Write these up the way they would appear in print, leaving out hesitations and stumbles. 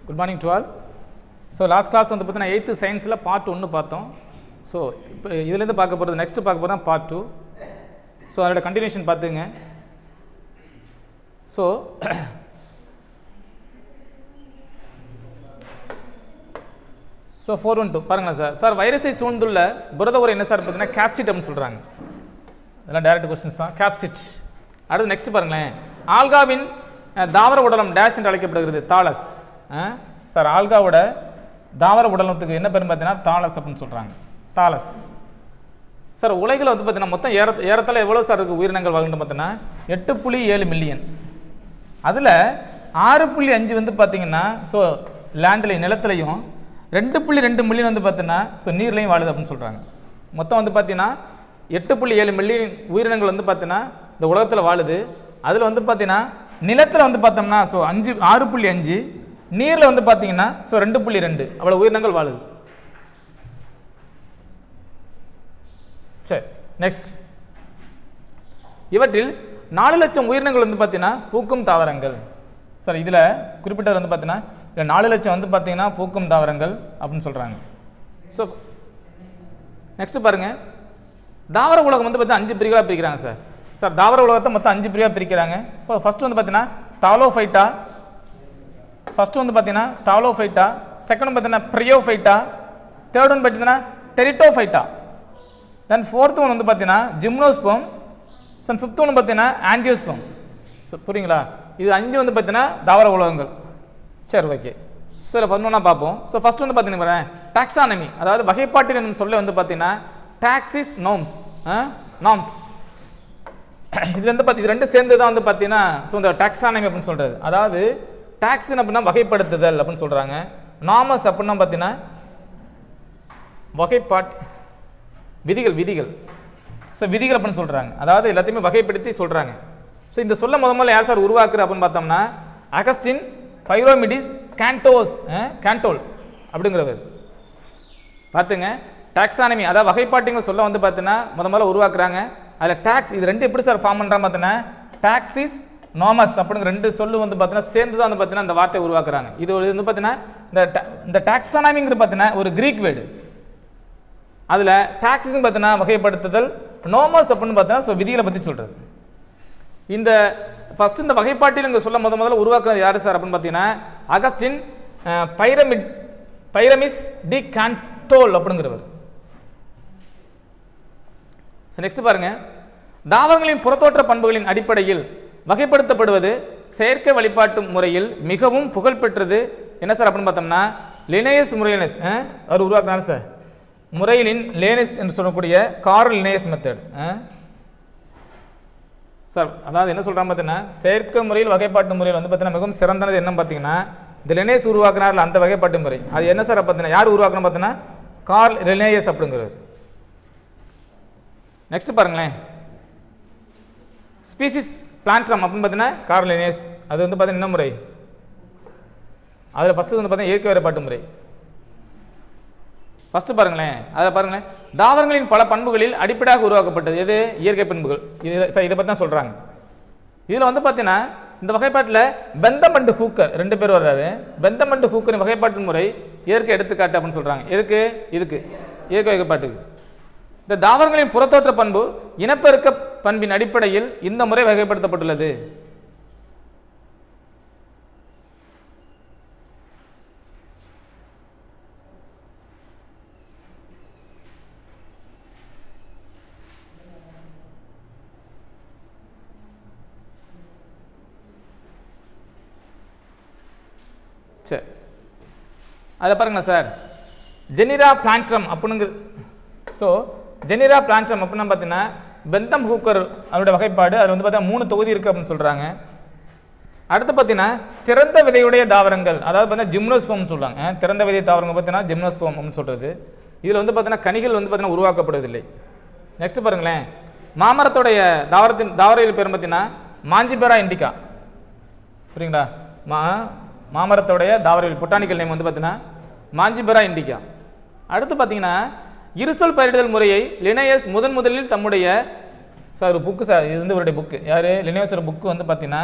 Good morning to all. So last class வந்து பார்த்தீங்கன்னா 8th சயின்ஸில் பார்ட் 1 பார்த்தோம். ஸோ இப்போ இதுலேருந்து பார்க்க போகிறது நெக்ஸ்ட் பார்க்க போகிறது பார்ட் 2. ஸோ அதோட கண்டினியூஷன் பார்த்துங்க. ஸோ ஸோ 412 பாருங்களா சார் வைரஸை சூழ்ந்துள்ள புரத உரை என்ன சார் பார்த்தீங்கன்னா கேப்சிட் அப்படின்னு சொல்கிறாங்க. இதெல்லாம் டைரக்ட் கொஸ்டின்ஸ் தான். கேப்சிட். அடுத்து நெக்ஸ்ட் பாருங்களேன், ஆல்காவின் தாவர உடலம் டேஷ் என்று அழைக்கப்படுகிறது தாலஸ். சார் ஆல்காவோட தாவர உடலத்துக்கு என்ன பேர் பார்த்தீங்கன்னா தாலஸ் அப்படின்னு சொல்கிறாங்க. தாலஸ். சார் உலகில் வந்து பார்த்தீங்கன்னா மொத்தம் ஏறத்தாழ எவ்வளோ சார் இருக்குது உயிரினங்கள் வாழ்ந்து பார்த்தீங்கன்னா 8.7 மில்லியன். அதில் 6.5 வந்து பார்த்தீங்கன்னா ஸோ லேண்ட்லையும் நிலத்துலையும் 2.2 மில்லியன் வந்து பார்த்தீங்கன்னா ஸோ நீர்லையும் வாழுது அப்படின்னு சொல்கிறாங்க. மொத்தம் வந்து பார்த்தீங்கன்னா 8.7 மில்லியன் உயிரினங்கள் வந்து பார்த்தீங்கன்னா இந்த உலகத்தில் வாழுது. அதில் வந்து பார்த்தீங்கன்னா நிலத்தில் வந்து பார்த்தோம்னா ஸோ 6.5, நீரில் வந்து பார்த்தீங்கன்னா ஸோ 2.2 அவ்வளோ உயிரினங்கள் வாழுது. சரி, நெக்ஸ்ட். இவற்றில் 4 லட்சம் உயிரினங்கள் வந்து பார்த்தீங்கன்னா பூக்கும் தாவரங்கள். சார் இதில் குறிப்பிட்டது வந்து பார்த்தீங்கன்னா இதில் 4 லட்சம் வந்து பார்த்தீங்கன்னா பூக்கும் தாவரங்கள் அப்படின்னு சொல்கிறாங்க. ஸோ நெக்ஸ்ட் பாருங்கள், தாவர உலகம் வந்து பார்த்தீங்கன்னா 5 பிரிவுகளாக பிரிக்கிறாங்க சார். சார் தாவர உலகத்தை மொத்தம் 5 பிரிவாக பிரிக்கிறாங்க. இப்போ ஃபஸ்ட்டு வந்து பார்த்தீங்கன்னா தாலோஃபைட்டா, ஃபஸ்ட்டு வந்து பார்த்தீங்கன்னா தாலோஃபைட்டா, செகண்ட் பார்த்தீங்கன்னா ப்ரியோஃபைட்டா, தேர்ட் ஒன் பார்த்தீங்கன்னா டெரிட்டோஃபைட்டா, தென் ஃபோர்த் ஒன் வந்து பார்த்தீங்கன்னா ஜிம்னோஸ்போம், ஸோ ஃபிஃப்த் ஒன்று பார்த்தீங்கன்னா ஆஞ்சியோஸ்போம். ஸோ புரியுங்களா? இது 5 வந்து பார்த்தீங்கன்னா தாவர உலகங்கள். சரி, ஓகே. ஸோ இதில் ஃபர்ஸ்ட் ஒன்றா பார்ப்போம். ஸோ ஃபஸ்ட் வந்து பார்த்தீங்கன்னா டாக்ஸானமி, அதாவது வகைப்பாட்டில் என்னும் சொல்ல வந்து பார்த்தீங்கன்னா டாக்ஸிஸ் நார்ம்ஸ். இது வந்து இது ரெண்டு சேர்ந்து தான் வந்து பார்த்தீங்கன்னா ஸோ இந்த டாக்ஸானமி அப்படின்னு சொல்கிறது. அதாவது டாக்ஸின் அப்படின்னா வகைப்படுத்துதல் அப்படின்னு சொல்கிறாங்க. நார்மஸ் அப்படின்னா பார்த்தீங்கன்னா வகைப்பாட்டு விதிகள். ஸோ விதிகள் அப்படின்னு சொல்கிறாங்க. அதாவது எல்லாத்தையுமே வகைப்படுத்தி சொல்கிறாங்க. ஸோ இந்த சொல்ல முதல்ல யார் சார் உருவாக்குற அப்படின்னு பார்த்தோம்னா அகஸ்டின் பைரோமிடிஸ் கேண்டோல் அப்படிங்கிறவர். பார்த்துங்க, டாக்ஸானமி அதாவது வகைப்பாட்டிங்கிற சொல்ல வந்து பார்த்தீங்கன்னா முதல்ல உருவாக்குறாங்க. அதில் டாக்ஸ் இது ரெண்டு எப்படி சார் ஃபார்ம் பண்ணுறாங்க பார்த்தீங்கன்னா டாக்ஸிஸ் நார்மஸ் அப்படிங்கிற ரெண்டு சொல்லு வந்து பார்த்தீங்கன்னா சேர்ந்து தான் வந்து பார்த்தீங்கன்னா இந்த வார்த்தையை உருவாக்குறாங்க. இது வந்து பார்த்தீங்கன்னா இந்த டாக்ஸானமிங்கிற பார்த்தீங்கன்னா ஒரு கிரீக் வேர்டு. அதில் டாக்ஸிஸ் பார்த்தீங்கன்னா வகைப்படுத்துதல், நோமஸ் அப்படின்னு பார்த்தீங்கன்னா ஸோ விதிகளை பற்றி சொல்கிறது. இந்த ஃபஸ்ட்டு இந்த வகைப்பாட்டில் இங்கே சொல்ல முதல்ல உருவாக்குறது யார் சார் அப்படின்னு பார்த்தீங்கன்னா அகஸ்டின் பைரமிஸ் டி கேண்டோல் அப்படிங்கிறவர். நெக்ஸ்ட் பாருங்க, தாவரங்களின் புறத்தோற்ற பண்புகளின் அடிப்படையில் வகைப்படுத்தப்படுவது செயற்கை வழிபாட்டு முறையில் மிகவும் புகழ்பெற்றது என்ன சார் அப்படின்னு பார்த்தோம்னா லினேயஸ் முறையினஸ் அவர் உருவாக்குனார் சார். முறையிலின் லேனிஸ் என்று சொல்லக்கூடிய கார்ல் லினேயஸ் மெத்தட் சார். அதாவது என்ன சொல்கிறாங்க பார்த்தீங்கன்னா செயற்கை முறையில் வகைப்பாட்டு முறையில் வந்து பார்த்தீங்கன்னா மிகவும் சிறந்தது என்ன பார்த்தீங்கன்னா இந்த லினேயஸ் உருவாக்குனார்ல அந்த வகைப்பாட்டு முறை. அது என்ன சார் பார்த்தீங்கன்னா யார் உருவாக்கணும் பார்த்தீங்கன்னா கார்ல் லினேயஸ் அப்படிங்கிறவர். நெக்ஸ்ட் பாருங்களேன், ஸ்பீசிஸ் பிளான்ட்ரம் அப்படின்னு பார்த்தீங்கன்னா கார்ல் லினேயஸ். அது வந்து பார்த்தீங்கன்னா என்ன முறை? அதில் ஃபஸ்ட்டு வந்து பார்த்தீங்கன்னா இயற்கை வகைப்பாட்டு முறை. ஃபஸ்ட்டு பாருங்களேன், அதில் பாருங்களேன், தாவரங்களின் பல பண்புகளில் அடிப்படையாக உருவாக்கப்பட்டது எது? இயற்கை பண்புகள். இதை பற்றி தான் சொல்கிறாங்க. இதில் வந்து பார்த்தீங்கன்னா இந்த வகைப்பாட்டில் பெந்தம் அண்ட் ஹூக்கர் 2 பேர் வர்றாரு. பெந்தம் அண்ட் ஹூக்கரின் வகைப்பாட்டு முறை இயற்கை எடுத்துக்காட்டு அப்படின்னு சொல்கிறாங்க. இதுக்கு இயற்கை வகைப்பாட்டுக்கு இந்த தாவரங்களின் புறத்தோற்ற பண்பு இனப்பெருக்க பண்பின் அடிப்படையில் இந்த முறை வகைப்படுத்தப்பட்டுள்ளது. சரி, அதை பாருங்களா சார், ஜெனிரா பிளான்ட்ரம் அப்படிங்கிற. ஸோ ஜெனிரா பிளான்ட்ரம் அப்படின்னா பார்த்தீங்கன்னா பெந்தம் ஹூக்கர் அவருடைய வகைப்பாடு. அதில் வந்து பார்த்தீங்கன்னா 3 தொகுதி இருக்குது அப்படின்னு சொல்கிறாங்க. அடுத்து பார்த்தீங்கன்னா திறந்த விதையுடைய தாவரங்கள், அதாவது பார்த்தீங்கன்னா ஜிம்னோஸ்போம்னு சொல்கிறாங்க. திறந்த விதை தாவரங்கள் பார்த்தீங்கன்னா ஜிம்னோஸ்போம் அப்படின்னு சொல்கிறது. இதில் வந்து பார்த்தீங்கன்னா கனிகள் வந்து பார்த்தீங்கன்னா உருவாக்கப்படுவதில்லை. நெக்ஸ்ட் பாருங்களேன், மாமரத்துடைய தாவரவியல் பேர் பார்த்தீங்கன்னா மாஞ்சிபெரா இண்டிகா. புரியுங்களா? மாமரத்துடைய தாவரவியல் பொட்டானிக்கல் நேம் வந்து பார்த்தீங்கன்னா மாஞ்சிபெரா இண்டிகா. அடுத்து பார்த்தீங்கன்னா இருசொல் பயிரிடுதல் முறையை லினேயஸ் முதலில் தம்முடைய சார் ஒரு புக்கு சார், இது வந்து அவருடைய புக்கு. யார்? லினேயஸோட புக்கு வந்து பார்த்தீங்கன்னா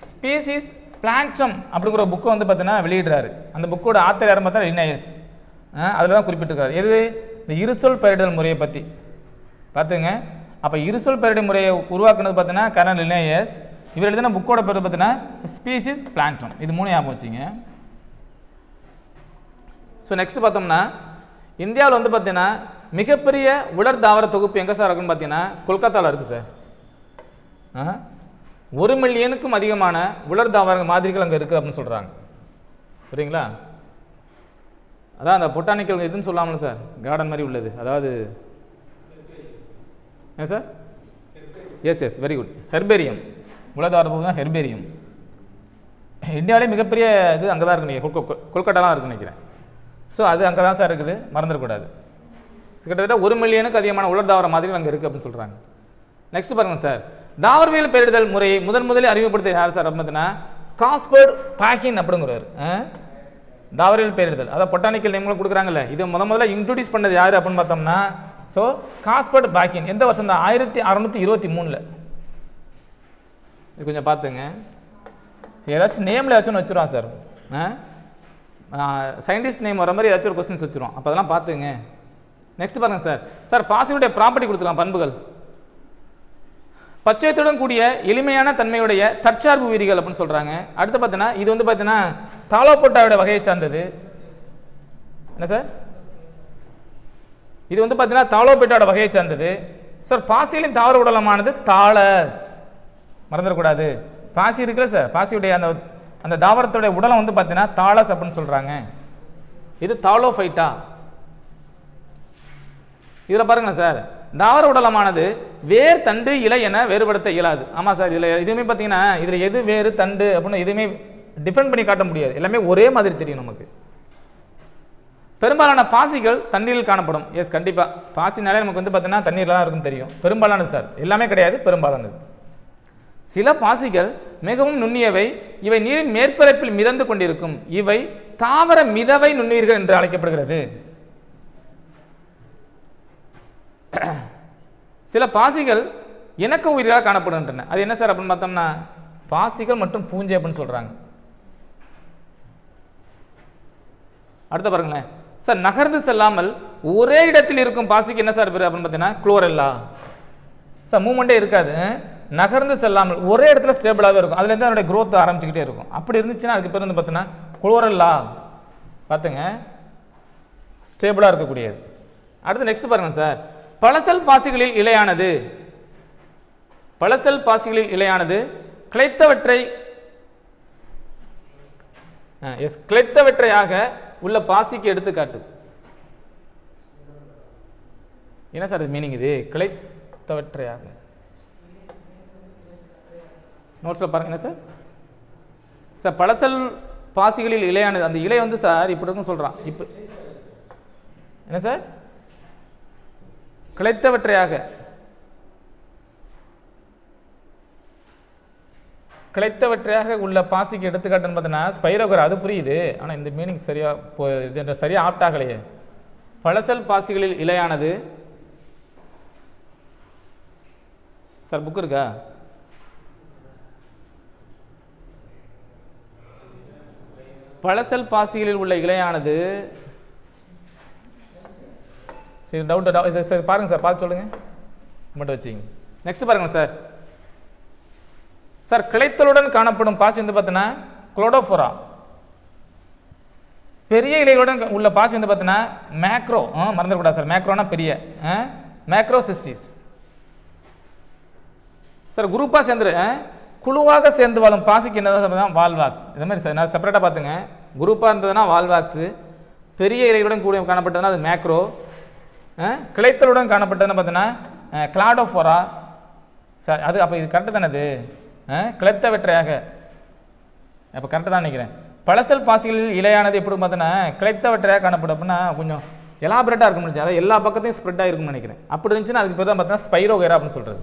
ஸ்பீசிஸ் பிளான்டம் அப்படிங்கிற ஒரு புக்கை வந்து பார்த்தீங்கன்னா வெளியிடுறாரு. அந்த புக்கோட ஆத்தர் யாரும் பார்த்தா லினேயஸ். அதில் தான் குறிப்பிட்டிருக்காரு. எது இந்த இருசொல் பெயரிடல் முறையை பற்றி பார்த்துங்க. அப்போ இருசொல் பெயரிடல் முறையை உருவாக்குனது பார்த்தீங்கன்னா கர்னல் லினேயஸ். இவர் எழுதின புக்கோட பேர் பார்த்தீங்கன்னா ஸ்பீசிஸ் பிளான்டம். இது 3 ஞாபகம் வச்சுங்க. ஸோ நெக்ஸ்ட் பார்த்தோம்னா இந்தியாவில் வந்து பார்த்தீங்கன்னா மிகப்பெரிய உலர் தாவர தொகுப்பு எங்கே சார் இருக்குன்னு பார்த்தீங்கன்னா கொல்கத்தாவில் இருக்குது சார். 1 மில்லியனுக்கும் அதிகமான உலர் தாவர மாதிரிகள் அங்கே இருக்குது அப்படின்னு சொல்கிறாங்க. சரிங்களா? அதான் அந்த பொட்டானிக்கல் இதுன்னு சொல்லாமல் சார், கார்டன் மாதிரி உள்ளது. அதாவது ஏன் sir? Yes very good. Herbarium. உலர்தாவர தொகுப்பு தான் ஹெர்பேரியம். இந்தியாவிலே மிகப்பெரிய இது அங்கே தான் இருக்குன்னு கொல்கட்டாலாம் இருக்குன்னு நினைக்கிறேன். ஸோ அது அங்கே தான் சார் இருக்குது, மறந்துடக்கூடாது. கிட்டத்தட்ட 1 மில்லியனுக்கு அதிகமான உலர் தாவர மாதிரிகள் அங்கே இருக்குது அப்படின்னு சொல்கிறாங்க. நெக்ஸ்ட் பாருங்கள் சார், தாவரவியல் பெயரிடுதல் முறையை முதலில் அறிமுகப்படுத்த யார் சார் அப்படின்னா காஸ்பர்ட் பாக்கின் அப்படிங்கிறார். தாவரவியல் பெயரிடுதல் அதாவது பொட்டானிக்கல் நேம்களும் கொடுக்குறாங்கல்ல, இது முதல்ல இன்ட்ரோடியூஸ் பண்ணது யார் அப்படின்னு பார்த்தோம்னா ஸோ காஸ்பர்ட் பாக்கின். எந்த வருஷம் தான்? 1623. இது கொஞ்சம் பார்த்துங்க. ஏதாச்சும் நேமில் ஏதாச்சும் ஒன்று வச்சுருவான் சார். சயின்டிஸ்ட் நேம் வர மாதிரி ஏதாச்சும் ஒரு கொஸ்டின்ஸ் வச்சுருவோம். அப்போ அதெல்லாம் பார்த்துங்க. நெக்ஸ்ட் பாருங்கள் சார் பாசினுடைய ப்ராப்பர்ட்டி கொடுத்துக்கலாம். பண்புகள் பச்சையத்துடன் கூடிய எளிமையான தன்மையுடைய தற்சார்பு உயிரிகள் அப்படின்னு சொல்கிறாங்க. அடுத்து பார்த்தீங்கன்னா இது வந்து பார்த்தீங்கன்னா தாலோபோட்டாவோட வகையை சார்ந்தது. என்ன சார்? இது வந்து பார்த்தீங்கன்னா தாலோபோட்டாவோட வகையை சார்ந்தது. சார் பாசிகளின் தாவர உடலமானது தாலஸ். மறந்துடக்கூடாது. பாசி இருக்குல்ல சார், பாசியுடைய அந்த தாவரத்துடைய உடலம் வந்து பார்த்தீங்கன்னா தாலஸ் அப்படின்னு சொல்கிறாங்க. இது தாலோஃபைட்டா. இதில் பாருங்களேன் சார், தாவர உடலமானது வேர் தண்டு இலை என வேறுபடுத்த இயலாது. ஆமாம் சார், இதில் எதுவுமே பார்த்தீங்கன்னா இதில் எது வேறு தண்டு அப்படின்னு எதுவுமே டிஃபரெண்ட் பண்ணி காட்ட முடியாது. எல்லாமே ஒரே மாதிரி தெரியும் நமக்கு. பெரும்பாலான பாசிகள் தண்ணீரில் காணப்படும். எஸ், கண்டிப்பாக பாசினாலே நமக்கு வந்து பார்த்தீங்கன்னா தண்ணீரில் தான் இருக்குன்னு தெரியும். பெரும்பாலானது சார், எல்லாமே கிடையாது, பெரும்பாலானது. சில பாசிகள் மிகவும் நுண்ணியவை. இவை நீரின் மேற்பரப்பில் மிதந்து கொண்டிருக்கும். இவை தாவர மிதவை நுண்ணுயிர்கள் என்று அழைக்கப்படுகிறது. சில பாசிகள் இணக்க உயிர்களாக காணப்படுகின்றன. அது என்ன சார் அப்படின்னு பார்த்தோம்னா பாசிகள் மற்றும் பூஞ்சை அப்படின்னு சொல்றாங்க. அடுத்த பாருங்களேன் சார், நகர்ந்து செல்லாமல் ஒரே இடத்தில் இருக்கும் பாசிக்கு என்ன சார் பேர் அப்படின்னு பார்த்தீங்கன்னா குளோரெல்லா. சார் மூவ்மெண்ட்டே இருக்காது, நகர்ந்து செல்லாமல் ஒரே இடத்துல ஸ்டேபிளாகவே இருக்கும். அதுலேருந்து அதனுடைய growth ஆரம்பிச்சுக்கிட்டே இருக்கும். அப்படி இருந்துச்சுன்னா அதுக்கு பேர் வந்து பார்த்தீங்கன்னா குளோரெல்லா. பார்த்துங்க, ஸ்டேபிளாக இருக்கக்கூடியது. அடுத்து நெக்ஸ்ட் பாருங்க சார், பழசல் பாசிகளில் இலையானது. பழசல் பாசிகளில் இலையானது கிளைத்தவற்றை கிளைத்தவற்றையாக உள்ள பாசிக்கு எடுத்துக்காட்டு. என்ன சார் மீனிங்? இது கிளைத்தவற்றையாக நோட்ஸில் பாருங்க. என்ன சார்? சார் பழசல் பாசிகளில் இலையானது, அந்த இலை வந்து சார் இப்படி இருக்கும் சொல்கிறான். இப்போ என்ன சார்? கிளைத்தவற்றையாக கிளைத்தவற்றையாக உள்ள பாசிக்கு எடுத்துக்காட்டுன்னு பார்த்தீங்கன்னா ஸ்பைரோகர். அது புரியுது, ஆனால் இந்த மீனிங் சரியாக இது சரியாக ஆப்ட் ஆகலையே. பழசல் பாசிகளில் இலையானது சார் புக் இருக்கா? பழசல் பாசிகளில் உள்ள இலையானது சரி, டவுட் இது சார் பாருங்கள் சார், பார்த்து சொல்லுங்கள், மட்டும் வச்சுங்க. நெக்ஸ்ட் பாருங்கள் சார். சார் கிளைத்தலுடன் காணப்படும் பாசி வந்து பார்த்தீங்கன்னா குளோடோஃபோரா. பெரிய இலைகளுடன் உள்ள பாசி வந்து பார்த்தீங்கன்னா மேக்ரோ. மறந்துடக்கூடாது சார், மேக்ரோனா பெரிய, மேக்ரோசிஸ்டிஸ். சார் குரூப்பாக சேர்ந்து குழுவாக சேர்ந்து வாழும் பாசிக்கு என்ன வால்வாக்ஸ். இது மாதிரி சார் நான் செப்பரேட்டாக பார்த்துங்க. குரூப்பாக இருந்ததுன்னா வால்வாக்ஸு, பெரிய இலைகளுடன் கூட காணப்பட்டதுன்னா அது மேக்ரோ, கிளைத்தலுடன் காணப்பட்டதுன்னு பார்த்தீங்கன்னா கிளாடோஃபோரா. சார் அது அப்போ இது கரெக்டு தானே? அது கிளைத்தவற்றையாக, அப்போ கரெக்டு தான் நினைக்கிறேன். பழசல் பாசிகளில் இலையானது எப்படி பார்த்தீங்கன்னா கிளைத்தவற்றையாக காணப்படும். அப்படின்னா கொஞ்சம் எலாபரேட்டாக இருக்க முடிஞ்சு, அதாவது எல்லா பக்கத்தையும் ஸ்ப்ரெட்டாக இருக்கும்னு நினைக்கிறேன். அப்படி இருந்துச்சுன்னா அதுக்கு பேர் தான் பார்த்தீங்கன்னா ஸ்பைரோகேரா அப்படின்னு சொல்கிறது.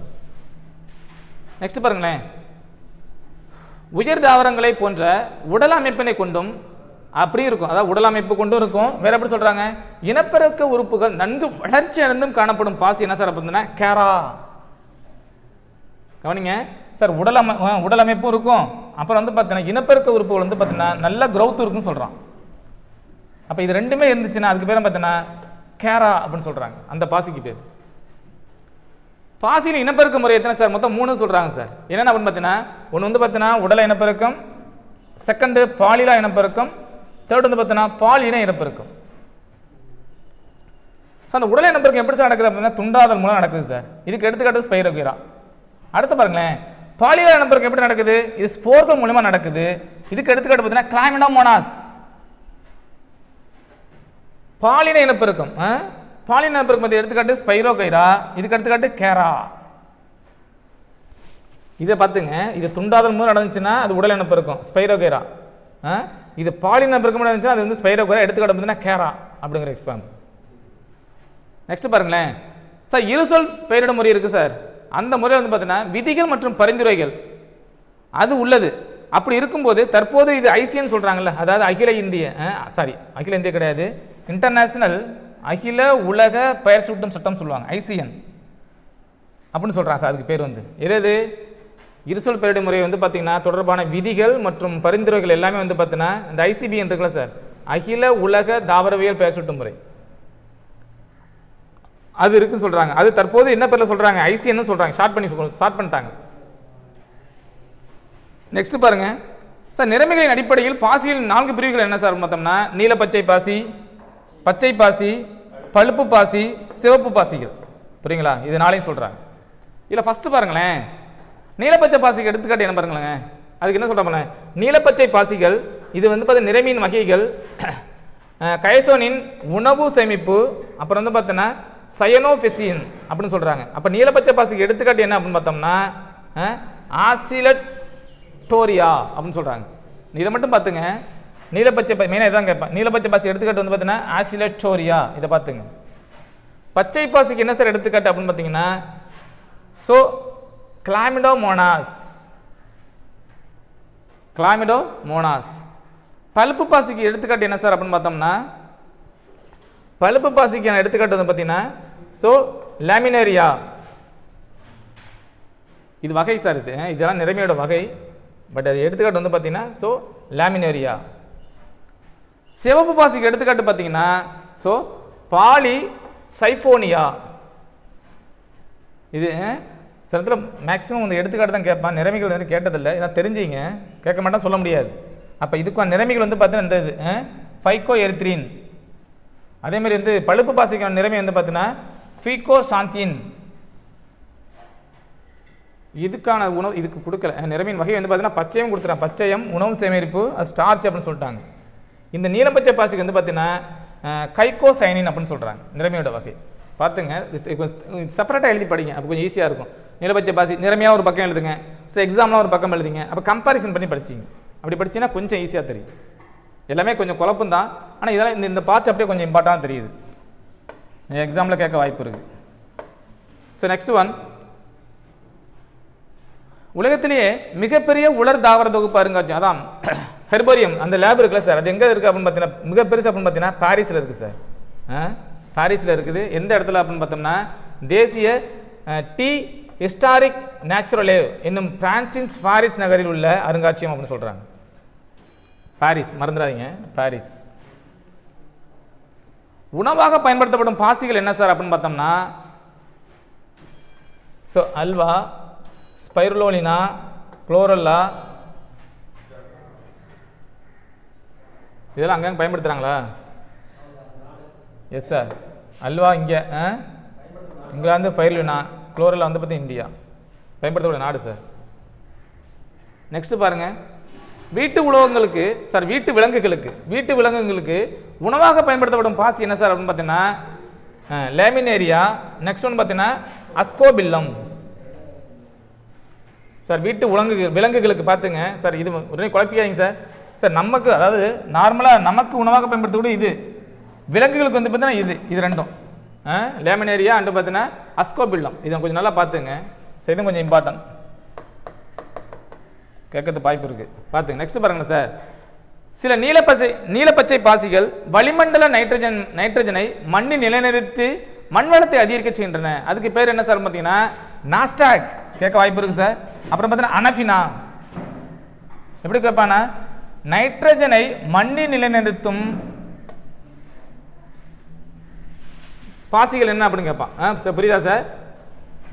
நெக்ஸ்ட் பாருங்களேன், உயர் தாவரங்களை போன்ற உடல் அமைப்பினை கொண்டும் அப்படி இருக்கும், அதாவது உடல் அமைப்பு கொண்டும் இருக்கும். வேற எப்படி சொல்றாங்க? இனப்பெருக்க உறுப்புகள் நன்கு வளர்ச்சி அடைந்தும் காணப்படும் பாசி என்ன சார் அப்படின்னா கேரா. கவனிங்க சார், உடல் அமைப்பும் இருக்கும், அப்புறம் வந்து பார்த்தீங்கன்னா இனப்பெருக்க உறுப்புகள் வந்து பார்த்தீங்கன்னா நல்ல growth இருக்குன்னு சொல்கிறான். அப்போ இது ரெண்டுமே இருந்துச்சுன்னா அதுக்கு பேர் பார்த்தீங்கன்னா கேரா அப்படின்னு சொல்கிறாங்க. அந்த பாசிக்கு பேர். பாசியில் இனப்பெருக்க முறை எத்தனை சார்? மொத்தம் 3 சொல்கிறாங்க சார். என்னென்ன அப்படின்னு பார்த்தீங்கன்னா ஒன்று வந்து பார்த்தீங்கன்னா உடல இனப்பெருக்கம், செகண்டு பாலிலா இனப்பெருக்கம், தேர்ட் வந்து பார்த்தீங்கன்னா பால் இன இனப்பெருக்கம். ஸோ அந்த உடல் இனப்பெருக்கம் எப்படி சார் நடக்குது அப்படின்னா துண்டாதல் மூலம் நடக்குது சார். இதுக்கு எடுத்துக்காட்டு ஸ்பைரோகிரா. அடுத்து பாருங்களேன், பாலிலா இனப்பெருக்கம் எப்படி நடக்குது? இது ஸ்போர்கள் மூலமா நடக்குது. இதுக்கு எடுத்துக்காட்டு பார்த்தீங்கன்னா கிளாமிடோமோனாஸ். பாலின இனப்பெருக்கம், பாலின இனப்பெருக்கம் பற்றி எடுத்துக்காட்டு ஸ்பைரோகைரா. இதுக்கு எடுத்துக்காட்டு கேரா. இதை பார்த்துங்க, இது துண்டாதல் மூலம் நடந்துச்சுன்னா அது உடல் இனப்பெருக்கம் ஸ்பைரோகைரா. இது பாலின இனப்பெருக்கம் நடந்துச்சுன்னா அது வந்து ஸ்பைரோகைரா. எடுத்துக்காட்டு பார்த்தீங்கன்னா கேரா அப்படிங்கிற எக்ஸ்பாம்பிள். நெக்ஸ்ட் பாருங்களேன் சார், இருசொல் பெயரிடும் முறை இருக்குது சார். அந்த முறையில் வந்து பார்த்தீங்கன்னா விதிகள் மற்றும் பரிந்துரைகள் அது உள்ளது. அப்படி இருக்கும்போது தற்போது இது ஐசிஎன் சொல்கிறாங்கல்ல, அதாவது அகில இந்திய அகில இந்திய கிடையாது, இன்டர்நேஷனல் அகில உலக பெயர் சூட்டும் சட்டம் சொல்லுவாங்க, ஐசிஎன் அப்படின்னு சொல்கிறாங்க சார். அதுக்கு பேர் வந்து எது இருசொல் பெயரிடும் முறை வந்து பார்த்தீங்கன்னா தொடர்பான விதிகள் மற்றும் பரிந்துரைகள் எல்லாமே வந்து பார்த்தீங்கன்னா இந்த ஐசிபிஎன் இருக்குல்ல சார், அகில உலக தாவரவியல் பெயர் சூட்டும் முறை அது இருக்குன்னு சொல்கிறாங்க. அது தற்போது என்ன பேரில் சொல்கிறாங்க? ஐசிஎன்னு சொல்கிறாங்க. ஷார்ட் பண்ணிட்டாங்க. நெக்ஸ்ட் பாருங்க சார், நிறமிகளின் அடிப்படையில் பாசியில் 4 பிரிவுகள் என்ன சார் பார்த்தோம்னா நீல பச்சை பாசி, பச்சை பாசி, பழுப்பு பாசி, சிவப்பு பாசிகள். புரியுங்களா? இது 4 சொல்கிறாங்க. இதில் ஃபஸ்ட்டு பாருங்களேன், நீலப்பச்சை பாசிக்கு எடுத்துக்காட்டு என்ன பாருங்களேன். அதுக்கு என்ன சொல்கிறாங்க? நீலப்பச்சை பாசிகள் இது வந்து பார்த்தா நிறமியின் வகைகள், கைசோனின் உணவு சேமிப்பு, அப்புறம் வந்து பார்த்தோன்னா சயனோஃபெசின் அப்படின்னு சொல்கிறாங்க. அப்போ நீலப்பச்சை பாசிக்கு எடுத்துக்காட்டு என்ன அப்படின்னு பார்த்தோம்னா ஆசிலட்டோரியா அப்படின்னு சொல்கிறாங்க. இதை மட்டும் பார்த்துங்க. நீலப்பச்சை மெயினாக இதான் கேட்பேன். நீலப்பச்சை பாசி எடுத்துக்காட்டு வந்து பார்த்தீங்கன்னா ஆசிலட்டோரியா. இதை பார்த்துங்க. பச்சை பாசிக்கு என்ன சார் எடுத்துக்காட்டு அப்படின்னு பார்த்தீங்கன்னா ஸோ கிளாமிடோமோனாஸ். பழுப்பு பாசிக்கு எடுத்துக்காட்டு என்ன சார் அப்படின்னு பார்த்தோம்னா பழுப்பு பாசிக்கு நான் எடுத்துக்காட்டு வந்து பார்த்தீங்கன்னா ஸோ லேமினேரியா. இது வகை சார், இதெல்லாம் நிறமியோட வகை. பட் அது எடுத்துக்காட்டு வந்து பார்த்தீங்கன்னா ஸோ லேமினேரியா. சிவப்பு பாசிக்கு எடுத்துக்காட்டு பார்த்தீங்கன்னா ஸோ பாலி சைஃபோனியா. இது சில இடத்துல மேக்ஸிமம் இந்த எடுத்துக்காட்டு தான் கேட்பான். நிறமிகள் வந்து கேட்டதில்லை, இதான் தெரிஞ்சிங்க. கேட்க மாட்டான், சொல்ல முடியாது. அப்போ இதுக்கு நிறமிகள் வந்து பார்த்தீங்கன்னா இந்த இது ஃபைக்கோ எரித்ரின். அதேமாதிரி வந்து பழுப்பு பாசிக்கான நிறமை வந்து பார்த்தீங்கன்னா ஃபீகோ சாந்தின். இதுக்கான உணவு இதுக்கு கொடுக்கல. நிறமின் வகை வந்து பார்த்தீங்கன்னா பச்சையும் கொடுத்துறான். பச்சையம் உணவு சேமிப்பு, அது ஸ்டார்ச் அப்படின்னு சொல்லிட்டாங்க. இந்த நீலப்பச்சை பாசிக்கு வந்து பார்த்தீங்கன்னா கைகோசைனின் அப்படின்னு சொல்கிறாங்க நிறமையோட வகை. பார்த்துங்க, செப்பரேட்டாக எழுதி படிங்க, அப்போ கொஞ்சம் ஈஸியாக இருக்கும். நீலப்பச்சை பாசி நிறமையாக ஒரு பக்கம் எழுதுங்க, ஸோ எக்ஸாம்லாம் ஒரு பக்கம் எழுதிங்க. அப்போ கம்பாரிசன் பண்ணி படிச்சிங்க. அப்படி படிச்சிங்கன்னா கொஞ்சம் ஈஸியாக தெரியும். எல்லாமே கொஞ்சம் குழப்பம் தான், ஆனால் இதெல்லாம் இந்த பார்ட் அப்படியே கொஞ்சம் இம்பார்ட்டண்டாக தெரியுது. எக்ஸாமில் கேட்க வாய்ப்பு இருக்குது. ஸோ நெக்ஸ்ட் ஒன், உலகத்திலேயே மிகப்பெரிய உலர் தாவர தொகுப்பு அருங்காட்சியகம், அதான் ஹெர்போரியம், அந்த லேப் இருக்குல்ல சார், அது எங்கே இருக்குது அப்படின்னு பார்த்தீங்கன்னா மிக பெருசு அப்படின்னு பார்த்தீங்கன்னா பாரிஸில் இருக்குது சார். பாரிஸில் இருக்குது. எந்த இடத்துல அப்படின்னு பார்த்தோம்னா தேசிய டி ஹிஸ்டாரிக் நேச்சுரலேவ் என்னும் பிரான்சின் பாரிஸ் நகரில் உள்ள அருங்காட்சியகம் அப்படின்னு சொல்கிறாங்க. பாரிஸ் மறந்துடாதீங்க, பாரிஸ். உணவாக பயன்படுத்தப்படும் பாசிகள் என்ன சார் அப்படின்னு பார்த்தோம்னா ஸோ அல்வா, ஸ்பைருலோலினா, குளோரல்லா, இதெல்லாம் அங்கங்கே பயன்படுத்துகிறாங்களா? Yes sir. அல்வா இங்கே இங்கிலாந்து, ஸ்பைருலினா, குளோரல்லா வந்து பார்த்தீங்கன்னா இந்தியா பயன்படுத்தக்கூடிய நாடு சார். நெக்ஸ்ட் பாருங்கள், வீட்டு உலகங்களுக்கு சார் வீட்டு விலங்குகளுக்கு உணவாக பயன்படுத்தப்படும் பாசி என்ன சார் அப்படின்னு பார்த்தீங்கன்னா லேமினேரியா. நெக்ஸ்ட் ஒன்று பார்த்தீங்கன்னா அஸ்கோபில்லம் சார். வீட்டு விலங்குகளுக்கு பார்த்துங்க சார், இது உடனே குழப்பியாதீங்க சார். சார் நமக்கு அதாவது நார்மலாக நமக்கு உணவாக பயன்படுத்தக்கூடிய இது, விலங்குகளுக்கு வந்து பார்த்தீங்கன்னா இது ரெண்டும் லேமினேரியா அண்டு பார்த்தீங்கன்னா அஸ்கோபில்லம். இதை கொஞ்சம் நல்லா பார்த்துங்க. ஸோ இதுவும் கொஞ்சம் இம்பார்ட்டன்ட், கேட்கறது வாய்ப்பு இருக்குது. பார்த்துங்க. நெக்ஸ்ட் பாருங்கள் சார், சில நீலப்பச்சை பாசிகள் வளிமண்டல நைட்ரஜனை மண்ணில் நிலைநிறுத்தி மண் வளத்தை அதிகரிக்க செய்கின்றன. அதுக்கு பேர் என்ன சார் பார்த்தீங்கன்னா நாஸ்டாக், கேட்க வாய்ப்பு இருக்குது சார். அப்புறம் பார்த்தீங்கன்னா அனஃபினா. எப்படி கேட்பானா நைட்ரஜனை மண்ணில் நிலைநிறுத்தும் பாசிகள் என்ன அப்படின்னு கேட்பான். புரியுதா சார்?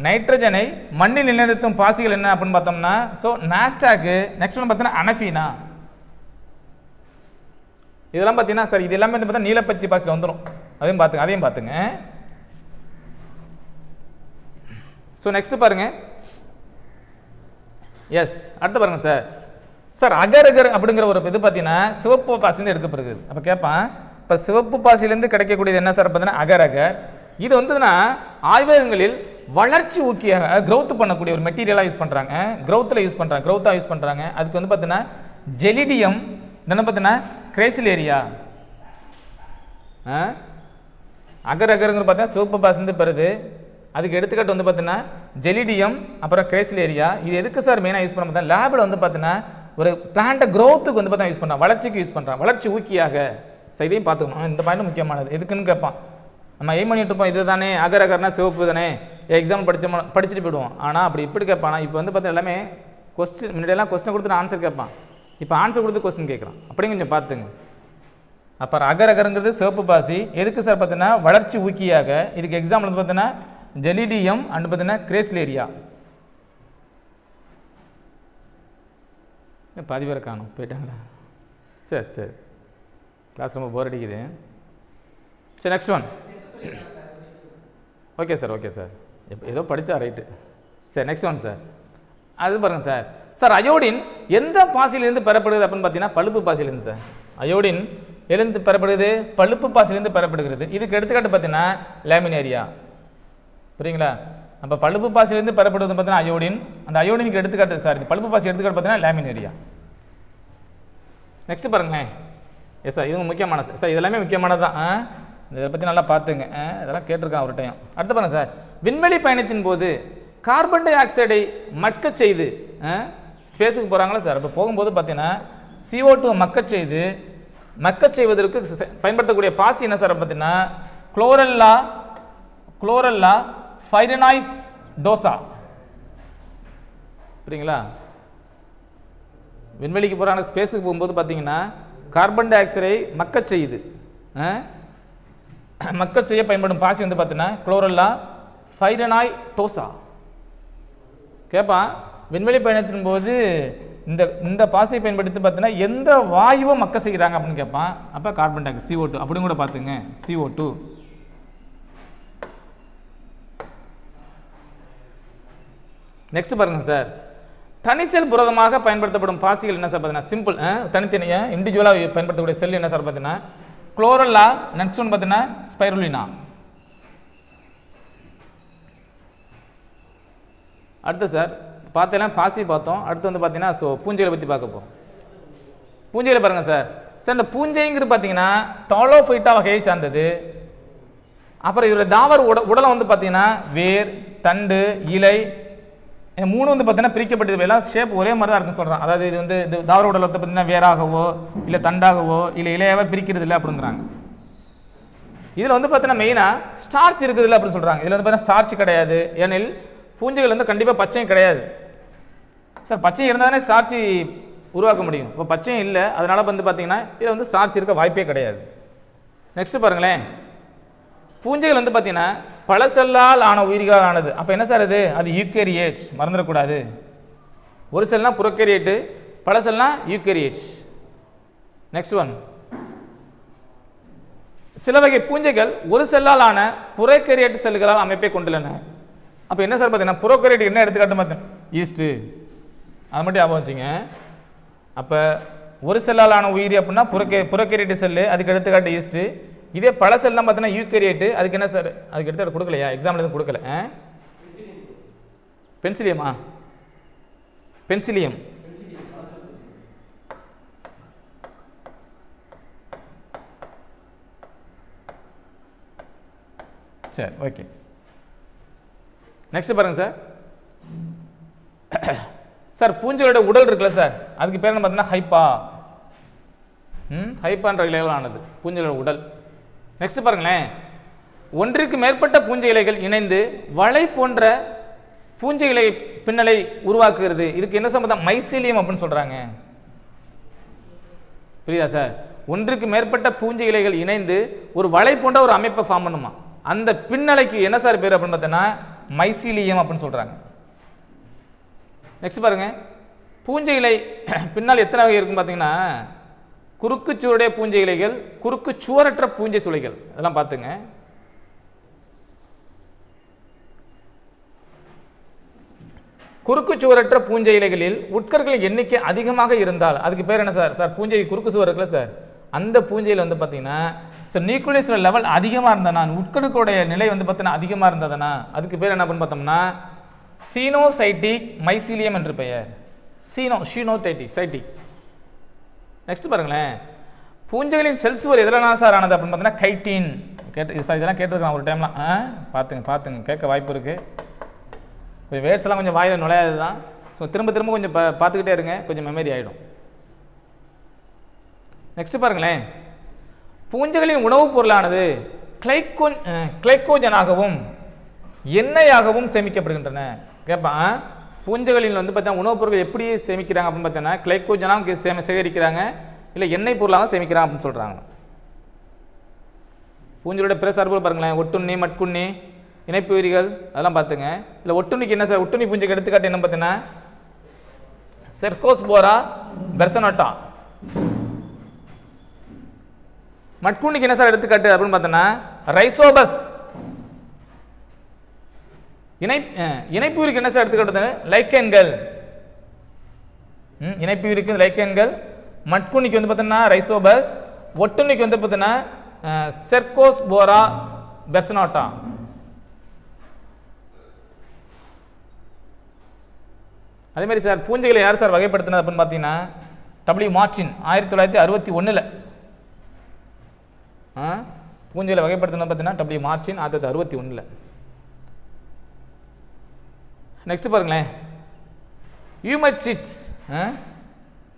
நைட்ரஜனை மண்ணில் நிலைநிறுத்தும் பாசிகள் என்ன அப்படின்னு பார்த்தோம்னா ஸோ நாஸ்டாக்கு. நெக்ஸ்ட் ஒன்று பார்த்தீங்கன்னா அனஃபீனா. இதெல்லாம் பார்த்தீங்கன்னா சார் இது எல்லாமே வந்து பார்த்தா நீலப்பச்சை பாசியில் வந்துடும். அதையும் பார்த்துங்க. ஸோ நெக்ஸ்ட் பாருங்க. எஸ் அடுத்து பாருங்க சார் அகர் அப்படிங்கிற ஒரு இது பார்த்தீங்கன்னா சிவப்பு பாசிலேருந்து எடுக்கப்படுகிறது. அப்போ கேட்பான் இப்போ சிவப்பு பாசிலேருந்து கிடைக்கக்கூடியது என்ன சார் பார்த்தீங்கன்னா அகர். இது வந்துன்னா ஆய்வகங்களில் வளர்ச்சி ஊக்கியாக க்ரௌத் பண்ணக்கூடிய ஒரு மெட்டீரியலாக யூஸ் பண்ணுறாங்க. க்ரௌத்தாக யூஸ் பண்ணுறாங்க. அதுக்கு வந்து பார்த்தீங்கன்னா ஜெலிடியம் என்ன பார்த்தீங்கன்னா கிரேசிலேரியா. அகருங்கிற பார்த்தீங்கன்னா சிவப்பு பாசிலேருந்து பெறுது. அதுக்கு எடுத்துக்காட்டு வந்து பார்த்தீங்கன்னா ஜெலிடியம் அப்புறம் கிரேசிலேரியா. இது எதுக்கு சார் மெயினாக யூஸ் பண்ண பார்த்தா லேபில் வந்து பார்த்தீங்கன்னா ஒரு பிளான்ட் க்ரோத்துக்கு வந்து பார்த்தா யூஸ் பண்ணுறான், வளர்ச்சிக்கு யூஸ் பண்ணுறான், வளர்ச்சி ஊக்கியாக. ஸோ இதையும் பார்த்துக்கணும். இந்த பாயிண்ட் முக்கியமானது. எதுக்குன்னு கேட்பான். நம்ம எய்ம் பண்ணிட்டு இருப்போம் இது தானே அகர்னா சிவப்பு தானே எக்ஸாம் படிச்சுட்டு போயிடுவோம். ஆனால் அப்படி இப்படி கேட்பானா இப்போ வந்து பார்த்தா எல்லாமே கொஸ்டின் முன்னாடியெல்லாம் கொஸ்டின் கொடுத்து ஆன்சர் கேட்பான். இப்போ ஆன்சர் கொடுத்து கொஸ்டின் கேட்குறான். அப்படியும் கொஞ்சம் பார்த்துங்க. அப்புறம் அகருங்கிறது சிவப்பு பாசி எதுக்கு சார் பார்த்தீங்கன்னா வளர்ச்சி ஊக்கியாக. இதுக்கு எக்ஸாம்பிள் வந்து பார்த்தீங்கன்னா ஜெலிடியம் அண்ட் பார்த்தீங்கன்னா கிரேசிலேரியா. பாதி பேரை காணும் போயிட்டாங்களா? சரி கிளாஸ் ரொம்ப போர் அடிக்குது. சரி நெக்ஸ்ட் ஒன். ஓகே சார் ஏதோ படித்தா ரைட்டு. சரி நெக்ஸ்ட் ஒன் சார். அது பாருங்கள் சார் அயோடின் எந்த பாசியிலேருந்து பெறப்படுது அப்படின்னு பார்த்தீங்கன்னா பழுப்பு பாசியிலேருந்து சார். அயோடின் எழுந்து பெறப்படுது பழுப்பு பாசியிலேருந்து பெறப்படுகிறது. இதுக்கு எடுத்துக்காட்டு பார்த்தீங்கன்னா லேமினேரியா. புரியுங்களா? அப்போ பழுப்பு பாசியிலேருந்து பெறப்படுவது பார்த்தீங்கன்னா அயோடின். அந்த அயோடினுக்கு எடுத்துக்காட்டு சார் பழுப்பு பாசி எடுத்துக்காட்டு பார்த்தீங்கன்னா லேமினேரியா. நெக்ஸ்ட் பாருங்களேன். எஸ் சார் இதுவும் முக்கியமான சார் இதெல்லாமே முக்கியமானது தான். இதை பற்றி நல்லா பார்த்துங்க. இதெல்லாம் கேட்டிருக்கான் ஒரு டைம். அடுத்து பாருங்க சார் விண்வெளி பயணத்தின் போது கார்பன் டை ஆக்சைடை மட்க செய்து ஸ்பேஸுக்கு போகிறாங்களா சார். அப்போ போகும்போது பார்த்தீங்கன்னா CO2 மக்க செய்வதற்கு பயன்படுத்தக்கூடிய பாசி என்ன சார் பார்த்தீங்கன்னா குளோரெல்லா ஃபைரனாய்ஸ் டோசா. புரியுங்களா? விண்வெளிக்கு போகிறாங்க ஸ்பேஸுக்கு போகும்போது பார்த்தீங்கன்னா கார்பன் டை ஆக்சைடை மக்க செய்ய பயன்படும் பாசி வந்து பார்த்தீங்கன்னா குளோரெல்லா ஃபைரனாய் டோசா. கேட்பான் விண்வெளி பயணத்தின் போது இந்த பாசியை பயன்படுத்தி பார்த்தீங்கன்னா எந்த வாயுவை மக்க செய்கிறாங்க அப்படின்னு கேட்பான். அப்போ கார்பன் டை ஆக்சைடு CO2 அப்படின்னு கூட பார்த்துங்க CO2. நெக்ஸ்ட் பாருங்க சார் தனிசெல் புரதமாக பயன்படுத்தப்படும் பாசிகள் என்ன சார் பார்த்தீங்கன்னா சிம்பிள் தனித்தனியாக இண்டிவிஜுவலாக பயன்படுத்தக்கூடிய செல் என்ன சார் பார்த்தீங்கன்னா குளோரெல்லா. நெக்ஸ்ட் ஒன்று பார்த்தீங்கன்னா ஸ்பைருலினா. அடுத்து சார் பார்த்தெல்லாம் பாசி பார்த்தோம். அடுத்து வந்து பார்த்தீங்கன்னா பூஞ்சைகளை பற்றி பார்க்க போகிறோம். பூஞ்சைகளை பாருங்கள் சார் இந்த பூஞ்சைங்கிறது பார்த்தீங்கன்னா டாலோஃபைட்டா வகையை சார்ந்தது. அப்புறம் இதோட தாவர உடலை வந்து பார்த்தீங்கன்னா வேர் தண்டு இலை மூணு வந்து பார்த்தீங்கன்னா பிரிக்கப்பட்டது. எல்லாம் ஷேப் ஒரே மாதிரி தான் இருக்குன்னு சொல்கிறான். அதாவது இது வந்து இது தாவர உடலை வந்து பார்த்தீங்கன்னா வேராகவோ இல்லை தண்டாகவோ இல்லை இலையாவோ பிரிக்கிறது இல்லை அப்படிங்கிறாங்க. இதில் வந்து பார்த்தீங்கன்னா மெயினாக ஸ்டார்ச் இருக்குது இல்லை அப்படின்னு சொல்கிறாங்க. இதில் வந்து பார்த்தீங்கன்னா ஸ்டார்ச் கிடையாது. ஏனில் பூஞ்சைகள் வந்து கண்டிப்பாக பச்சையும் கிடையாது சார். பச்சையும் இருந்தால் தானே ஸ்டார்ச் உருவாக்க முடியும். இப்போ பச்சையும் இல்லை. அதனால் வந்து பார்த்தீங்கன்னா இதில் வந்து ஸ்டார்ச் இருக்க வாய்ப்பே கிடையாது. நெக்ஸ்ட் பாருங்களேன் பூஞ்சைகள் வந்து பார்த்தீங்கன்னா பல செல்லால் ஆன உயிர்களால் ஆனது. அப்போ என்ன சார் அது யூகேரியேட் மறந்துடக்கூடாது. ஒரு செல்னா புரோகேரியேட்டு பல செல்னா யூகேரியேட். நெக்ஸ்ட் ஒன் சில வகை பூஞ்சைகள் ஒரு செல்லால் ஆன புரோகேரியேட் செல்களால் அமைப்பை கொண்டுள்ளன. அப்போ என்ன சார் பார்த்தீங்கன்னா புரோகேரியேட் என்ன எடுத்துக்காட்டு பார்த்தேன் ஈஸ்ட்டு. அதை மட்டும் ஞாபகம் வச்சுங்க. அப்போ ஒரு செல்லால் ஆன உயிரி அப்படின்னா புரோகேரியேட் செல்லு, அதுக்கு எடுத்துக்காட்டு ஈஸ்ட்டு. இதே பல செல்லாம் பார்த்தீங்கன்னா யூகேரியேட்டு. அதுக்கு என்ன சார் அதுக்கு எடுத்துக்காட்டு கொடுக்கலையா? எக்ஸாம்பிள் எதுவும் கொடுக்கல. பென்சிலியமா? பென்சிலியம். சரி ஓகே. நெக்ஸ்ட் பாருங்க சார் பூஞ்சையோட உடல் இருக்குல்ல சார் அதுக்கு பேர் என்ன பார்த்தீங்கன்னா ஹைப்பான்ற இலைகள் ஆனது பூஞ்சையோட உடல். நெக்ஸ்ட் பாருங்களேன் ஒன்றுக்கு மேற்பட்ட பூஞ்சை இலைகள் இணைந்து வலை போன்ற பூஞ்சை இலை பின்னலை உருவாக்குகிறது. இதுக்கு என்ன சம்பந்தம்? மைசீலியம் அப்படின்னு சொல்கிறாங்க. புரியுதா சார்? ஒன்றுக்கு மேற்பட்ட பூஞ்சை இலைகள் இணைந்து ஒரு வலை போன்ற ஒரு அமைப்பை ஃபார்ம் பண்ணுமா. அந்த பின்னலைக்கு என்ன சார் பேர் அப்படின்னு பார்த்தீங்கன்னா மைசீலியம் அப்படின்னு சொல்கிறாங்க. நெக்ஸ்ட் பாருங்க, பூஞ்சை இலை பின்னால் எத்தனை வகை இருக்குன்னு பார்த்தீங்கன்னா குறுக்கு சுவருடைய பூஞ்சை இலைகள், குறுக்கு சுவரற்ற பூஞ்சை சுளைகள், அதெல்லாம் பார்த்துங்க. குறுக்கு சுவரற்ற பூஞ்சை இலைகளில் உட்கர்களின் எண்ணிக்கை அதிகமாக இருந்தால் அதுக்கு பேர் என்ன சார்? சார் பூஞ்சை குறுக்கு சுவர் இருக்குல்ல சார், அந்த பூஞ்சையில் வந்து பார்த்தீங்கன்னா சார் நியூக்ளியஸோட லெவல் அதிகமாக இருந்ததுனா, உட்கருக்குடைய நிலை வந்து பார்த்தீங்கன்னா அதிகமாக இருந்ததுன்னா அதுக்கு பேர் என்ன பண்ணி பார்த்தோம்னா சீனோசைட்டிக் மைசீலியம் என்று பெயர். சீனோசைட்டிக். நெக்ஸ்ட் பாருங்களேன், பூஞ்சைகளின் செல் சுவர் எதிரான சார் ஆனது அப்படின்னு பார்த்தீங்கன்னா கைட்டின். சார் இதெல்லாம் கேட்டிருக்கலாம் ஒரு டைம்லாம். பார்த்துங்க கேட்க வாய்ப்பு இருக்குது. கொஞ்சம் வேர்ட்ஸ் எல்லாம் கொஞ்சம் வாயில் நுழையாது தான். ஸோ திரும்ப கொஞ்சம் பார்த்துக்கிட்டே இருங்க, கொஞ்சம் மெமரி ஆகிடும். நெக்ஸ்ட் பாருங்களேன், பூஞ்சைகளின் உணவுப் பொருளானது கிளைக்கோஜனாகவும் எண்ணெயாகவும் சேமிக்கப்படுகின்றன. கேட்பான், பூஞ்சைகளில் வந்து பார்த்தீங்கன்னா உணவுப் பொருட்கள் எப்படி சேமிக்கிறாங்க அப்படின்னு பார்த்தீங்கன்னா கிளைக்கோஜனாக சேகரிக்கிறாங்க, இல்லை எண்ணெய் பொருளாக சேமிக்கிறாங்க அப்படின்னு சொல்கிறாங்க. பூஞ்சையோட பிற சார்புகள் பாருங்களேன், ஒட்டுண்ணி, மட்குண்ணி, இணைப்பு உயிரிகள், அதெல்லாம் பார்த்துங்க. இல்லை ஒட்டுண்ணிக்கு என்ன சார்? ஒட்டுண்ணி பூஞ்சைக்கு எடுத்துக்காட்டு என்ன பார்த்தீங்கன்னா செர்கோஸ்போரா பெர்சனோட்டா. மட்குண்ணிக்கு என்ன சார் எடுத்துக்காட்டு அப்படின்னு பார்த்தோன்னா ரைசோபஸ். இணைப்பு உயிருக்கு என்ன சார் எடுத்துக்காட்டு? லைக்கன்கள். இணைப்பு உயிருக்கு லைக்கன்கள். மட்குண்ணிக்கு வந்து பார்த்தோன்னா ரைசோபஸ். ஒட்டுண்ணிக்கு வந்து பார்த்தோன்னா செர்கோஸ்போரா பெர்சனோட்டா. அதே மாதிரி சார் பூஞ்சைகளை யார் சார் வகைப்படுத்தினது அப்படின்னு பார்த்தீங்கன்னா W. மார்டின் 1961. பூஞ்சைகளை வகைப்படுத்தினது பார்த்தீங்கன்னா W. மார்டின் 1961. நெக்ஸ்ட் பாருங்களேன், யூமைட்சிட்ஸ்.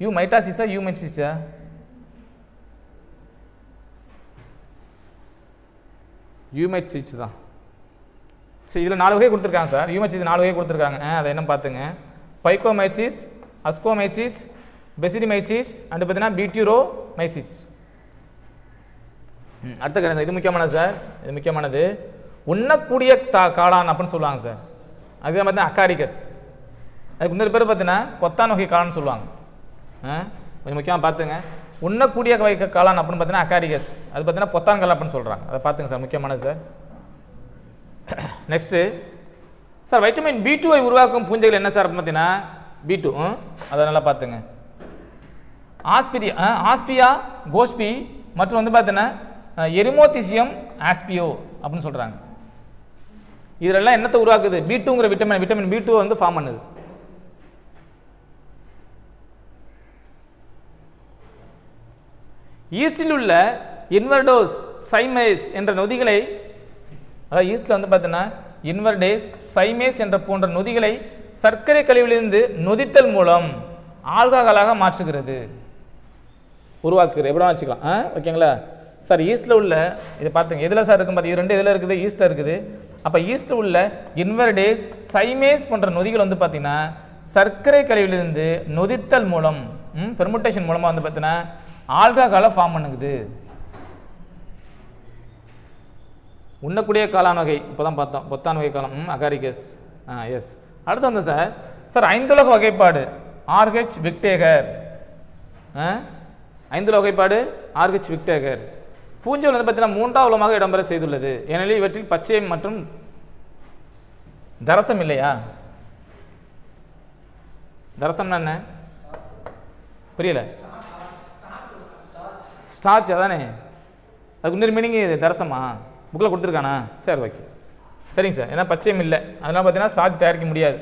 யூமைட்டாசிஸா யூமைட்சிஸா? யூமைட்சிட்ஸ் தான். சரி, இதில் 4 வகை கொடுத்துருக்காங்க சார். யூமைட்சிஸ் 4 வகை கொடுத்துருக்காங்க. அதை என்ன பார்த்துங்க, பைக்கோமைசிஸ், அஸ்கோமைசிஸ், பெசிடிமைசிஸ் அண்ட் பார்த்தீங்கன்னா பியூட்டிரோமைசிஸ். அடுத்த கருத்து இது முக்கியமானது சார். இது முக்கியமானது உண்ணக்கூடிய காளான் அப்படின்னு சொல்லுவாங்க சார். அதுதான் பார்த்தீங்கன்னா அக்காரிகஸ். அதுக்கு இன்னொரு பேர் பார்த்தீங்கன்னா கொத்தான் வகை காளான்னு சொல்லுவாங்க. கொஞ்சம் முக்கியமாக பார்த்துங்க, உண்ணக்கூடிய வகை காளான் அப்படின்னு பார்த்தீங்கன்னா அக்காரிகஸ், அது பார்த்தீங்கன்னா பொத்தான் காளான் அப்படின்னு சொல்கிறாங்க. அதை பார்த்துங்க சார், முக்கியமானது sir. Next sir, vitamin B2 உருவாக்கும் பூஞ்சைகள் என்ன சார் அப்படின்னு பார்த்தீங்கன்னா B2. அதை நல்லா பார்த்துங்க. ஆஸ்பியா கோஸ்பி மற்றும் வந்து பார்த்தீங்கன்னா எரிமோத்திசியம் ஆஸ்பியோ அப்படின்னு சொல்கிறாங்க. இதெல்லாம் என்னத்தை உருவாக்குது? B2ங்கிற விட்டமின் B2 வந்து ஃபார்ம் பண்ணுது. ஈஸ்டில் உள்ள இன்வர்டோஸ் சைமேஸ் என்ற நொதிகளை, அதாவது ஈஸ்டில் வந்து பார்த்தீங்கன்னா இன்வர்டேஸ் சைமேஸ் என்ற போன்ற நொதிகளை சர்க்கரை கழிவிலிருந்து நொதித்தல் மூலம் ஆல்கஹாலாக மாற்றுகிறது, உருவாக்குறது. எப்படி வச்சுக்கலாம். ஓகேங்களா சார்? ஈஸ்டில் உள்ள இதை பார்த்துங்க, எதில் சார் இருக்கும் பார்த்து? 2 இதில் இருக்குது, ஈஸ்டில் இருக்குது. அப்போ ஈஸ்டில் உள்ள இன்வர்டேஸ் சைமேஸ் போன்ற நொதிகள் வந்து பார்த்தீங்கன்னா சர்க்கரை கழிவிலிருந்து நொதித்தல் மூலம் பெர்முட்டேஷன் மூலமாக வந்து பார்த்தீங்கன்னா ஆல்கஹாலை ஃபார்ம் பண்ணுது. உண்ணக்கூடிய காளான் வகை இப்போ தான் பார்த்தோம், பொத்தான் வகை காளான் அகாரிகஸ். எஸ். அடுத்து வந்து சார் 5 வகைப்பாடு RH விக்டேகர். 5 வகைப்பாடு RH விக்டேகர் பூஞ்சைகள் வந்து பார்த்தீங்கன்னா 3ஆம் உலகமாக இடம்பெற செய்துள்ளது. ஏனெனில் இவற்றில் பச்சை மற்றும் தரசம் இல்லையா? தரசம்னா என்ன புரியல? ஸ்டார்ச் அதானே? அதுக்கு இன்னொரு மீனிங் தரசமா புக்கில் கொடுத்துருக்கானா? சரி, ஓகே, சரிங்க சார். ஏன்னா பச்சையம் இல்லை, அதனால் பார்த்தீங்கன்னா ஸ்டார்ச் தயாரிக்க முடியாது.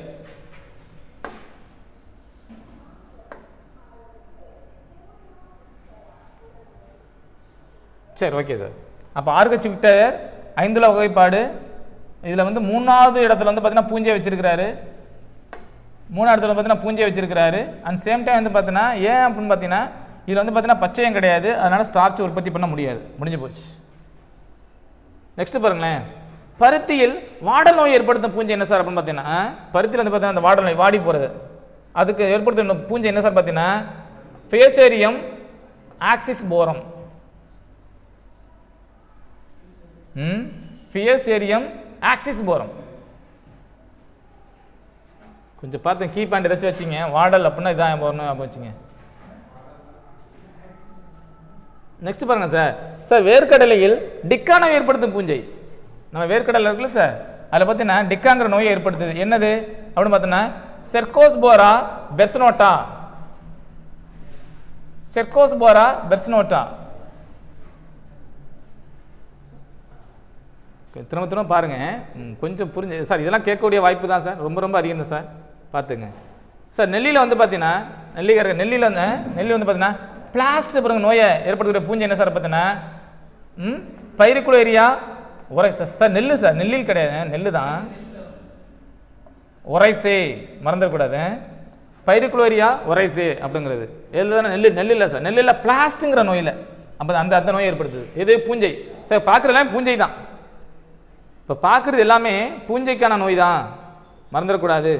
சரி, ஓகே சார். அப்போ RH விக்டேகர் 5 வகைப்பாடு. இதில் வந்து 3வது இடத்துல வந்து பார்த்தீங்கன்னா பூஞ்சை வச்சிருக்கிறாரு. 3வது இடத்துல பார்த்தீங்கன்னா பூஞ்சை வச்சிருக்கிறாரு. அண்ட் சேம் டைம் வந்து பார்த்தீங்கன்னா ஏன் அப்படின்னு பார்த்தீங்கன்னா இதில் வந்து பார்த்தீங்கன்னா பச்சையம் கிடையாது, அதனால் ஸ்டார்ச் உற்பத்தி பண்ண முடியாது, முடிஞ்சு போச்சு. நெக்ஸ்ட் பாருங்களேன், பருத்தியில் வாடல் நோய் ஏற்படுத்தும் பூஞ்சை என்ன சார் அப்படின்னு பார்த்தீங்கன்னா பருத்தியில் வந்து பார்த்தீங்கன்னா அந்த வாடல் நோய் வாடி போகிறது, அதுக்கு ஏற்படுத்தும் பூஞ்சை என்ன சார் பார்த்தீங்கன்னா fusarium oxysporum. Fusarium oxysporum. கொஞ்சம் பார்த்து கீ பாயிண்ட் ஏதாச்சும் வச்சிங்க. வாடல் அப்படின்னா இதான் போறணும் அப்போ வச்சுங்க. நெக்ஸ்ட் பாருங்க சார். சார் வேர்க்கடலையில் டிக்கா நோய் ஏற்படுத்தும் பூஞ்சை. நம்ம வேர்க்கடலை இருக்குல்ல சார், அதில் பார்த்தீங்கன்னா டிக்காங்கிற நோயை ஏற்படுத்துது. என்னது அப்படின்னு பார்த்தீங்கன்னா செர்கோஸ்போரா பெர்சனோட்டா. செர்கோஸ்போரா பெர்சனோட்டா. திரும்ப திரும்ப பாருங்க, கொஞ்சம் புரிஞ்சு சார். இதெல்லாம் கேட்கக்கூடிய வாய்ப்பு தான் சார், ரொம்ப ரொம்ப அதிகம் தான் சார், பார்த்துங்க சார். நெல்லியில் வந்து பார்த்தீங்கன்னா நெல்லியில் வந்து நெல்லி வந்து பார்த்தீங்கன்னா பிளாஸ்ட் பிறகு நோயை ஏற்படுத்தக்கூடிய பூஞ்சை என்ன சார் பார்த்தீங்கன்னா பைரிகுலேரியா ஒரைசே. சார் நெல்லு சார், நெல்லில் கிடையாது, நெல்லு தான். ஒரைசே மறந்துடக்கூடாது. பைரிகுலேரியா ஒரைசே அப்படிங்கிறது எது தானே நெல்லு. நெல்லு இல்லை சார், நெல்லில் பிளாஸ்ட்டுங்கிற நோயில் அப்போ அந்த அந்த நோயை ஏற்படுத்துது. எது பூஞ்சை சார். பார்க்குறதெல்லாம் பூஞ்சை தான். இப்போ பார்க்குறது எல்லாமே பூஞ்சைக்கான நோய் தான், மறந்துடக்கூடாது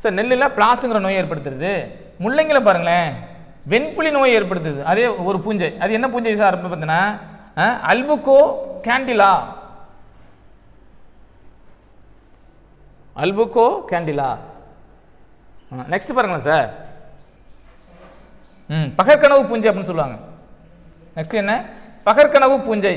சார். நெல்லில் பிளாஸ்ட்டுங்கிற நோயை ஏற்படுத்துறது. முள்ளங்கியில் பாருங்களேன் வெண்புலி நோயை ஏற்படுத்துது, அதே ஒரு பூஞ்சை. அது என்ன பூஞ்சை சார் பார்த்தீங்கன்னா Albugo candela. Albugo candela. Next பாருங்களேன் சார், பகற்கனவு பூஞ்சை அப்படின்னு சொல்லுவாங்க. நெக்ஸ்ட் என்ன பகற்கனவு பூஞ்சை.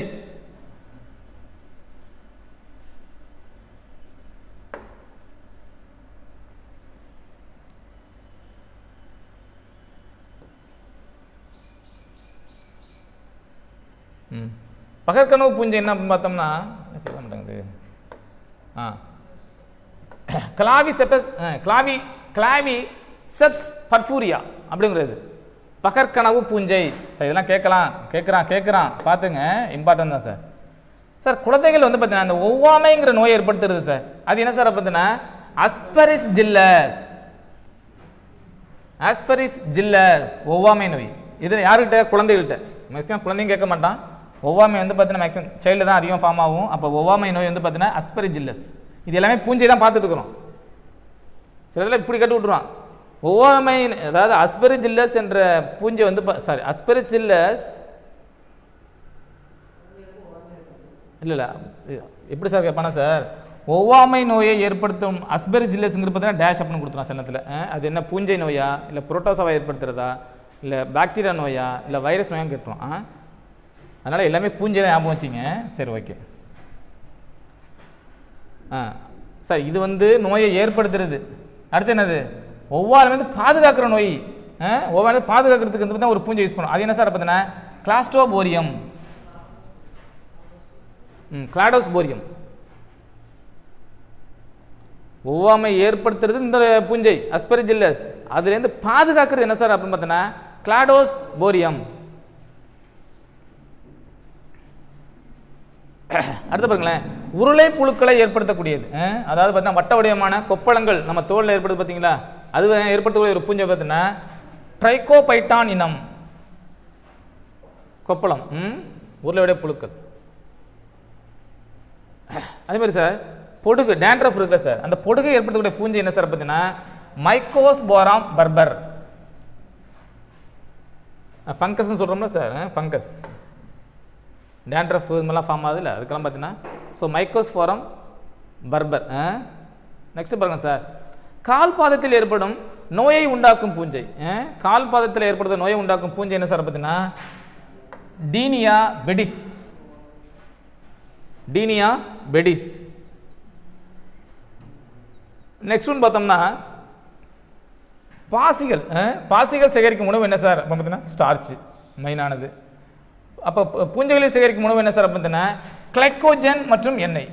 பகற்கனவு பூஞ்சை என்ன பார்த்தோம்னா சொல்ல மாட்டேங்குது. கிளாவி செப்ஸ் பர்ஃபூரியா அப்படிங்கிறது பகற்கனவு பூஞ்சை சார். இதெல்லாம் கேட்குறான் பார்த்துங்க, இம்பார்ட்டன் தான் சார். சார் குழந்தைகள் வந்து பார்த்தீங்கன்னா அந்த ஒவ்வாமைங்கிற நோயை ஏற்படுத்துறது சார். அது என்ன சார் பார்த்தீங்கன்னா அஸ்பரிஸ் ஜில்லஸ். ஆஸ்பரிஸ் ஜில்லஸ் ஒவ்வாமை நோய். இது யாருக்கிட்ட? குழந்தைகள்கிட்ட. மேக்ஸிமம் குழந்தைங்க கேட்க மாட்டான். ஒவ்வாமை வந்து பார்த்தீங்கன்னா மேக்ஸிமம் சைல்டு தான் அதிகம் ஃபார்ம் ஆகும். அப்போ ஒவ்வாமை நோய் வந்து பார்த்தீங்கன்னா அஸ்பரிஸ் ஜில்லஸ். இது எல்லாமே பூஞ்சை தான் பார்த்துட்டு இருக்கிறோம். சில இதில் இப்படி கட்டு விட்டுருவான். ஒவ்வாமை அதாவது அஸ்பெரிஜில்லஸ் என்ற பூஞ்சை வந்து சாரி அஸ்பெரிஜில்லஸ் இல்லை எப்படி சார் கேட்பானா சார், ஒவ்வாமை நோயை ஏற்படுத்தும் அஸ்பெரிஜில்லஸ்ங்கிறது பார்த்தீங்கன்னா டேஷ் அப்படின்னு கொடுத்துருவான் சின்னத்தில். அது என்ன பூஞ்சை நோயா இல்லை புரோட்டோசாவை ஏற்படுத்துறதா இல்லை பாக்டீரியா நோயா இல்லை வைரஸ் நோயான்னு கேட்டுருவான். அதனால் எல்லாமே பூஞ்சை தான் ஞாபகம் வச்சிங்க. சரி ஓகே சார். இது வந்து நோயை ஏற்படுத்துறது. அடுத்து என்னது ஒவ்வாமை வந்து பாதுகாக்கிற நோய். ஒவ்வாமை பாதுகாக்கிறதுக்கு வந்து ஒரு பூஞ்சை யூஸ் பண்ணும். அது என்ன சார் பார்த்தீங்கன்னா கிளாஸ்டோபோரியம். கிளாடோஸ்போரியம். ஒவ்வாமை ஏற்படுத்துறது இந்த பூஞ்சை அஸ்பெரிஜில்லஸ். அதுலேருந்து பாதுகாக்கிறது என்ன சார் அப்படின்னு பார்த்தீங்கன்னா கிளாடோஸ்போரியம். அடுத்து பாருங்களேன் உருளை புழுக்களை ஏற்படுத்தக்கூடியது. அதாவது பார்த்தீங்கன்னா வட்ட வடிவமான கொப்பளங்கள் நம்ம தோலில் ஏற்படுது பார்த்தீங்களா, அது ஏற்படுத்தக்கூடிய ஒரு பூஞ்சை பார்த்தீங்கன்னா ட்ரைகோபைட்டான் இனம் கொப்பளம். உருளை வடிவ புழுக்கள். அதே மாதிரி சார் பொடுகு டேண்ட்ரஃப் இருக்குல்ல சார், அந்த பொடுகை ஏற்படுத்தக்கூடிய பூஞ்சை என்ன சார் பார்த்தீங்கன்னா மைக்கோஸ்போராம் பர்பர். ஃபங்கஸ்ன்னு சொல்கிறோம்ல சார், ஃபங்கஸ் டேண்ட்ரஃப் இது மாதிரிலாம் ஃபார்ம் ஆகுது இல்லை, அதுக்கெல்லாம் பார்த்தீங்கன்னா ஸோ மைக்கோஸ்போரம் பர்பர். நெக்ஸ்ட் பாருங்க சார் கால் பாதத்தில் ஏற்படும் நோயை உண்டாக்கும் பூஞ்சை. கால் பாதத்தில் ஏற்படுத்த நோயை உண்டாக்கும் பூஞ்சை என்ன சார் பார்த்தீங்கன்னா டீனியா பெடிஸ். டீனியா பெடிஸ். நெக்ஸ்ட் ஒன் பார்த்தோம்னா பாசிகள். பாசிகள் சேகரிக்கும் உணவு என்ன சார் பார்த்தீங்கன்னா ஸ்டார்ச் மெயினானது. அப்போ பூஞ்சைகளை சேகரிக்கும் உணவு என்ன சார் பார்த்தீங்கன்னா கிளைக்கோஜன் மற்றும் எண்ணெய்.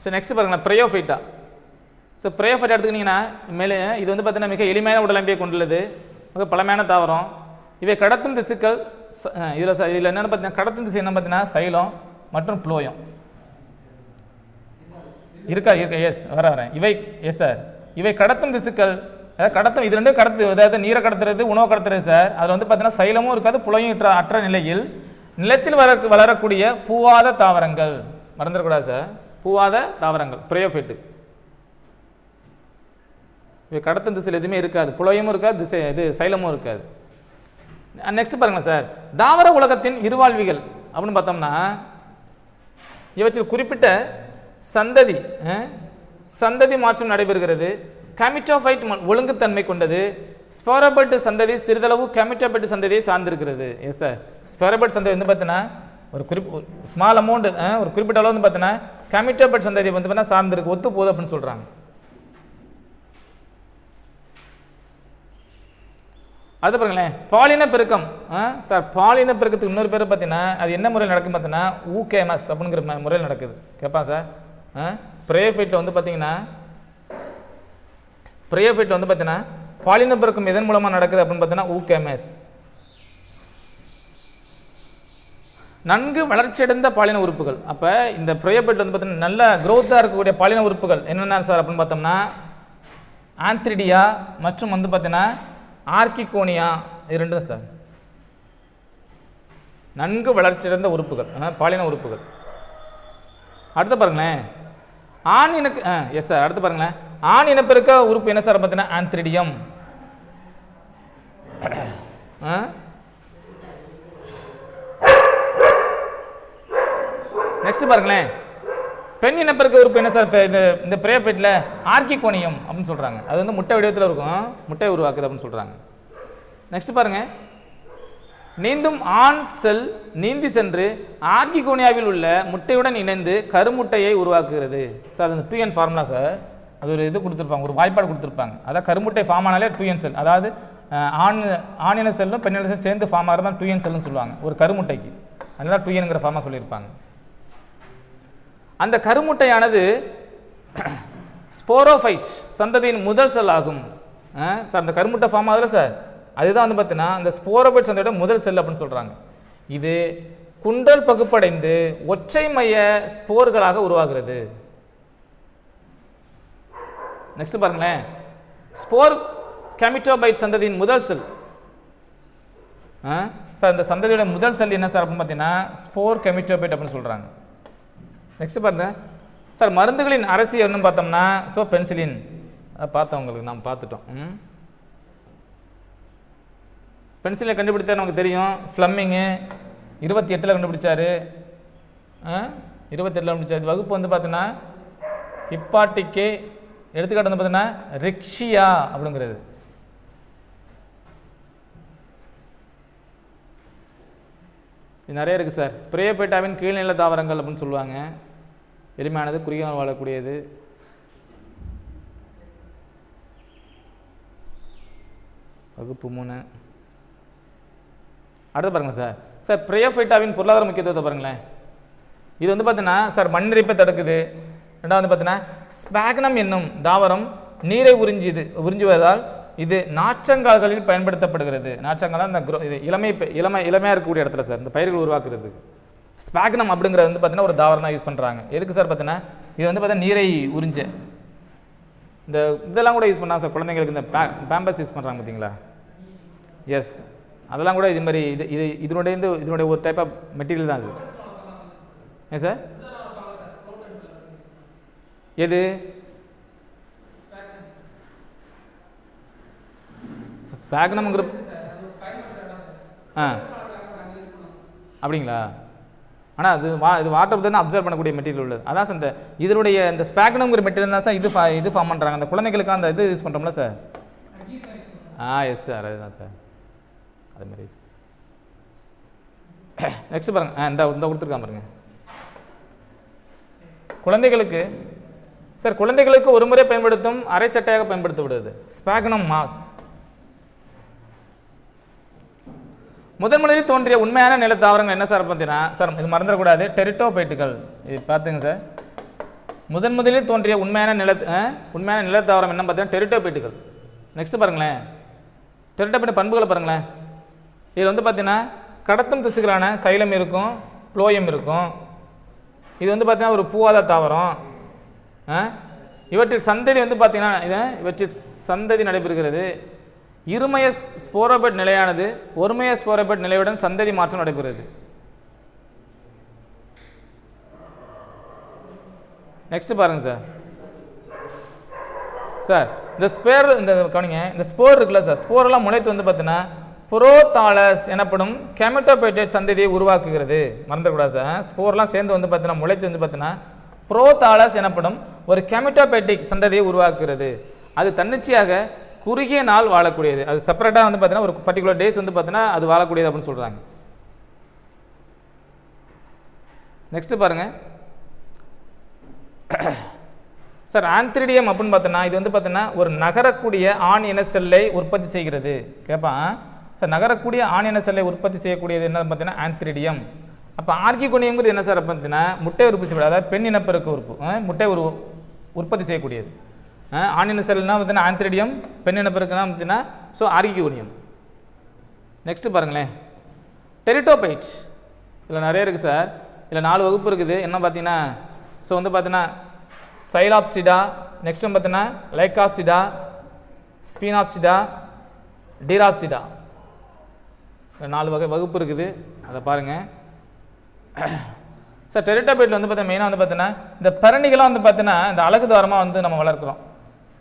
சரி நெக்ஸ்ட் பாருங்களேன் பிரயோஃபைட்டா. ஸோ பிரயோஃபைட்டா எடுத்துக்கிட்டிங்கன்னா மேலே இது வந்து பார்த்தீங்கன்னா மிக எளிமையான உடலமைப்பை கொண்டுள்ளது, மிக பழமையான தாவரம். இவை கடத்தும் திசுக்கள் இதில் என்னென்னு பார்த்தீங்கன்னா கடத்தும் திசு என்ன பார்த்தீங்கன்னா சைலம் மற்றும் புளோயம் இருக்கா. எஸ் வரேன். இவை எஸ் சார் இவை கடத்தும் திசுக்கள். அதாவது கடத்தும் இது ரெண்டும் கடத்து, அதாவது நீரை கடத்துறது உணவு கடத்துறது சார். அதில் வந்து பார்த்தீங்கன்னா சைலமும் இருக்காது புளையும் அற்ற நிலையில் நிலத்தில் வளரக்கூடிய பூவாத தாவரங்கள். மறந்துடக்கூடாது சார், பூவாத தாவரங்கள் பிரயோஃபைட்டு. இவை கடத்தும் திசையில் எதுவுமே இருக்காது, புலயமும் இருக்காது, திசை இது சைலமும் இருக்காது. நெக்ஸ்ட் பாருங்களேன் சார், தாவர உலகத்தின் இருவாழ்விகள் அப்படின்னு பார்த்தோம்னா இவற்றில் குறிப்பிட்ட சந்ததி மாற்றம் நடைபெறுகிறது. கேமிட்டோஃபைட் ஒழுங்குத்தன்மை கொண்டது. ஸ்போரோபைட் சந்ததி சிறிதளவு கேமிட்டோபைட் சந்ததியை சார்ந்திருக்கிறது. எஸ் சார், ஸ்போரோபைட் சந்ததி வந்து பார்த்தீங்கன்னா ஒரு ஸ்மால் அமௌண்ட், ஒரு குறிப்பிட்ட அளவு வந்து பார்த்தீங்கன்னா கேமிட்டோபைட் சந்ததி வந்து பார்த்தீங்கன்னா சார்ந்திருக்கு, ஒத்து போகுது அப்படின்னு சொல்கிறாங்க. அது பாருங்களேன், பாலின பெருக்கம். சார் பாலின பெருக்கத்துக்கு இன்னொரு பேர் பார்த்தீங்கன்னா அது என்ன முறையில் நடக்கும் பார்த்தீங்கன்னா ஊகேமஸ் அப்படிங்கிற முறையில் நடக்குது. கேட்பான் சார், பிரேஃபைட்டில் வந்து பார்த்தீங்கன்னா பாலின பெருக்கம் எதன் மூலமாக நடக்குது அப்படின்னு பார்த்தீங்கன்னா ஊகேமஸ். நன்கு வளர்ச்சியடைந்த பாலின உறுப்புகள். அப்போ இந்த பிரேஃபைட் வந்து பார்த்தீங்கன்னா நல்ல க்ரோத்தாக இருக்கக்கூடிய பாலின உறுப்புகள் என்னென்ன சார் அப்படின்னு பார்த்தோம்னா ஆந்த்ரிடியா மற்றும் வந்து பார்த்தீங்கன்னா ஆர்கிகோனியா, இது ரெண்டு தான் சார் நன்கு வளர்ச்சியடைந்த உறுப்புகள், பாலின உறுப்புகள். அடுத்து பாருங்களேன், ஆண் இனக்கு எஸ் சார், அடுத்து பாருங்களேன், ஆண் இனப்பெருக்க உறுப்பு என்ன சார் பார்த்தீங்கன்னா ஆந்த்ரிடியம். நெக்ஸ்ட் பாருங்களேன், பெண் இனப்பெருக்க உறுப்பு என்ன சார் இந்த பிரேஃபைட்டில் ஆர்கிகோனியம் அப்படின்னு சொல்கிறாங்க. அது வந்து முட்டை வடிவத்தில் இருக்கும், முட்டை உருவாக்குது அப்படின்னு சொல்கிறாங்க. நெக்ஸ்ட் பாருங்கள், நீந்தும் ஆண் செல் நீந்தி சென்று ஆர்கிகோனியாவில் உள்ள முட்டையுடன் இணைந்து கருமுட்டையை உருவாக்குகிறது. சார் அது 2n ஃபார்முலா சார், அது ஒரு இது கொடுத்துருப்பாங்க, ஒரு வாய்ப்பாடு கொடுத்துருப்பாங்க. அதாவது கருமுட்டை ஃபார்ம் ஆனாலே 2n செல், அதாவது ஆணின செல்லும் பெண்ணின செல் சேர்ந்து ஃபார்ம் ஆகிறது தான் 2n செல்னு சொல்லுவாங்க ஒரு கருமுட்டைக்கு. அதனால 2nங்கிற ஃபார்மாக சொல்லியிருப்பாங்க. அந்த கருமுட்டையானது ஸ்போரோஃபைட் சந்ததியின் முதல் செல் ஆகும். சார் அந்த கருமுட்டை ஃபார்ம் ஆகுதுல சார், அதுதான் வந்து பார்த்தீங்கன்னா அந்த ஸ்போரோஃபைட் சந்ததியோட முதல் செல் அப்படின்னு சொல்கிறாங்க. இது குண்டல் பகுப்படைந்து ஒற்றை மைய ஸ்போர்களாக உருவாகிறது. நெக்ஸ்ட் பாருங்களேன், ஸ்போர் கேமிட்டோபைட் சந்ததியின் முதல் செல். சார் இந்த சந்ததியோட முதல் செல் என்ன சார் அப்படின்னு பார்த்தீங்கன்னா ஸ்போர் கேமிட்டோபைட் அப்படின்னு சொல்கிறாங்க. நெக்ஸ்ட் பாருங்க சார், மருந்துகளின் அரசி என்னன்னு பார்த்தோம்னா பென்சிலின் பார்த்தவங்களுக்கு நாம் பார்த்துட்டோம். பென்சிலை கண்டுபிடித்தா நமக்கு தெரியும், ஃப்ளம்மிங்கு 28 கண்டுபிடிச்சாரு. 28 கண்டுபிடிச்சாரு. வகுப்பு வந்து பார்த்தீங்கன்னா ஹிப்பாட்டிக்கே, எடுத்துக்காட்டு வந்து பார்த்தீங்கன்னா ரிக்ஷியா அப்படிங்கிறது. இது நிறைய இருக்குது சார். பிரேயோபைட்டாவின் கீழ்நிலை தாவரங்கள் அப்படின்னு சொல்லுவாங்க. எளிமையானது, குறுகிய நாள் வாழக்கூடியது. வகுப்பு 3. அடுத்து பாருங்கள் சார் பிரேயோபைட்டாவின் பொருளாதார முக்கியத்துவத்தை பாருங்களேன். இது வந்து பார்த்தீங்கன்னா சார் மண்ணரிப்பை தடுக்குது. ரெண்டாவது வந்து பார்த்தீங்கன்னா ஸ்பாக்னம் என்னும் தாவரம் நீரை உறிஞ்சுவதால் இது நாற்றங்கால்களில் பயன்படுத்தப்படுகிறது. நாற்றங்கால் அந்த இது இளமையாக இருக்கக்கூடிய இடத்துல சார் இந்த பயிர்கள் உருவாக்குறது. ஸ்பாக்னம் அப்படிங்கிறது வந்து பார்த்தீங்கன்னா ஒரு தாவரம் தான் யூஸ் பண்ணுறாங்க. எதுக்கு சார் பார்த்தீங்கன்னா இது வந்து பார்த்தீங்கன்னா நீரை உறிஞ்ச இந்த இதெல்லாம் கூட யூஸ் பண்ணாங்க சார். குழந்தைங்களுக்கு இந்த பேம்பர்ஸ் யூஸ் பண்ணுறாங்க பார்த்தீங்களா? எஸ், அதெல்லாம் கூட இது மாதிரி இதனுடைய ஒரு டைப் ஆஃப் மெட்டீரியல் தான் அது. ஏன் சார் எது ஸ்பாக்னம்ங்கிற அப்படிங்களா? ஆனால் அது இது வாட்டர் தான் அப்சர்வ் பண்ணக்கூடிய மெட்டீரியல் உள்ளது. அதான் சார் இதனுடைய இந்த ஸ்பாக்னம்ங்கிற மெட்டீரியல் தான் சார் இது ஃபார்ம் பண்ணுறாங்க. அந்த குழந்தைகளுக்கு அந்த இது யூஸ் பண்ணுறோம்ல சார். எஸ் சார், அதுதான் சார் அது மாதிரி. நெக்ஸ்ட் பாருங்க, இந்த கொடுத்துருக்கான் பாருங்க. குழந்தைகளுக்கு ஒரு முறை பயன்படுத்தும் அரை சட்டையாக பயன்படுத்தப்படுது ஸ்பாக்னம் மாஸ். முதலில் தோன்றிய உண்மையான நில தாவரங்கள் என்ன சார் பார்த்தீங்கன்னா சார் இது மறந்துடக்கூடாது, டெரிட்டோபைட்டுகள். இது பார்த்துங்க சார், முதலில் தோன்றிய உண்மையான நில தாவரம் என்ன பார்த்தீங்கன்னா டெரிட்டோபைட்டுகள். நெக்ஸ்ட் பாருங்களேன், டெரிட்டோபைட் பண்புகளை பாருங்களேன். இதில் வந்து பார்த்தீங்கன்னா கடத்தும் திசுக்களான சைலம் இருக்கும், புளோயம் இருக்கும். இது வந்து பார்த்தீங்கன்னா ஒரு பூவாத தாவரம். இவற்றில் சந்ததி வந்து பார்த்தீங்கன்னா இவற்றில் சந்ததி நடைபெறுகிறது. இருமய ஸ்போரோபைட் நிலையானது ஒருமய ஸ்போரோபைட் நிலையுடன் சந்ததி மாற்றம் நடைபெறுகிறது. நெக்ஸ்ட் பாருங்க சார் இந்த ஸ்பேர் இந்த கவனிங்க, இந்த ஸ்போர் இருக்குல்ல சார், ஸ்போரெல்லாம் முளைத்து வந்து பார்த்தீங்கன்னா புரோதாலஸ் எனப்படும் கெமட்டோபைட்டேட் சந்ததியை உருவாக்குகிறது. மறந்துடக்கூடாது சார். ஸ்போர்லாம் சேர்ந்து வந்து பார்த்தீங்கன்னா முளைத்து வந்து பார்த்தீங்கன்னா புரோதாலஸ் எனப்படும் ஒரு கெமட்டோபைட்டிக் சந்ததியை உருவாக்குகிறது. அது தன்னிச்சையாக குறுகிய நாள் வாழக்கூடியது. அது செப்பரேட்டாக வந்து பார்த்தீங்கன்னா ஒரு பர்டிகுலர் டேஸ் வந்து பார்த்தீங்கன்னா அது வாழக்கூடியது அப்படின்னு சொல்கிறாங்க. நெக்ஸ்ட் பாருங்க சார், ஆந்த்ரிடியம் அப்படின்னு பார்த்தோன்னா இது வந்து பார்த்தீங்கன்னா ஒரு நகரக்கூடிய ஆண் இன செல்லை உற்பத்தி செய்கிறது. கேட்பான் சார், நகரக்கூடிய ஆண் இன செல்லை உற்பத்தி செய்யக்கூடியது என்ன பார்த்தீங்கன்னா ஆந்த்ரிடியம். அப்போ ஆர்கிகோனியம்ங்கிறது என்ன சார் பார்த்தீங்கன்னா முட்டை உற்பத்தி செய்யக்கூடாது, அதாவது பெண் இனப்பெருக்க உறுப்பு, முட்டை உற்பத்தி செய்யக்கூடியது. ஆண் இன செல்னா பார்த்தீங்கன்னா ஆந்த்ரிடியம், பெண் இனப்பெருக்குனா பார்த்தீங்கன்னா ஸோ ஆர்கிகோனியம். நெக்ஸ்ட் பாருங்களேன், டெரிட்டோபைட். இதில் நிறைய இருக்குது சார், இதில் 4 வகுப்பு இருக்குது. என்ன பார்த்தீங்கன்னா ஸோ வந்து பார்த்தீங்கன்னா சைலாப்சிடா, நெக்ஸ்ட் பார்த்தீங்கன்னா லைகாப்சிடா, ஸ்பீனாப்சிடா, டீராப்சிடா. 4 வகை வகுப்பு இருக்குது, அதை பாருங்கள் சார். டெரிட்டோபைட்டில் வந்து பார்த்தீங்கன்னா மெயினாக வந்து பார்த்தீங்கன்னா இந்த பரணிகளாக வந்து பார்த்தீங்கன்னா இந்த அழகு தாரமாக வந்து நம்ம வளர்க்குறோம்.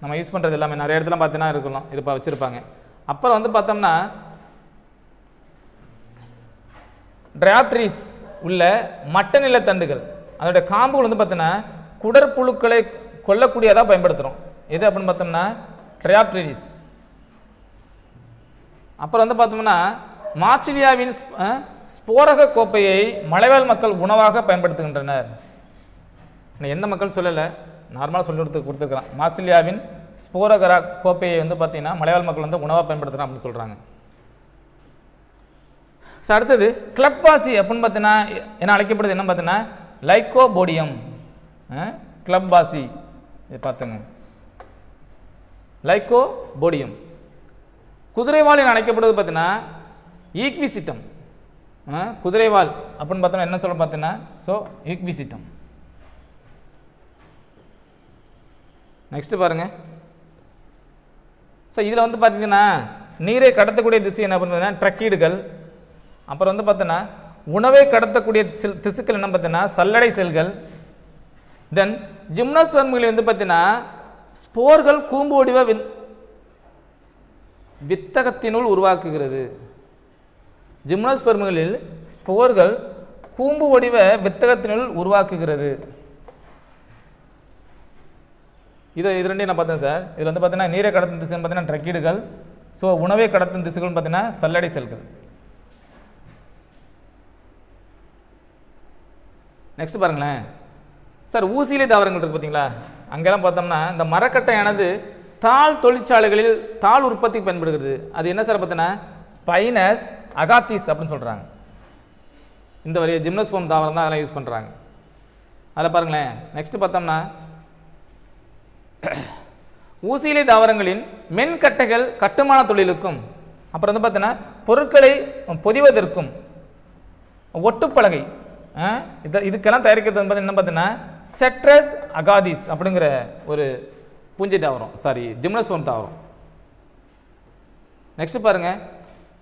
நம்ம யூஸ் பண்ணுறது எல்லாமே நிறைய இடத்துல பார்த்தீங்கன்னா இருக்கலாம் வச்சுருப்பாங்க. அப்புறம் வந்து பார்த்தோம்னா டிராப்ட்ரீஸ் உள்ள மட்ட நில தண்டுகள், அதோடைய காம்புகள் வந்து பார்த்தீங்கன்னா குடற்புழுக்களை கொல்லக்கூடியதாக பயன்படுத்துகிறோம். எது அப்படின்னு பார்த்தோம்னா டிராப்ட்ரீஸ். அப்புறம் வந்து பார்த்தோம்னா மார்சிலியாவின் ஸ்போரக கோப்பையை மலைவாழ் மக்கள் உணவாக பயன்படுத்துகின்றனர். எந்த மக்கள் சொல்லலை, நார்மலாக சொல்லி கொடுத்துருக்குறான். மார்சிலியாவின் ஸ்போரகரா கோப்பையை வந்து பார்த்தீங்கன்னா மலைவாழ் மக்கள் வந்து உணவாக பயன்படுத்துகிறான் அப்படின்னு சொல்கிறாங்க. ஸோ அடுத்தது கிளப்பாசி அப்படின்னு பார்த்தீங்கன்னா என்ன அழைக்கப்படுது என்ன பார்த்தீங்கன்னா லைக்கோபோடியம். கிளப்பாசி இதை பார்த்துங்க, லைக்கோபோடியம். குதிரைவால் என அழைக்கப்படுவது பார்த்தீங்கன்னா ஈக்விசிட்டம். குதிரைவால் அப்படின்னு பார்த்தோம்னா என்ன சொல்ல பார்த்தீங்கன்னா ஸோ ஈக்விசிட்டம். நெக்ஸ்ட் பாருங்க ஸோ இதில் வந்து பார்த்தீங்கன்னா நீரை கடத்தக்கூடிய திசை என்ன பண்ணுறதுன்னா ட்ரக்கீடுகள். அப்புறம் வந்து பார்த்தோன்னா உணவை கடத்தக்கூடிய திசுக்கள் என்ன பார்த்தீங்கன்னா சல்லடை செல்கள். தென் ஜிம்னோஸ்பெர்ம்களில் வந்து பார்த்தீங்கன்னா ஸ்போர்கள் கூம்பு வடிவ வித்தகத்தினுள் உருவாக்குகிறது. ஜிம்னோஸ்பெர்ம்களில் ஸ்போர்கள் கூம்பு வடிவ வித்தகத்தினுள் உருவாக்குகிறது. இது ரெண்டையும் நான் பார்த்தேன் சார். இதில் வந்து பார்த்தீங்கன்னா நீரை கடத்தும் திசுன்னு பார்த்தீங்கன்னா ட்ரக்கீடுகள். ஸோ உணவை கடத்தும் திசுகள்னு பார்த்தீங்கன்னா சல்லடை செல்கள். நெக்ஸ்ட் பாருங்களேன் சார், ஊசியிலை தாவரங்கள் இருக்குது பார்த்தீங்களா, அங்கெல்லாம் பார்த்தோம்னா இந்த மரக்கட்டையானது தாள் தொழிற்சாலைகளில் தாள் உற்பத்திக்கு பயன்படுகிறது. அது என்ன சார் பார்த்தீங்கன்னா பைனஸ் அகாத்திஸ் அப்படின்னு சொல்கிறாங்க. இந்த வரைய ஜிம்னோஸ்பெர்ம் தாவரம் தான் அதெல்லாம் யூஸ் பண்ணுறாங்க. அதில் பாருங்களேன். நெக்ஸ்ட் பார்த்தோம்னா ஊசியிலை தாவரங்களின் மென்கட்டைகள் கட்டுமான தொழிலுக்கும் அப்புறம் வந்து பார்த்தீங்கன்னா பொருட்களை பொதிவதற்கும் ஒட்டுப்பலகை இதுக்கெல்லாம் தயாரிக்கிறது வந்து என்ன பார்த்தீங்கன்னா செட்ரஸ் அகாதிஸ் அப்படிங்கிற ஒரு பூஞ்சை தாவரம், சாரி ஜிம்னோஸ்பெர்ம் தாவரம். நெக்ஸ்ட் பாருங்க,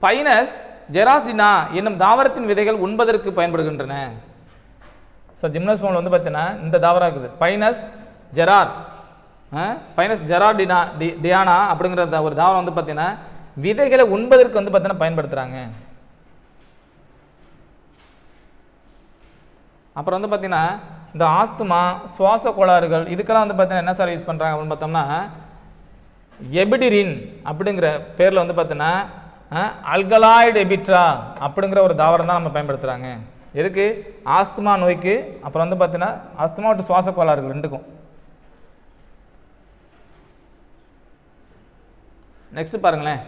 பைனஸ் ஜெராஸ்டினா என்னும் தாவரத்தின் விதைகள் உண்பதற்கு பயன்படுகின்றன. ஸோ ஜிம்னோஸ்பெர்மில் வந்து பார்த்தீங்கன்னா இந்த தாவரம் இருக்குது பைனஸ் ஜெராடினா டியானா அப்படிங்கிற ஒரு தாவரம் வந்து பார்த்தீங்கன்னா விதைகளை உண்பதற்கு வந்து பார்த்தீங்கன்னா பயன்படுத்துகிறாங்க. அப்புறம் வந்து பார்த்தீங்கன்னா இந்த ஆஸ்துமா சுவாச கோளாறுகள் இதுக்கெல்லாம் வந்து பார்த்தீங்கன்னா என்ன சார் யூஸ் பண்ணுறாங்க அப்படின்னு பார்த்தோம்னா எபிடிரின் அப்படிங்கிற பேரில் வந்து பார்த்தீங்கன்னா அல்கலாய்டு எபிட்ரா அப்படிங்கிற ஒரு தாவரம் தான் நம்ம பயன்படுத்துகிறாங்க. எதுக்கு? ஆஸ்துமா நோய்க்கு, அப்புறம் வந்து பார்த்தீங்கன்னா ஆஸ்துமா மற்றும் சுவாச கோளாறுகள் ரெண்டுக்கும். நெக்ஸ்ட் பாருங்களேன்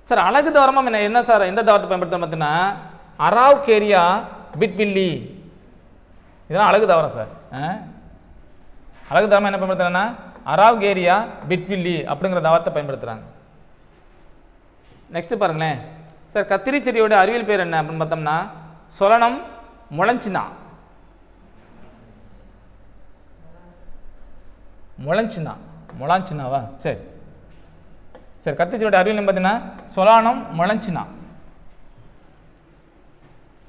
சார், அழகு தாவரமாக என்ன சார் எந்த தாவரத்தை பயன்படுத்தணும் பார்த்தீங்கன்னா அராவ்கேரியா பிட்வில்லி. இதெல்லாம் அழகு தாவரம் சார். அழகு தாவரம் என்ன பயன்படுத்துறாங்கன்னா அராவ்கேரியா பிட்வில்லி அப்படிங்கிற தாவரத்தை பயன்படுத்துகிறாங்க. நெக்ஸ்ட் பாருங்களேன் சார், கத்திரி செடியோட அறிவியல் பேர் என்ன அப்படின்னு பார்த்தோம்னா சொலனம் முளஞ்சினா. முளாஞ்சினாவா? சரி சரி, கத்திரி செடியோட அறிவியல் பார்த்தீங்கன்னா சொலானம் முளஞ்சினா.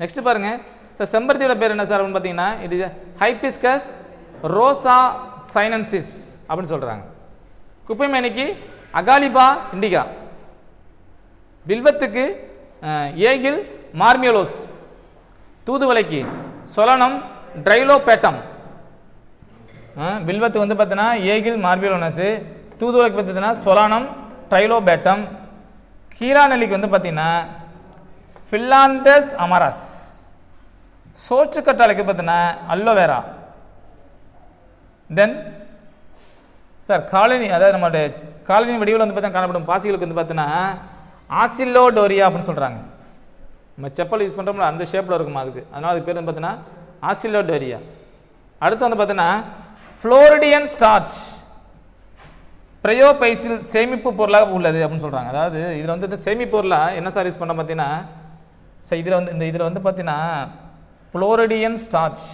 நெக்ஸ்ட் பாருங்க சார், செம்பருத்தியோட பேர் என்ன சார் அப்படின்னு பார்த்தீங்கன்னா it is hibiscus Rosa sinensis அப்படின்னு சொல்கிறாங்க. குப்பைமேனிக்கு அகாலிபா இண்டிகா, வில்வத்துக்கு ஏகில் மார்மியோலோஸ், தூதுவளைக்கு சொலனம் ட்ரைலோபேட்டம். வில்வத்து வந்து பார்த்தீங்கன்னா ஏகில் மார்மியோலோனஸ், தூதுவளைக்கு பார்த்தீங்கன்னா சொலானம் ட்ரைலோபேட்டம், கீராநெல்லிக்கு வந்து பார்த்தீங்கன்னா ஃபில்லாந்தஸ் அமராஸ், சோற்றுக்கற்றாழைக்கு பார்த்தீங்கன்னா அல்லோவேரா. தென் சார் காலனி, அதாவது நம்மளுடைய காலனி வடிவில் வந்து பார்த்தீங்கன்னா காணப்படும் பாசிகளுக்கு வந்து பார்த்தீங்கன்னா ஆசில்லோடோரியா அப்படின்னு சொல்கிறாங்க. நம்ம செப்பல் யூஸ் பண்ணுறோம்ல அந்த ஷேப்பில் இருக்குமா அதுக்கு, அதனால் அதுக்கு பேர் வந்து பார்த்தீங்கன்னா ஆசில்லோடோரியா. அடுத்து வந்து பார்த்தீங்கன்னா ஃப்ளோரிடியன் ஸ்டார்ச் பிரயோபைசில் சேமிப்பு பொருளாக உள்ளது அப்படின்னு சொல்கிறாங்க. அதாவது இதில் வந்து இந்த சேமிப்பு பொருளாக என்ன சார் யூஸ் பண்ண பார்த்தீங்கன்னா, ஸோ இதில் வந்து பார்த்தீங்கன்னா ஃப்ளோரிடியன் ஸ்டார்ச்,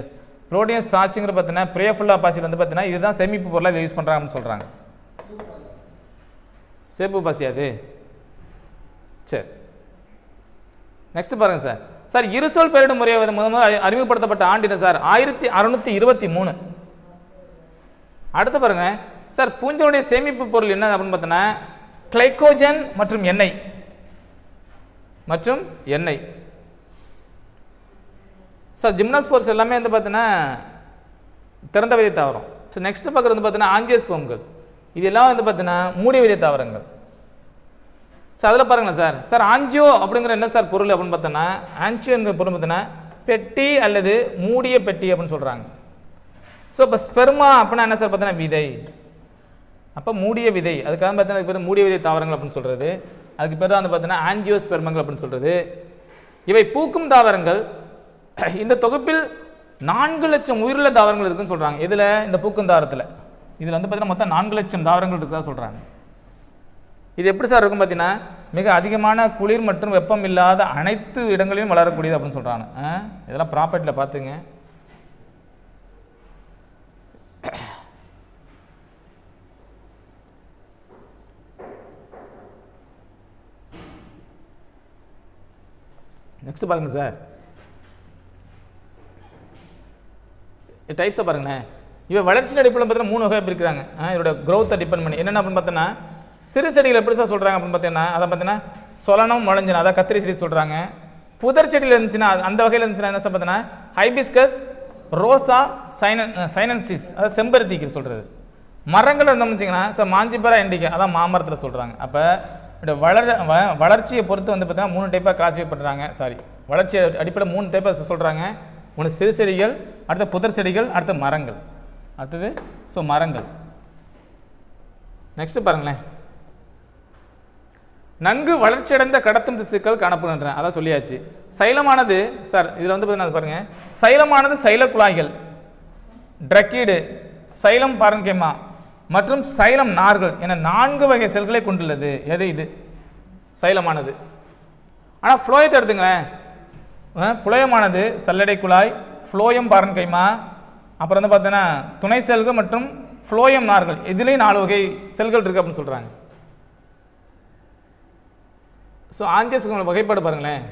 எஸ் ஃப்ளோரிடியன் ஸ்டார்ச்சுங்கிற பார்த்தீங்கன்னா பிரேஃபுல்லா பாசியில் வந்து பார்த்தீங்கன்னா இதுதான் சேமிப்பு பொருளாக இதை யூஸ் பண்ணுறாங்க அப்படின்னு சொல்கிறாங்க. சேப்பு பாசி அது. சரி, நெக்ஸ்ட் பாருங்கள் சார். சார் இருசொல் பெயரிடும் முறையை முதல் அறிமுகப்படுத்தப்பட்ட ஆண்டு என்ன சார்? 1623. அடுத்து பாருங்க சார், பூஞ்சனுடைய சேமிப்பு பொருள் என்ன அப்படின்னு பார்த்தோன்னா கிளைகோஜன் மற்றும் எண்ணெய் சார். ஜிம்னாஸ்போர்ஸ் எல்லாமே வந்து பார்த்தீங்கன்னா திறந்த விதை தாவரம். ஸோ நெக்ஸ்ட் பார்க்குறது வந்து பார்த்தீங்கன்னா ஆஞ்சியோஸ்போம்கள், இது எல்லாம் வந்து பார்த்தீங்கன்னா மூடிய விதை தாவரங்கள். ஸோ அதில் பாருங்களேன் சார். சார் ஆஞ்சியோ அப்படிங்கிற என்ன சார் பொருள் அப்படின்னு பார்த்தோன்னா, ஆஞ்சியோங்கிற பொருள் பார்த்தோன்னா பெட்டி அல்லது மூடிய பெட்டி அப்படின்னு சொல்கிறாங்க. ஸோ இப்போ ஸ்பெர்மா அப்படின்னா என்ன சார் பார்த்தீங்கன்னா விதை, அப்போ மூடிய விதை, அதுக்காக பார்த்தீங்கன்னா அதுக்கு பேர் மூடிய விதை தாவரங்கள் அப்படின்னு சொல்கிறது. அதுக்கு பேர் தான் வந்து பார்த்தீங்கன்னா ஆஞ்சியோஸ்பெர்மங்கள் அப்படின்னு சொல்கிறது. இவை பூக்கும் தாவரங்கள். இந்த தொகுப்பில் 4 லட்சம் உயிருள்ள தாவரங்கள் இருக்குன்னு சொல்கிறாங்க. இதில் இந்த பூக்கும் தாவரத்தில் இதில் வந்து பார்த்தீங்கன்னா மொத்தம் 4 லட்சம் தாவரங்கள் இருக்குதா சொல்கிறாங்க. இது எப்படி சார் இருக்கும் பார்த்தீங்கன்னா மிக அதிகமான குளிர் மற்றும் வெப்பம் இல்லாத அனைத்து இடங்களிலும் வளரக்கூடியது அப்படின்னு சொல்கிறாங்க. இதெல்லாம் ப்ராப்பர்ட்டியில் பார்த்துங்க. நெக்ஸ்ட் பாருங்கள் சார், டைப்ஸை பாருங்களேன். இவன் வளர்ச்சி அடிப்படையில் பார்த்தீங்கன்னா 3 வகை பிரிக்கிறாங்க. இதோட க்ரோத்தை டிபெண்ட் பண்ணி என்னென்ன அப்படின்னு பார்த்தோன்னா, சிறு செடிகள் எப்படி சார் சொல்கிறாங்க அப்படின்னு பார்த்தீங்கன்னா அதை பார்த்தீங்கன்னா சொலனம் முளைஞ்சினா அதான் கத்திரி செடி சொல்கிறாங்க. புதர் செடியில் இருந்துச்சுன்னா அந்த வகையில் இருந்துச்சுன்னா என்ன சார் பார்த்தீங்கன்னா ஹைபிஸ்கஸ், ரோசா, சைனன்சிஸ் அதாவது செம்பருத்திக்கு சொல்கிறது. மரங்கள் இருந்தோம்னு சார் மாஞ்சிபரா இண்டிகா அதான் மாமரத்தில் சொல்கிறாங்க. அப்போ வளர்ச்சியை பொறுத்து வந்து பார்த்தீங்கன்னா 3 டைப்பாக கிளாஸிஃபை பண்ணுறாங்க. வளர்ச்சி அடிப்படையில் 3 டைப்பாக சொல்கிறாங்க. ஒன்று சிறு செடிகள், அடுத்த புதர் செடிகள், அடுத்த மரங்கள், அடுத்தது மரங்கள். நெக்ஸ்ட் பாருங்களேன், நன்கு வளர்ச்சியடைந்த கடத்தும் திசுக்கள் காணப்படுகின்றன. அதான் சொல்லியாச்சு. சைலமானது சார் இதில் வந்து பார்த்தீங்கன்னா பாருங்க, சைலமானது சைல குழாய்கள், ட்ரக்கீடு, சைலம் பாரன்கேமா மற்றும் சைலம் நார்கள் என 4 வகை செல்களை கொண்டுள்ளது. எது இது சைலமானது. ஆனால் ஃப்ளோயத்தை எடுத்துங்களேன், புலயமானது சல்லடை குழாய், ஃப்ளோயம் பாரன்கைமா, அப்புறம் வந்து பார்த்தீங்கன்னா துணை செல்கள் மற்றும் ஃப்ளோயம் நார்கள், இதுலேயும் 4 வகை செல்கள் இருக்குது அப்படின்னு சொல்கிறாங்க. ஸோ ஆஞ்சியோஸ்பெர்ம் வகைப்பாடு பாருங்களேன்,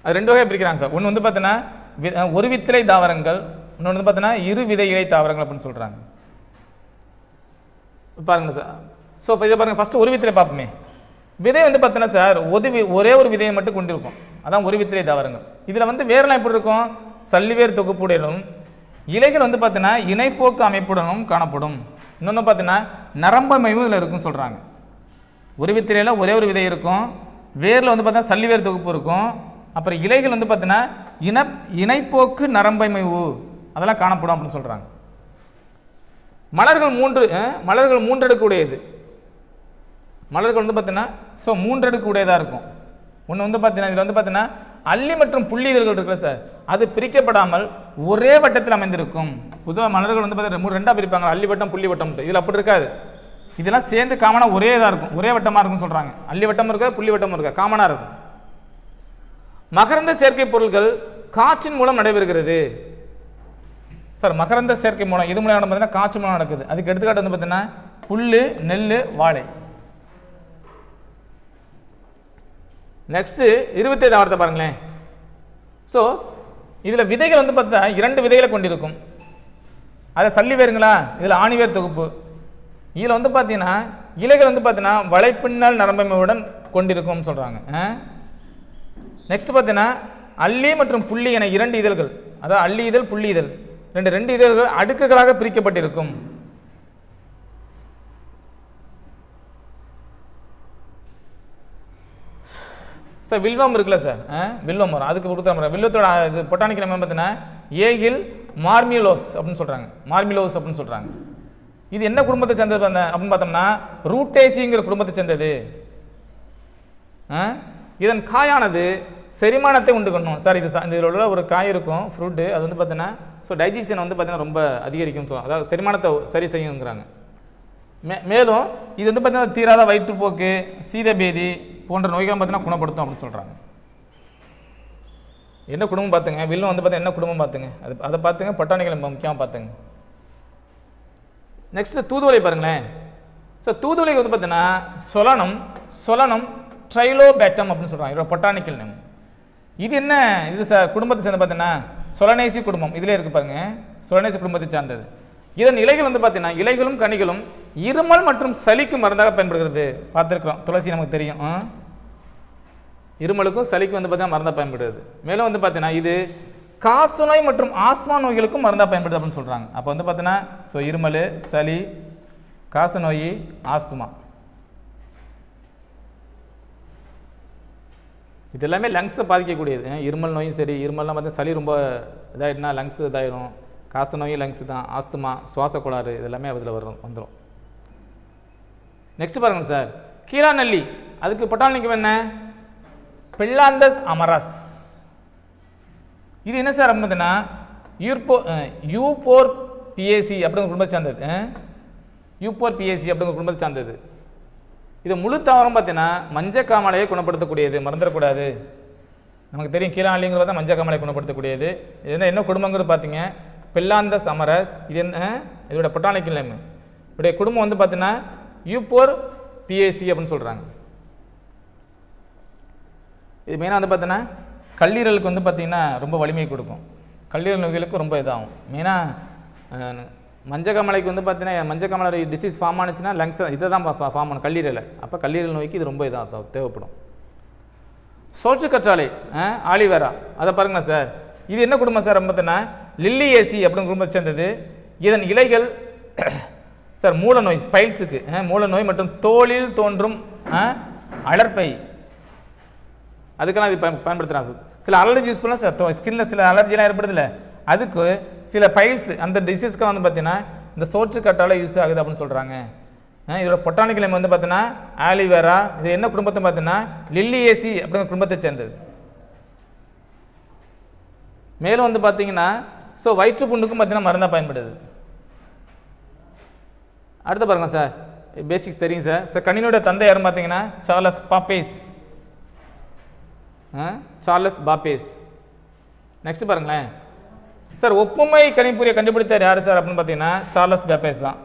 அது 2 வகை பிரிக்கிறாங்க சார். ஒன்று வந்து பார்த்தீங்கன்னா ஒரு வித்திலை தாவரங்கள், இன்னொன்று வந்து பார்த்தீங்கன்னா இரு விதை இலை தாவரங்கள் அப்படின்னு சொல்கிறாங்க. பாருங்கள் சார். ஸோ இதை பாருங்கள், ஃபஸ்ட்டு ஒரு வித்திலை பார்ப்போமே. விதை வந்து பார்த்தீங்கன்னா சார் ஒரே ஒரு விதையை மட்டும் கொண்டிருக்கும், அதான் ஒரு வித்திலை தாவரங்கள். இதில் வந்து வேரெல்லாம் எப்படி இருக்கும்? சல்லிவேர் தொகுப்புடனும், இலைகள் வந்து பார்த்தீங்கன்னா இணைப்போக்கு அமைப்புடனும் காணப்படும். இன்னொன்று பார்த்தீங்கன்னா நரம்பமைவு இதில் இருக்குன்னு சொல்கிறாங்க. ஒரு வித்திலையில் ஒரே ஒரு விதை இருக்கும், வேரில் வந்து பார்த்தீங்கன்னா சல்லிவேர் தொகுப்பு இருக்கும், அப்புறம் இலைகள் வந்து பார்த்தீங்கன்னா இணைப்போக்கு நரம்பமைவு அதெல்லாம் காணப்படும் அப்படின்னு சொல்கிறாங்க. மலர்கள் 3 அடுக்கு உடையது. மலர்கள் வந்து பார்த்தீங்கன்னா 3 அடுக்கு உடையதாக இருக்கும். ஒன்று வந்து பார்த்தீங்கன்னா இதில் வந்து பார்த்தீங்கன்னா அள்ளி மற்றும் புள்ளி இதழ்கள் இருக்குல்ல சார், அது பிரிக்கப்படாமல் ஒரே வட்டத்தில் அமைந்திருக்கும். பொதுவாக மலர்கள் வந்து பார்த்தீங்கன்னா 2ஆக பிரிப்பாங்க, அள்ளி வட்டம் புள்ளி வட்டம். இதில் அப்படி இருக்காது, இதெல்லாம் சேர்ந்து காமனாக ஒரே இதாக இருக்கும், ஒரே வட்டமாக இருக்கும்னு சொல்கிறாங்க. அள்ளி வட்டம் இருக்காது, புள்ளி வட்டம் இருக்கா, காமனாக இருக்கும். மகரந்த சேர்க்கை பொருட்கள் காற்றின் மூலம் நடைபெறுகிறது சார். மகரந்த சேர்க்கை மூலம் இது மூலம் பார்த்தீங்கன்னா காற்று மூலம் நடக்குது. அதுக்கு எடுத்துக்காட்டு வந்து பார்த்தீங்கன்னா புல், நெல், வாழை. நெக்ஸ்ட்டு 25 பாருங்களேன். ஸோ இதில் விதைகள் வந்து பார்த்தா 2 விதைகளை கொண்டிருக்கும். அதை சல்லி வேருங்களா, இதில் ஆணிவேர் தொகுப்பு. இதில் வந்து பார்த்தீங்கன்னா இலைகள் வந்து பார்த்தீங்கன்னா வலைப்பின்னல் நரம்பமையுடன் கொண்டிருக்கும்னு சொல்கிறாங்க. நெக்ஸ்ட் பார்த்தீங்கன்னா அள்ளி மற்றும் புள்ளி என 2 இதழ்கள், அதாவது அள்ளி இதழ் புள்ளி இதழ், 2 இதழ்கள் அடுக்குகளாக பிரிக்கப்பட்டிருக்கும். சார் வில்வம் இருக்குல்ல சார், வில்வம் மரம், அதுக்கு கொடுத்த மரம். வில்வத்தோட இது பொட்டானிக்கல் நேம் பார்த்தீங்கன்னா ஏகில் மார்மிலோஸ் அப்படின்னு சொல்கிறாங்க, மார்மிலோஸ் அப்படின்னு சொல்கிறாங்க. இது என்ன குடும்பத்தை சேர்ந்தது அப்படின்னு பார்த்தோம்னா ரூட்டேசிங்கிற குடும்பத்தை சேர்ந்தது. இதன் காயானது செரிமானத்தை உண்டு பண்ணும் சார். இது இதில் உள்ள ஒரு காய் இருக்கும், ஃப்ரூட்டு, அது வந்து பார்த்தீங்கன்னா ஸோ டைஜஷன் வந்து பார்த்தீங்கன்னா ரொம்ப அதிகரிக்கும் சொல்லுவாங்க, அதாவது செரிமானத்தை சரி செய்யுங்கிறாங்க. மேலும் இது வந்து பார்த்தீங்கன்னா தீராத வயிற்றுப்போக்கு, சீதபேதி போன்ற நோய்களை பார்த்தீங்கன்னா குணப்படுத்தும் அப்படின்னு சொல்கிறாங்க. என்ன குடும்பம் பார்த்துங்க, வில்லும் வந்து பார்த்தீங்கன்னா என்ன குடும்பம் பார்த்துங்க, அதை பார்த்துங்க, பொட்டானிக்கல் முக்கியமாக பார்த்துங்க. நெக்ஸ்ட்டு தூதுவளை பாருங்களேன். ஸோ தூதுவளைக்கு வந்து பார்த்தீங்கன்னா சொலனம் ட்ரைலோபேட்டம் அப்படின்னு சொல்கிறாங்க, இதோட பொட்டானிக்கல் நேம். இது என்ன இது சார் குடும்பத்தை சேர்ந்து பார்த்தீங்கன்னா சொலனேசி குடும்பம், இதிலே இருக்குது பாருங்கள், சொலனேசி குடும்பத்தை சார்ந்தது. இதன் இலைகள் வந்து பார்த்தீங்கன்னா இலைகளும் கனிகளும் இருமல் மற்றும் சளிக்கு மருந்தாக பயன்படுகிறது. பார்த்துருக்குறோம், துளசி நமக்கு தெரியும், இருமலுக்கும் சளிக்கும் வந்து பார்த்தீங்கன்னா மருந்தாக பயன்படுகிறது. மேலும் வந்து பார்த்தீங்கன்னா இது காசநோய் மற்றும் ஆஸ்மா நோய்களுக்கும் மருந்தாக பயன்படுது அப்படின்னு சொல்கிறாங்க. அப்போ வந்து பார்த்தீங்கன்னா ஸோ இருமல், சளி, காசநோய், ஆஸ்துமா, இது எல்லாமே லங்ஸை பாதிக்கக்கூடியது. இருமல் நோயும் சரி, இருமல்லாம் பார்த்தீங்கன்னா சளி ரொம்ப இதாகிடுனா லங்ஸ் இதாகிடும், காச நோயும் லங்ஸ் தான், ஆஸ்துமா, சுவாச கோளாறு, இது எல்லாமே அதில் வந்துடும். நெக்ஸ்ட் பாருங்கள் சார், கீழாநெல்லி, அதுக்கு பொட்டானிக்கல் என்ன, பில்லாந்தஸ் அமரஸ். இது என்ன சார் அப்படின்னா யூபோர் பிஏசி அப்படிங்கிற குடும்பத்தை சார்ந்தது. யூபோர் பிஏசி அப்படிங்கிற குடும்பத்தை சார்ந்தது. இது முழு தாவரம் பார்த்தீங்கன்னா மஞ்சக்காமலையை குணப்படுத்தக்கூடியது, மறந்துடக்கூடாது. நமக்கு தெரியும் கீழாநெல்லிங்கிறது தான் மஞ்சக்காமலையை குணப்படுத்தக்கூடியது. இது என்ன குடும்பங்கிறது பார்த்தீங்க பில்லாந்தஸ் அமரஸ். இது என்ன, இதோட பொட்டானிக்கல் நேம். இதோடைய குடும்பம் வந்து பார்த்தீங்கன்னா யூபோர் பிஏசி அப்படின்னு சொல்கிறாங்க. இது மெயினாக வந்து பார்த்தீங்கன்னா கல்லீரலுக்கு வந்து பார்த்திங்கன்னா ரொம்ப வலிமை கொடுக்கும், கல்லீரல் நோய்களுக்கு ரொம்ப இதாகும். மெயினாக மஞ்சக்காமலைக்கு வந்து பார்த்தீங்கன்னா மஞ்சக்காமலை டிசீஸ் ஃபார்ம் ஆனிச்சுன்னா லங்ஸ் இதை தான் ஃபார்ம் ஆகும், கல்லீரலை. அப்போ கல்லீரல் நோய்க்கு இது ரொம்ப இதாக தேவைப்படும். சோற்று கற்றாழை, ஆலிவேரா, அதை பாருங்களேன் சார். இது என்ன குடும்பம் சார் பார்த்தீங்கன்னா லில்லியேசி அப்படின்னு குடும்பத்தை சேர்ந்தது. இதன் இலைகள் சார் மூல நோய், ஸ்பைல்ஸுக்கு மூல நோய் மற்றும் தோலில் தோன்றும் அலர்பை, அதுக்கெல்லாம் இது பயன்படுத்துகிறாங்க சார். சில அலர்ஜி யூஸ் பண்ணலாம் சார், ஸ்கின்ல சில அலர்ஜிலாம் ஏற்படுதில்ல, அதுக்கு சில பைல்ஸ் அந்த டிசீஸ்க்கெலாம் வந்து பார்த்தீங்கன்னா இந்த சோற்று கற்றாழை யூஸ் ஆகுது அப்படின்னு சொல்கிறாங்க. இதோட பொட்டானிக்கல் நேம் வந்து பார்த்தீங்கன்னா ஆலிவேரா. இது என்ன குடும்பத்தை பார்த்தீங்கன்னா லில்லியேசி அப்படிங்கிற குடும்பத்தை சேர்ந்தது. மேலும் வந்து பார்த்தீங்கன்னா ஸோ வயிற்று புண்ணுக்கும் பார்த்தீங்கன்னா மருந்தாக பயன்படுது. அடுத்து பாருங்க சார், பேசிக்ஸ் தெரியும் சார். சார் கணினியோட தந்தை யாரும் பார்த்தீங்கன்னா சார்லஸ் பாப்பேஸ். நெக்ஸ்ட் பாருங்களேன் சார், ஒப்புமை கணிப்பொறியை கண்டுபிடித்தார் யார் சார் அப்படின்னு பார்த்தீங்கன்னா சார்லஸ் பாப்பேஸ் தான்.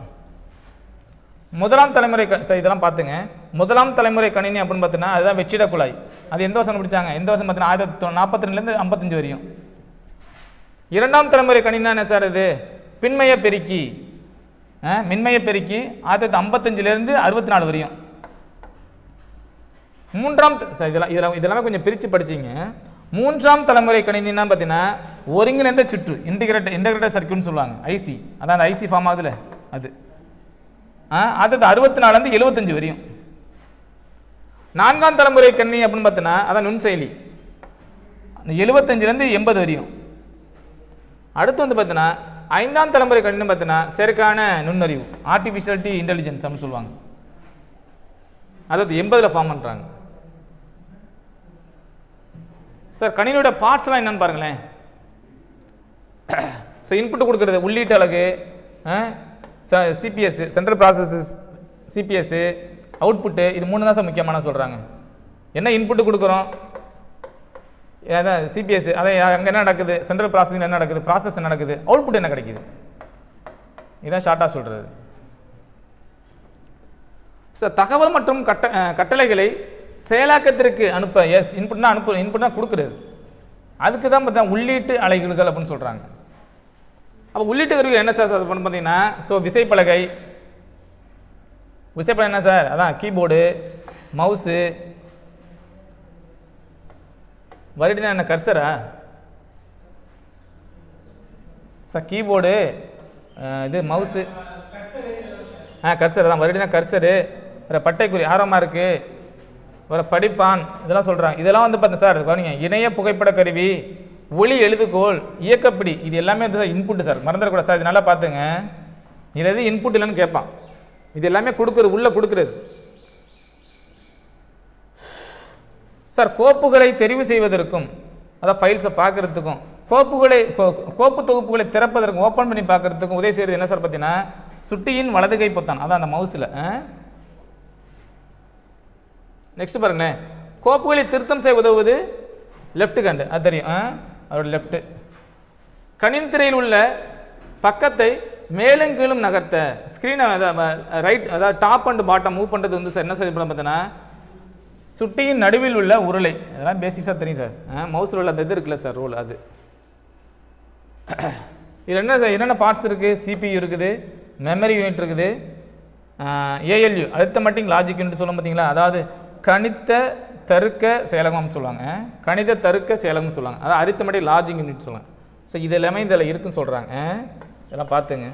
முதலாம் தலைமுறை இதெல்லாம் பார்த்துங்க. முதலாம் தலைமுறை கணினி அப்படின்னு பார்த்தீங்கன்னா அதுதான் வெற்றிட குழாய். அது எந்த வருஷம் பிடிச்சாங்க, எந்த வருஷம் பார்த்தீங்கன்னா 1942லேருந்து 55 வரையும். இரண்டாம் தலைமுறை கணினா என்ன சார், இது மின்மய பெருக்கி 1955லேருந்து 64 வரையும். இதெல்லாமே கொஞ்சம் பிரித்து படிச்சிங்க. மூன்றாம் தலைமுறை கணினின்னா பார்த்தீங்கன்னா ஒருங்கிணைந்த சுற்று, இன்டகிரேட்டட் சர்க்யூட்னு சொல்லுவாங்க, ஐசி. அதான் அந்த ஐசி ஃபார்ம் ஆகுதுல அது. 64லேருந்து 75 வரையும். நான்காம் தலைமுறை கணினி அப்படின்னு பார்த்தீங்கன்னா அதான் நுண்செயலி, அந்த 75லேருந்து 80 வரையும். அடுத்து வந்து பார்த்தீங்கன்னா ஐந்தாம் தலைமுறை கணினி பார்த்தீங்கன்னா செயற்கையான நுண்ணறிவு, ஆர்டிஃபிஷியல் இன்டெலிஜென்ஸ் அப்படின்னு சொல்லுவாங்க, அதாவது 80ல் ஃபார்ம் பண்ணுறாங்க. சார் கணினியோட பார்ட்ஸ்லாம் என்னன்னு பாருங்களேன். ஸோ இன்புட்டு கொடுக்குறது உள்ளீட்டு அலகு, CPU central processes, CPU output, இது 3 தான் சார் முக்கியமான சொல்கிறாங்க. என்ன இன்புட்டு கொடுக்குறோம், அதான் சிபிஎஸ், அதை அங்கே என்ன நடக்குது, சென்ட்ரல் ப்ராசஸிங் என்ன நடக்குது, ப்ராசஸ் என்ன நடக்குது, அவுட்புட் என்ன கிடைக்குது, இதுதான் ஷார்ட்டாக சொல்கிறது. சார் தகவல் மற்றும் கட்டளைகளை செயலாக்கத்திற்கு அனுப்ப, இன்புட்னா கொடுக்குறது, அதுக்கு தான் பார்த்தா உள்ளீட்டு அலைகள் அப்படின்னு சொல்கிறாங்க. அப்போ உள்ளீட்டு கருவி என்ன சார் பண்ணு பார்த்தீங்கன்னா, ஸோ விசைப்பலகை என்ன சார், அதான் கீபோர்டு, மவுஸு, வருடினா என்ன கர்சரா சார், கீபோர்டு, இது மவுஸு, கர்சர் தான், வருடினா கர்சரு, வேறு பட்டைக்குறி ஆரமாக இருக்குது, வேறு படிப்பான், இதெல்லாம் சொல்கிறாங்க. இதெல்லாம் வந்து பார்த்தேன் சார் பாருங்க, இணைய புகைப்பட கருவி, ஒளி எழுதுகோல், இயக்கப்பிடி, இது எல்லாமே வந்து இன்புட்டு சார், மறந்துடக்கூடாது சார். இது நல்லா பார்த்துங்க, இதில் எது இன்புட் இல்லைன்னு கேட்பான். இது எல்லாமே கொடுக்குறது, உள்ளே கொடுக்குறது சார். கோப்புகளை தெரிவு செய்வதற்கும், அதான் ஃபைல்ஸை பார்க்குறதுக்கும், கோப்பு தொகுப்புகளை திறப்பதற்கும், ஓப்பன் பண்ணி பார்க்குறதுக்கும் உதவி செய்கிறது என்ன சார் பார்த்தீங்கன்னா, சுட்டியின் வலது கை பொத்தான், அதான் அந்த மவுஸில். நெக்ஸ்ட் பாருங்களேன், கோப்புகளை திருத்தம் செய்ய உதவுவது லெஃப்ட் ஹேண்டு, அது தெரியும், அதோட லெஃப்ட்டு. கணினி திரையில் உள்ள பக்கத்தை மேலும் கீழும் நகர்த்த, ஸ்க்ரீனை ரைட், அதாவது டாப் அண்ட் பாட்டம் மூவ் பண்ணுறது வந்து சார் என்ன செய்யப்படும் பார்த்தீங்கன்னா, சுட்டியின் நடுவில் உள்ள உருளை, அதெல்லாம் பேசிக்ஸாக தெரியும் சார். மவுஸில் உள்ள அந்த இது இருக்குல்ல சார், ரோல், அது. இதில் என்ன சார், என்னென்ன பார்ட்ஸ் இருக்குது, சிபியு இருக்குது, மெமரி யூனிட் இருக்குது, ஏஎல்யூ அரித்மெட்டிக் லாஜிக் யூனிட் சொல்லும் பார்த்தீங்களா, அதாவது கணித தருக்க செயலகம்னு சொல்லுவாங்க, கணித தருக்க செயலகம்னு சொல்லுவாங்க, அதாவது அரித்மெட்டிக் லாஜிக் யூனிட் சொல்லுவாங்க. ஸோ இது எல்லாமே இதில் இருக்குன்னு சொல்கிறாங்க. இதெல்லாம் பார்த்துங்க,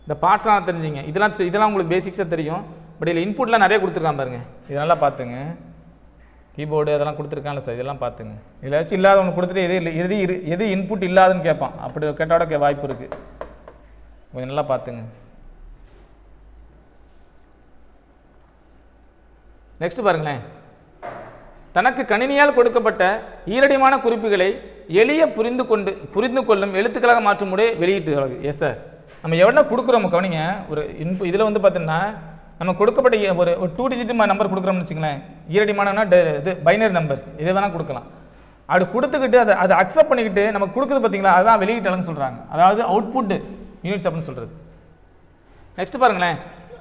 இந்த பார்ட்ஸ்லாம் தெரிஞ்சுங்க, இதெல்லாம் உங்களுக்கு பேசிக்ஸாக தெரியும். பட் இதில் இன்புட்லாம் நிறைய கொடுத்துருக்கான் பாருங்கள், இதெல்லாம் பார்த்துங்க. கீபோர்டு அதெல்லாம் கொடுத்துருக்காங்கல்ல சார், இதெல்லாம் பார்த்துங்க. இதில் ஏதாச்சும் இல்லாத ஒன்று கொடுத்துட்டு எது இன்புட் இல்லாதுன்னு கேட்பான், அப்படி கேட்டாட வாய்ப்பு இருக்குது, கொஞ்சம் நல்லா பார்த்துங்க. நெக்ஸ்ட் பாருங்களேன், தனக்கு கணினியால் கொடுக்கப்பட்ட ஈரடிமான குறிப்புகளை எளிய புரிந்து கொள்ளும் எழுத்துக்களாக மாற்றும் முறை வெளியீட்டுகளுக்கு. எஸ் சார், நம்ம எவ்வளோ கொடுக்குறோம் கவனிங்க, ஒரு இதில் வந்து பார்த்தீங்கன்னா நம்ம கொடுக்கப்பட்ட ஒரு 2 டிஜிட் நம்பர் கொடுக்குறோம்னு வச்சுங்களேன், ஈரடிமானனா இது பைனரி நம்பர்ஸ், இதை வேணால் கொடுக்கலாம். அப்படி கொடுத்துக்கிட்டு அதை அக்செப்ட் பண்ணிக்கிட்டு நம்ம கொடுக்குறது பார்த்தீங்களா, அதுதான் வெளியீட்டுன்னு சொல்கிறாங்க, அதாவது அவுட்புட் யூனிட்ஸ் அப்படின்னு சொல்கிறது. நெக்ஸ்ட் பாருங்களேன்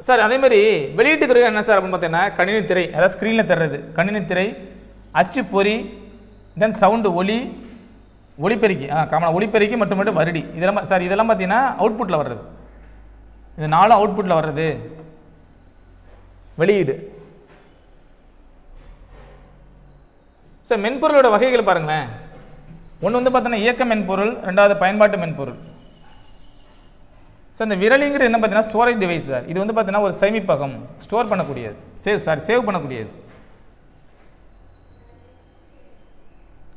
சார், அதேமாதிரி வெளியீட்டுக்கு என்ன சார் அப்படின்னு பார்த்தீங்கன்னா, கணினி திரை, அதாவது ஸ்க்ரீனில் தர்றது கணினி திரை, அச்சு பொறி, தென் சவுண்டு, ஒளிப்பெருக்கி, காமனாக ஒளிப்பெருக்கி மற்றும் வருடி, இதெல்லாம் சார், இதெல்லாம் பார்த்தீங்கன்னா அவுட்புட்டில் வர்றது, இது 4 அவுட்புட்டில் வர்றது வெளியீடு. சார் மென்பொருளோட வகைகள் பாருங்களேன், ஒன்று வந்து பார்த்தீங்கன்னா இயக்க மென்பொருள், ரெண்டாவது பயன்பாட்டு மென்பொருள். சார் இந்த விரலிங்கிறது என்ன பார்த்தீங்கன்னா ஸ்டோரேஜ் டிவைஸ் சார், இது வந்து பார்த்தீங்கன்னா ஒரு சேமிப்பகம், ஸ்டோர் பண்ணக்கூடியது, சேவ் பண்ணக்கூடியது.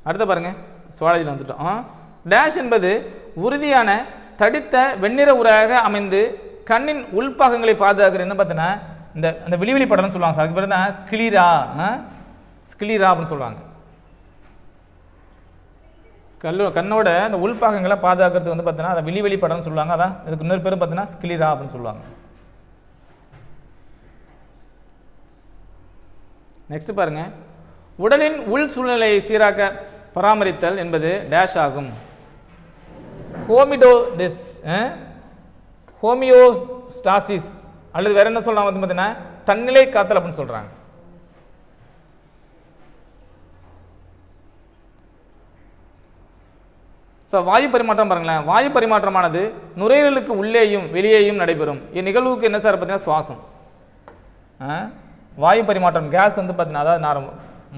அடுத்த பாருங்கள், சுவாலஜியில் வந்துட்டோம். டேஷ் என்பது உறுதியான தடித்த வெண்ணிற உரையாக அமைந்து கண்ணின் உள்பாகங்களை பாதுகாக்கிற என்ன பார்த்தீங்கன்னா இந்த விழிவெளி படம்னு சொல்லுவாங்க சார், அதுக்கு பேர் தான் ஸ்கிலீரா அப்படின்னு சொல்லுவாங்க. கண்ணோட அந்த உள்பாகங்களை பாதுகாக்கிறதுக்கு வந்து பார்த்தீங்கன்னா அதை விழிவெளி படம்னு சொல்லுவாங்க, அதான் இதுக்கு இன்னொரு பேர் பார்த்தீங்கன்னா ஸ்கிலீரா அப்படின்னு சொல்லுவாங்க. நெக்ஸ்ட் பாருங்க, உடலின் உள் சூழ்நிலையை சீராக்க பராமரித்தல் என்பது டேஷ் ஆகும். ஹோமியோஸ்டாசிஸ் அல்லது வேற என்ன சொல்றாங்க பார்த்தீங்கன்னா தன்னிலை காத்தல் அப்படின்னு சொல்றாங்க. ஸோ வாயு பரிமாற்றம் பாருங்களேன், வாயு பரிமாற்றமானது நுரையீரலுக்கு உள்ளேயும் வெளியேயும் நடைபெறும். இந்நிகழ்வுக்கு என்ன சார் பார்த்தீங்கன்னா சுவாசம். வாயு பரிமாற்றம் கேஸ் வந்து பார்த்தீங்கன்னா அதாவது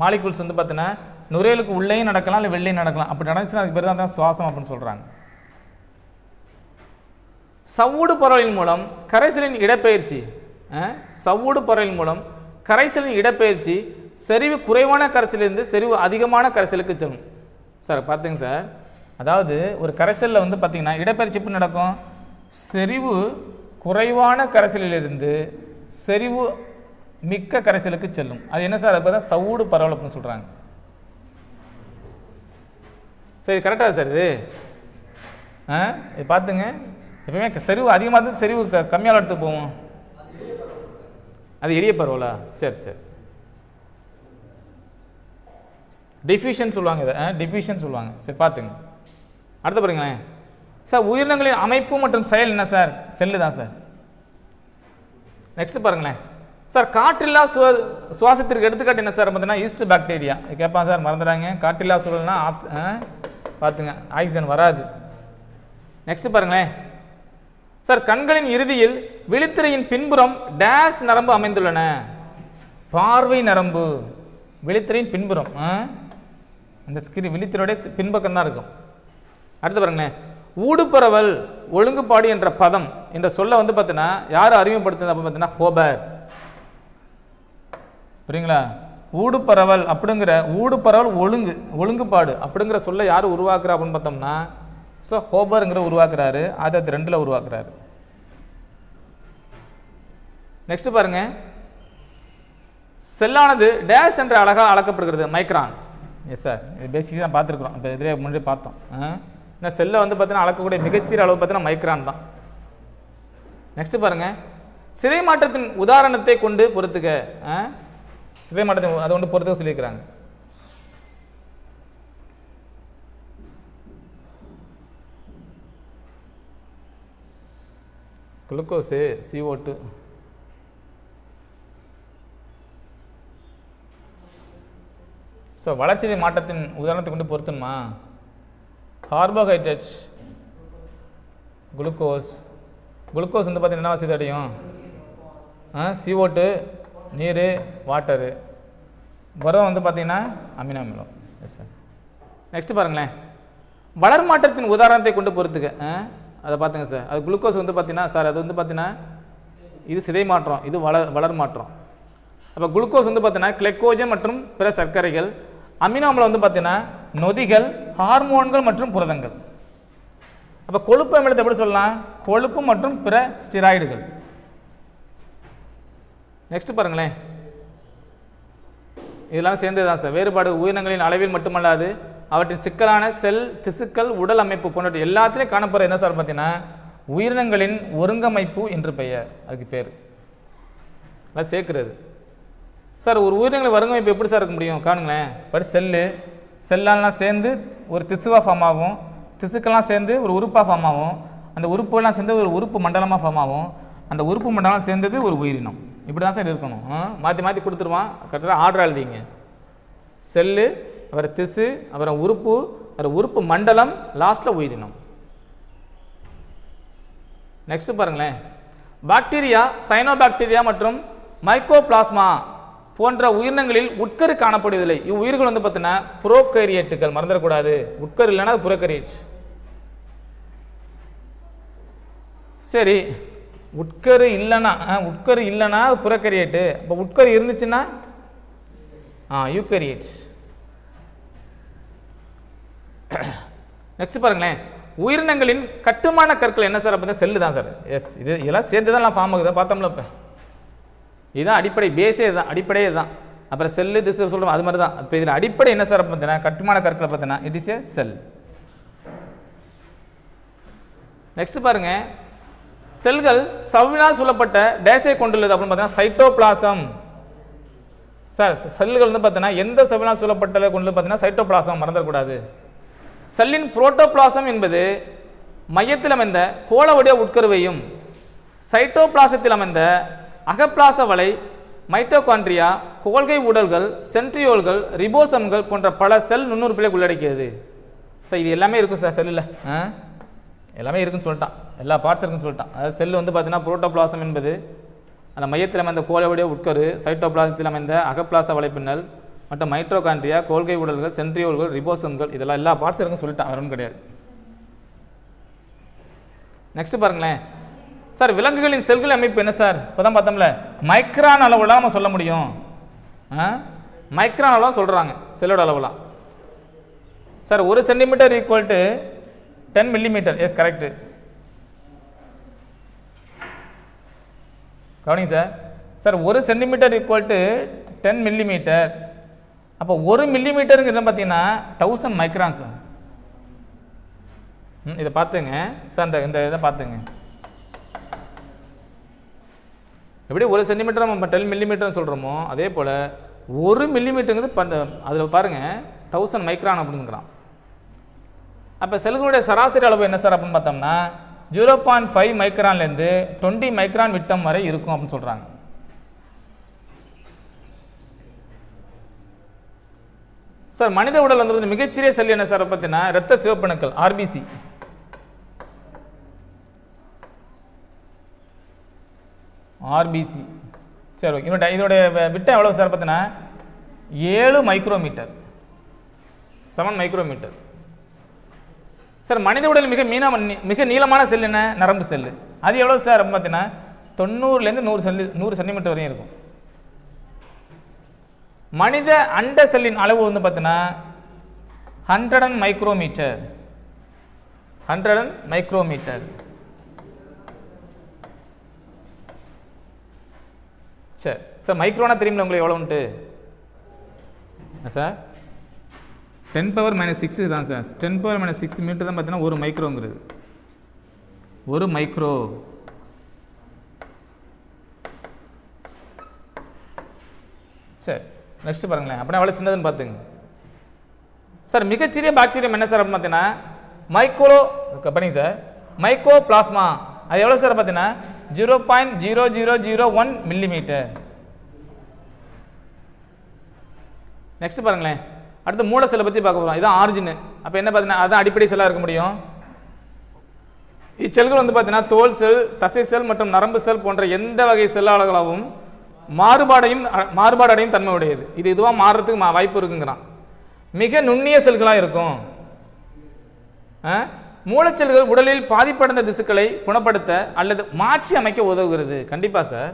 மாலிகூல்ஸ் வந்து பார்த்தீங்கன்னா நுரையீரலுக்கு உள்ளேயும் நடக்கலாம் இல்லை வெளியே நடக்கலாம், அப்படி நடந்துச்சுன்னா அதுக்கு பேர் தான் சுவாசம் அப்படின்னு சொல்கிறாங்க. சவ்வூடு பரவலின் மூலம் கரைசலின் இடப்பெயர்ச்சி, சவ்வூடு பரவலின் மூலம் கரைசலின் இடப்பெயர்ச்சி செறிவு குறைவான கரைசலிருந்து செறிவு அதிகமான கரைசலுக்கு செல்லும். சார் பார்த்துங்க சார், அதாவது ஒரு கரைசலில் வந்து பார்த்திங்கன்னா இடப்பெயர்ச்சி எப்படி நடக்கும், செறிவு குறைவான கரைசலிலிருந்து செறிவு மிக்க கரைசலுக்கு செல்லும். அது என்ன சார், அது பார்த்தா சவ்வூடு பரவல் அப்படின்னு சொல்கிறாங்க. சரி கரெக்டாக சார் இது இது பார்த்துங்க, எப்பவுமே செறிவு அதிகமாக இருந்து செறிவு கம்மியான இடத்துக்கு போவோம், அது எளிய பரவலா? சரி சரி, டிஃப்யூஷன் சொல்லுவாங்க, இதை டிஃப்யூஷன் சொல்லுவாங்க. சரி பார்த்துங்க, அடுத்த பாருங்களேன் சார், உயிரினங்களின் அமைப்பு மற்றும் செயல் என்ன சார், செல்லு தான் சார். நெக்ஸ்ட் பாருங்களேன், சார் காற்றில்லா சுவாசத்திற்கு எடுத்துக்காட்டு என்ன சார் பார்த்தீங்கன்னா ஈஸ்ட் பாக்டீரியா கேட்பான் சார், மறந்துடாங்க. காற்றில்லா சூழல்னா பார்த்துங்க, ஆக்சிஜன் வராது. நெக்ஸ்ட் பாருங்களேன் சார், கண்களின் இறுதியில் விழித்திரையின் பின்புறம் டேஷ் நரம்பு அமைந்துள்ளன. பார்வை நரம்பு விழித்திரையின் பின்புறம், அந்த ஸ்கிரீன் விழித்திரையுடைய பின்பக்கம் தான் இருக்கும். அடுத்து பாருங்களேன், ஊடுபரவல் ஒழுங்குபாடு என்ற பதம் என்ற சொல்ல வந்து பார்த்தீங்கன்னா யார் அறிமுகப்படுத்துது அப்படின்னு பார்த்தீங்கன்னா ஹோபர். புரியுங்களா? ஊடுபரவல் அப்படிங்கிற ஊடுபரவல் ஒழுங்குபாடு அப்படிங்கிற சொல்ல யார் உருவாக்குறா அப்படின்னு பார்த்தோம்னா ஸோ ஹோபருங்கிற உருவாக்குறாரு, 1902 உருவாக்குறாரு. நெக்ஸ்ட் பாருங்க, செல்லானது டேஷ் என்ற அழகாக அளக்கப்படுகிறது, மைக்ரான். எஸ் சார், இது பேசிக் தான் பார்த்துருக்குறோம், இப்போ இதிலே முன்னாடி பார்த்தோம். ஏன்னா செல்லை வந்து பார்த்தீங்கன்னா அளக்கக்கூடிய மிகச்சிற அளவு பார்த்தீங்கன்னா மைக்ரான் தான். நெக்ஸ்ட் பாருங்க, சிதை மாற்றத்தின் உதாரணத்தை கொண்டு பொறுத்துக்க. சிதை மாற்றத்தை அதை கொண்டு பொறுத்துக்க சொல்லியிருக்கிறாங்க. Glucose, CO2. ஸோ வளர்ச்சிதை மாற்றத்தின் உதாரணத்தை கொண்டு பொறுத்தணுமா? கார்போஹைட்ரேட், குளுக்கோஸ் வந்து பார்த்தீங்கன்னா என்ன வசதி அடையும்? CO2 நீர், வாட்டரு. புரதம் வந்து பார்த்தீங்கன்னா அமினோ அமிலம். S sir. நெக்ஸ்ட் பாருங்களேன், வளர் மாற்றத்தின் உதாரணத்தை கொண்டு பொறுத்துக்க. அதை பார்த்துங்க சார், அது குளுக்கோஸ் வந்து பார்த்தீங்கன்னா சார் அது வந்து பார்த்தீங்கன்னா இது சிதை மாற்றம், இது வளர் மாற்றம். அப்போ குளுக்கோஸ் வந்து பார்த்தீங்கன்னா கிளைக்கோஜன் மற்றும் பிற சர்க்கரைகள், அமினோ அமிலம் வந்து பார்த்தீங்கன்னா நொதிகள், ஹார்மோன்கள் மற்றும் புரதங்கள். அப்போ கொழுப்பு அமிலத்தை எப்படி சொல்லலாம்? கொழுப்பு மற்றும் பிற ஸ்டிராய்டுகள். நெக்ஸ்ட் பாருங்களேன், இதெல்லாம் சேர்ந்தது தான் சார். வேறுபாடு உயிரினங்களின் அளவில் மட்டுமல்லாது அவற்றின் சிக்கலான செல், திசுக்கள், உடல் அமைப்பு போன்ற எல்லாத்திலையும் காணப்படுற என்ன சார் பார்த்தீங்கன்னா உயிரினங்களின் ஒருங்கமைப்பு என்று பெயர். அதுக்கு பேர் எல்லாம் சேர்க்கிறது. சார் ஒரு உயிரினங்களின் ஒருங்கமைப்பு எப்படி சார் இருக்க முடியும்? காணுங்களேன், பட் செல்லாம் சேர்ந்து ஒரு திசுவாக ஃபார்ம் ஆகும், திசுக்கெல்லாம் சேர்ந்து ஒரு உறுப்பாக ஃபார்ம் ஆகும், அந்த உறுப்புகள்லாம் சேர்ந்து ஒரு உறுப்பு மண்டலமாக ஃபார்ம் ஆகும், அந்த உறுப்பு மண்டலம் சேர்ந்தது ஒரு உயிரினம். இப்படி தான் சார் இருக்கணும். மாற்றி கொடுத்துருவான், கரெக்டாக ஆர்டர் எழுதிங்க. செல்லு, அப்புறம் திசு, அப்புறம் உறுப்பு, அப்புறம் உறுப்பு மண்டலம், லாஸ்ட்டில் உயிரினம். நெக்ஸ்ட் பாருங்களேன், பாக்டீரியா, சைனோபாக்டீரியா மற்றும் மைக்கோபிளாஸ்மா போன்ற உயிரினங்களில் உட்கரு காணப்படுவதில்லை. இவ்வுயிர்கள் வந்து பார்த்தீங்கன்னா புரோகேரியேட்டுகள், மறந்துடக்கூடாது. உட்கரு இல்லைன்னா அது புரோகேரியேட். சரி, உட்கரு இல்லைன்னா புரோகேரியேட்டு. இப்போ உட்கரு இருந்துச்சுன்னா யூகேரியேட். நெக்ஸ்ட் பாருங்களேன், உயிரினங்களின் கட்டுமான கற்கள் என்ன சார் அப்படின்னா செல்லு தான் சார். எஸ், இதெல்லாம் சேர்ந்து தான் ஃபார்ம் ஆகுது, பார்த்தோம்ல. இப்போ இதுதான் அடிப்படை, பேஸே இதுதான், அடிப்படையே இதுதான். அப்புறம் செல்லு, திசு சொல்கிறோம், அது மாதிரி தான். இப்போ இதில் அடிப்படை என்ன சார் பார்த்தீங்கன்னா கட்டுமான கற்களை பார்த்தீங்கன்னா it is A sell. Next பாருங்க, செல்கள் சவ்வினால் சூழப்பட்ட டேஸை கொண்டுள்ளது அப்படின்னு பார்த்தீங்கன்னா சைட்டோபிளாசம். சார் செல்கள் வந்து பார்த்தீங்கன்னா எந்த சவ்வினால் சூழப்பட்டதை கொண்டு பார்த்தீங்கன்னா சைட்டோபிளாசம், மறந்துடக்கூடாது. செல்லின் புரோட்டோபிளாசம் என்பது மையத்தில் அமைந்த கோள வடிவ உட்கருவையும், சைட்டோபிளாசத்தில் அமைந்த அகப்பிளாச வலை, மைட்டோகாண்ட்ரியா, கோல்கை ஊடல்கள், சென்ட்ரியோல்கள், ரிபோசம்கள் போன்ற பல செல் நுண்ணுறுப்புகளை உள்ளடக்கியது. சார் இது எல்லாமே இருக்கும் சார் செல்லில், எல்லாமே இருக்குன்னு சொல்லிட்டான், எல்லா பார்ட்ஸ் இருக்குன்னு சொல்லிட்டான். அதாவது செல்லு வந்து பார்த்தீங்கன்னா புரோட்டோபிளாசம் என்பது அந்த மையத்தில் அமைந்த கோள வடிவ உட்கரு, சைட்டோபிளாசத்தில் அமைந்த அகப்பிளாச வலைப்பின்னல் மற்றும் மைட்டோகாண்ட்ரியா, கோல்கை ஊடல்கள், சென்ட்ரியோல்கள், ரிபோசம்கள், இதெல்லாம் எல்லா பார்ட்ஸ் இருக்குன்னு சொல்லிட்டான், வேற ஒன்றும் கிடையாது. நெக்ஸ்ட் பாருங்களேன் சார், விலங்குகளின் செல்கள் அமைப்பு என்ன சார்? இப்போ தான் பார்த்தோம்ல, மைக்ரான் அளவுலாம் நம்ம சொல்ல முடியும். மைக்ரான் அளவு சொல்கிறாங்க செல்லோட அளவுலாம். Sir 1 centimetre equal to 10 millimetre. Yes, correct. கவனிங்க sir. Sir 1 centimetre equal to 10 millimetre. அப்போ 1 மில்லிமீட்டருங்கிறது பார்த்தீங்கன்னா 1000 மைக்ரான் சார். இதை பார்த்துங்க சார், இந்த இதை பார்த்துங்க. எப்படி 1 சென்டிமீட்டர் நம்ம 10 மில்லிமீட்டர்னு சொல்கிறோமோ அதே போல் 1 மில்லிமீட்டருங்கிறது அதில் பாருங்கள் 1000 மைக்ரான் அப்படிங்கிறான். அப்போ செல்களுடைய சராசரி அளவு என்ன சார் அப்படின்னு பார்த்தோம்னா 0.5 மைக்ரான்லேருந்து 20 மைக்ரான் விட்டம் வரை இருக்கும் அப்படின்னு சொல்கிறாங்க. சார் மனித உடல் வந்து மிகச்சிறிய செல் என்ன சார் பார்த்தீங்கன்னா இரத்த சிவப்பணுக்கள் ஆர்பிசி. ஆர்பிசி சரி ஓகே. இதோட விட்டம் எவ்வளோ சார் பார்த்தீங்கன்னா 7 மைக்ரோமீட்டர், 7 மைக்ரோமீட்டர். சார் மனித உடல் மிக நீளமான செல் என்ன? நரம்பு செல். அது எவ்வளோ சார் பார்த்தீங்கன்னா 90லேருந்து 100 சென்டிமீட்டர் வரையும் இருக்கும். மனித அண்ட செல்லின் அளவு வந்து பார்த்தீங்கன்னா 100 மைக்ரோமீட்டர், 100 மைக்ரோமீட்டர். சரி சார் மைக்ரோனா தெரியுமில்ல உங்களுக்கு எவ்வளோன்ட்டு சார்? 10⁻⁶ தான் சார். 10⁻⁶ மீட்டர் தான் பார்த்தீங்கன்னா 1 மைக்ரோங்கிறது. 1 மைக்ரோ. சரி நெக்ஸ்ட் பாருங்களேன். அப்படின்னா எவ்வளோ சின்னதுன்னு பார்த்துங்க சார். மிகச்சிறிய பாக்டீரியம் என்ன சார் அப்படின்னு பார்த்தீங்கன்னா மைக்ரோ பண்ணிங்க சார். மைக்ரோ பிளாஸ்மா அது எவ்வளோ சார் பார்த்தீங்கன்னா 0.0001 மில்லிமீட்டர். நெக்ஸ்ட் பாருங்களேன். அடுத்து மூல செல்லை பற்றி பார்க்க போகிறோம். இதுதான் ஆரிஜின். அப்போ என்ன பார்த்தீங்கன்னா அதுதான் அடிப்படை செல்லாக இருக்க முடியும். இச்செல்கள் வந்து பார்த்தீங்கன்னா தோல் செல், தசை செல் மற்றும் நரம்பு செல் போன்ற எந்த வகை செல்லாளர்களாகவும் மாறுபாடையும் தன்மை உடையது. இது இதுவாக மாறுறதுக்கு வாய்ப்பு இருக்குங்கிறான். மிக நுண்ணிய செல்களாக இருக்கும். மூலச்செல்கள் உடலில் பாதிப்படைந்த திசுக்களை குணப்படுத்த அல்லது மாற்றி அமைக்க உதவுகிறது. கண்டிப்பாக சார்.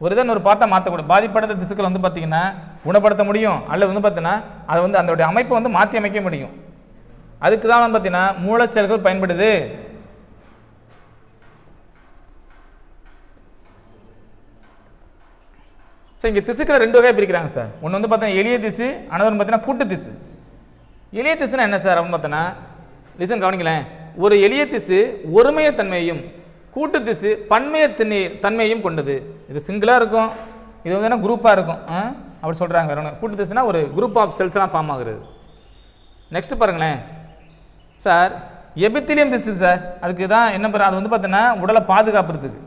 ஒரு பாட்டை மாற்றக்கூட பாதிப்படைந்த திசுக்களை வந்து பார்த்தீங்கன்னா குணப்படுத்த முடியும், அல்லது வந்து பார்த்தீங்கன்னா அதை வந்து அதோடைய அமைப்பை வந்து மாற்றி அமைக்க முடியும். அதுக்கு தான் வந்து பார்த்தீங்கன்னா மூலச்செல்கள் பயன்படுது. ஸோ இங்கே திசுக்களை 2 வகையாக பிரிக்கிறாங்க சார். ஒன்று வந்து பார்த்தீங்கன்னா எளிய திசு, அனதர் பார்த்தீங்கன்னா கூட்டு திசு. எளிய திசுனா என்ன சார் அப்படின்னு பார்த்தோன்னா லிசன் கவனிக்கலேன். ஒரு எளிய திசு ஒருமைய தன்மையையும் கூட்டு திசு பன்மைய தன்மையையும் கொண்டது. இது சிங்கிளாக இருக்கும், இது வந்து குரூப்பாக இருக்கும் அப்படி சொல்கிறாங்க. வேற கூட்டு திசுனா ஒரு குரூப் ஆஃப் செல்ஸ்லாம் ஃபார்ம் ஆகுறது. நெக்ஸ்ட் பாருங்களேன் சார். எபித்திலியம் திசு சார். அதுக்கு தான் என்ன பண்ணுறது? அது வந்து பார்த்தீங்கன்னா உடலை பாதுகாப்புறதுக்கு.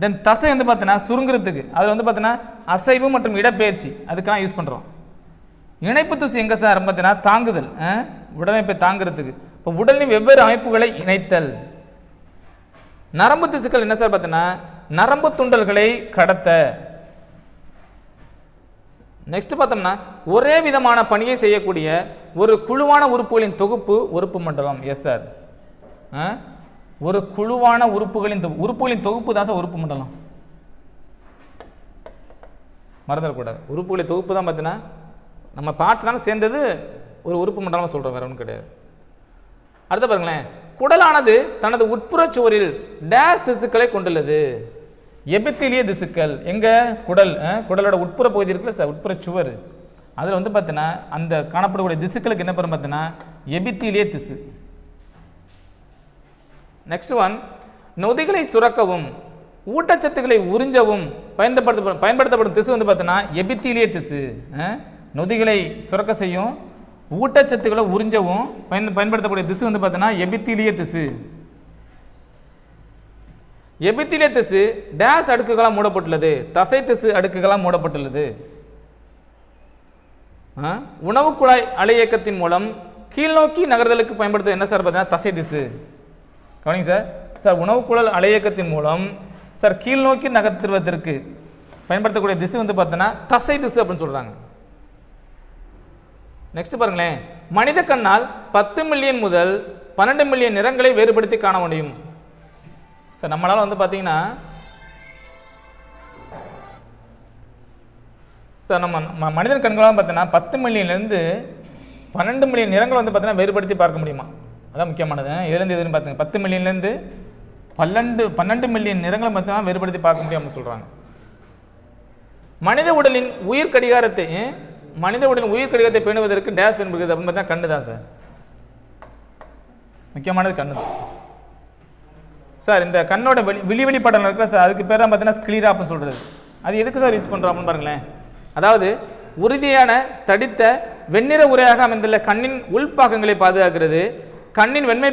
தென் தசை வந்து பார்த்தீங்கன்னா சுருங்குறதுக்கு. அதில் வந்து பார்த்தீங்கன்னா அசைவு மற்றும் இடப்பெயர்ச்சி அதுக்கெல்லாம் யூஸ் பண்ணுறோம். இணைப்பு திசு எங்கே சார் பார்த்தீங்கன்னா தாங்குதல், உடலமைப்பை தாங்கிறதுக்கு. இப்போ உடலின் வெவ்வேறு அமைப்புகளை இணைத்தல். நரம்பு திசுக்கள் என்ன சார் பார்த்தீங்கன்னா நரம்பு துண்டல்களை கடத்த. நெக்ஸ்ட் பார்த்தோம்னா ஒரே விதமான பணியை செய்யக்கூடிய ஒரு குழுவான உறுப்புகளின் தொகுப்பு உறுப்பு மண்டலம். Yes sir. ஒரு குழுவான உறுப்புகளின் தொகுப்பு தான் சார் உறுப்பு மண்டலம். மறந்துடக்கூடாது. உறுப்புகளின் தொகுப்பு தான் பார்த்தீங்கன்னா நம்ம பார்ட்ஸ்னால சேர்ந்தது ஒரு உறுப்பு மண்டலமாக சொல்கிறோம், வேற ஒன்றும் கிடையாது. அடுத்த பாருங்களேன். குடலானது தனது உட்புற சுவரில் டேஸ் திசுக்களை கொண்டுள்ளது. எபித்திலிய திசுக்கள் எங்க? குடல். குடலோட உட்புற பகுதி இருக்குல்ல சார், உட்புற சுவர். அதில் வந்து பார்த்தீங்கன்னா அந்த காணப்படக்கூடிய திசுக்களுக்கு என்ன பண்ணும் பார்த்தீங்கன்னா எபித்திலிய திசு. Next one. நொதிகளை சுரக்கவும் ஊட்டச்சத்துக்களை உறிஞ்சவும் பயன்படுத்தப்படும் திசு வந்து பார்த்தீங்கன்னா எபித்திலிய திசு. நொதிகளை சுரக்க செய்யும், ஊட்டச்சத்துக்களை உறிஞ்சவும் பயன்படுத்தக்கூடிய திசு வந்து பார்த்தீங்கன்னா எபித்திலிய திசு. எபித்திலிய திசு டேஸ் அடுக்குகளால் மூடப்பட்டுள்ளது. தசை திசு அடுக்குகளால் மூடப்பட்டுள்ளது. உணவு குழாய் அலை இயக்கத்தின் மூலம் கீழ்நோக்கி நகர்தலுக்கு பயன்படுத்த என்ன சார் பார்த்தீங்கன்னா தசை திசு. கவனிங்க சார். சார் உணவு குழாய் அலை இயக்கத்தின் மூலம் சார் கீழ்நோக்கி நகர்த்துவதற்கு பயன்படுத்தக்கூடிய திசு வந்து பார்த்தீங்கன்னா தசை திசு அப்படின்னு சொல்கிறாங்க. நெக்ஸ்ட் பாருங்களேன். மனித கண்ணால் 10 மில்லியன் முதல் 12 மில்லியன் நிறங்களை வேறுபடுத்தி காண முடியும். சார் நம்மளால் வந்து பார்த்தீங்கன்னா சார் நம்ம மனிதன் கண்களால் பார்த்தீங்கன்னா 10 மில்லியன்லேருந்து 12 மில்லியன் நிறங்களை வந்து பார்த்தீங்கன்னா வேறுபடுத்தி பார்க்க முடியுமா? அதான் முக்கியமானது. இதுலேருந்து எதுன்னு பார்த்துங்க. 10 மில்லியன்லேருந்து 12 மில்லியன் நிறங்களை பார்த்தீங்கன்னா வேறுபடுத்தி பார்க்க முடியும் அப்படின்னு சொல்கிறாங்க. மனித உடலின் உயிர் கடிகாரத்தை பேணுவதற்கு டேஸ் பயன்படுகிறது அப்படின்னு பார்த்தா கண்ணு தான் சார். முக்கியமானது கண்ணு தான் சார். இந்த கண்ணோட வெளிப்படம் இருக்குல்ல சார், அதுக்கு பேர் தான் பார்த்தீங்கன்னா ஸ்க்ளீரா அப்படின்னு சொல்கிறது. அது எதுக்கு சார் யூஸ் பண்ணுறோம் அப்படின்னு பாருங்களேன். அதாவது உறுதியான தடித்த வெண்ணிற உரையாக அமைந்துள்ள கண்ணின் உள்பாகங்களை பாதுகாக்கிறது. கண்ணின் வெண்மை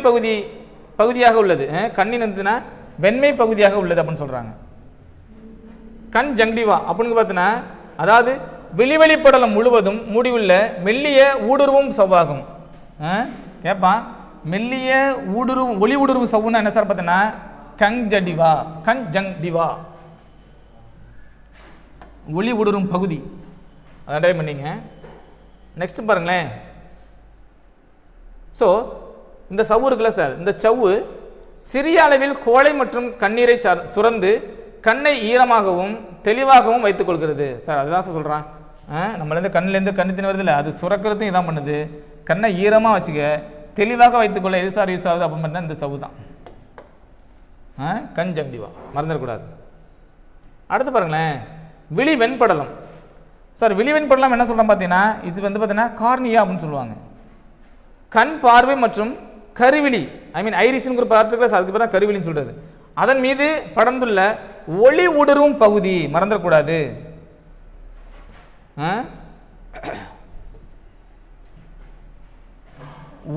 பகுதியாக உள்ளது. கண்ணின் வந்துன்னா வெண்மை பகுதியாக உள்ளது அப்படின்னு சொல்கிறாங்க. கண் ஜங்டிவா அப்படின்னு பார்த்தீங்கன்னா அதாவது விழிவெளிப்படலம் முழுவதும் மூடியுள்ள மெல்லிய ஊடுருவும் சவ்வாகும். கேட்பான், மெல்லிய ஊடுருவும் ஒளி ஊடுருவும் சவ்வுன்னா என்ன சார் பார்த்தீங்கன்னா கன்ஜங்டிவா ஒளி ஊடுருவும் பகுதி. அதை டைப் பண்ணிங்க. நெக்ஸ்ட் பாருங்களேன். ஸோ இந்த சவ்வு இருக்குல்ல சார், இந்த சவ்வு சிறிய அளவில் கோழை மற்றும் கண்ணீரை சுரந்து கண்ணை ஈரமாகவும் தெளிவாகவும் வைத்துக் கொள்கிறது சார். அதுதான் சார் சொல்கிறான். நம்மளேருந்து கண்ணிலேருந்து கண்ணு தின்னு வருது இல்லை, அது சுரக்கிறதும் இதான் பண்ணுது. கண்ணை ஈரமாக வச்சுக்க, தெளிவாக வைத்துக்கொள்ள எது சார் யூஸ் ஆகுது அப்படின்னு பார்த்தா இந்த சவ்வு தான். கன்ஜங்டிவா மறந்துடக்கூடாது. அடுத்து பாருங்களேன், விழி வெண்படலம் சார். விழி வெண்படலம் என்ன சொல்கிறோம் பார்த்தீங்கன்னா, இது வந்து பார்த்தீங்கன்னா கார்னியா அப்படின்னு சொல்லுவாங்க. கண் பார்வை மற்றும் கருவிழி, ஐ மீன் ஐரிஸ்ங்கிற பார்த்துக்கலாம் சார், அதுக்கு பேர் தான் கருவிழின்னு சொல்கிறது. அதன் மீது படர்ந்துள்ள ஒளி ஊடுருவும் பகுதி மறந்துடக்கூடாது.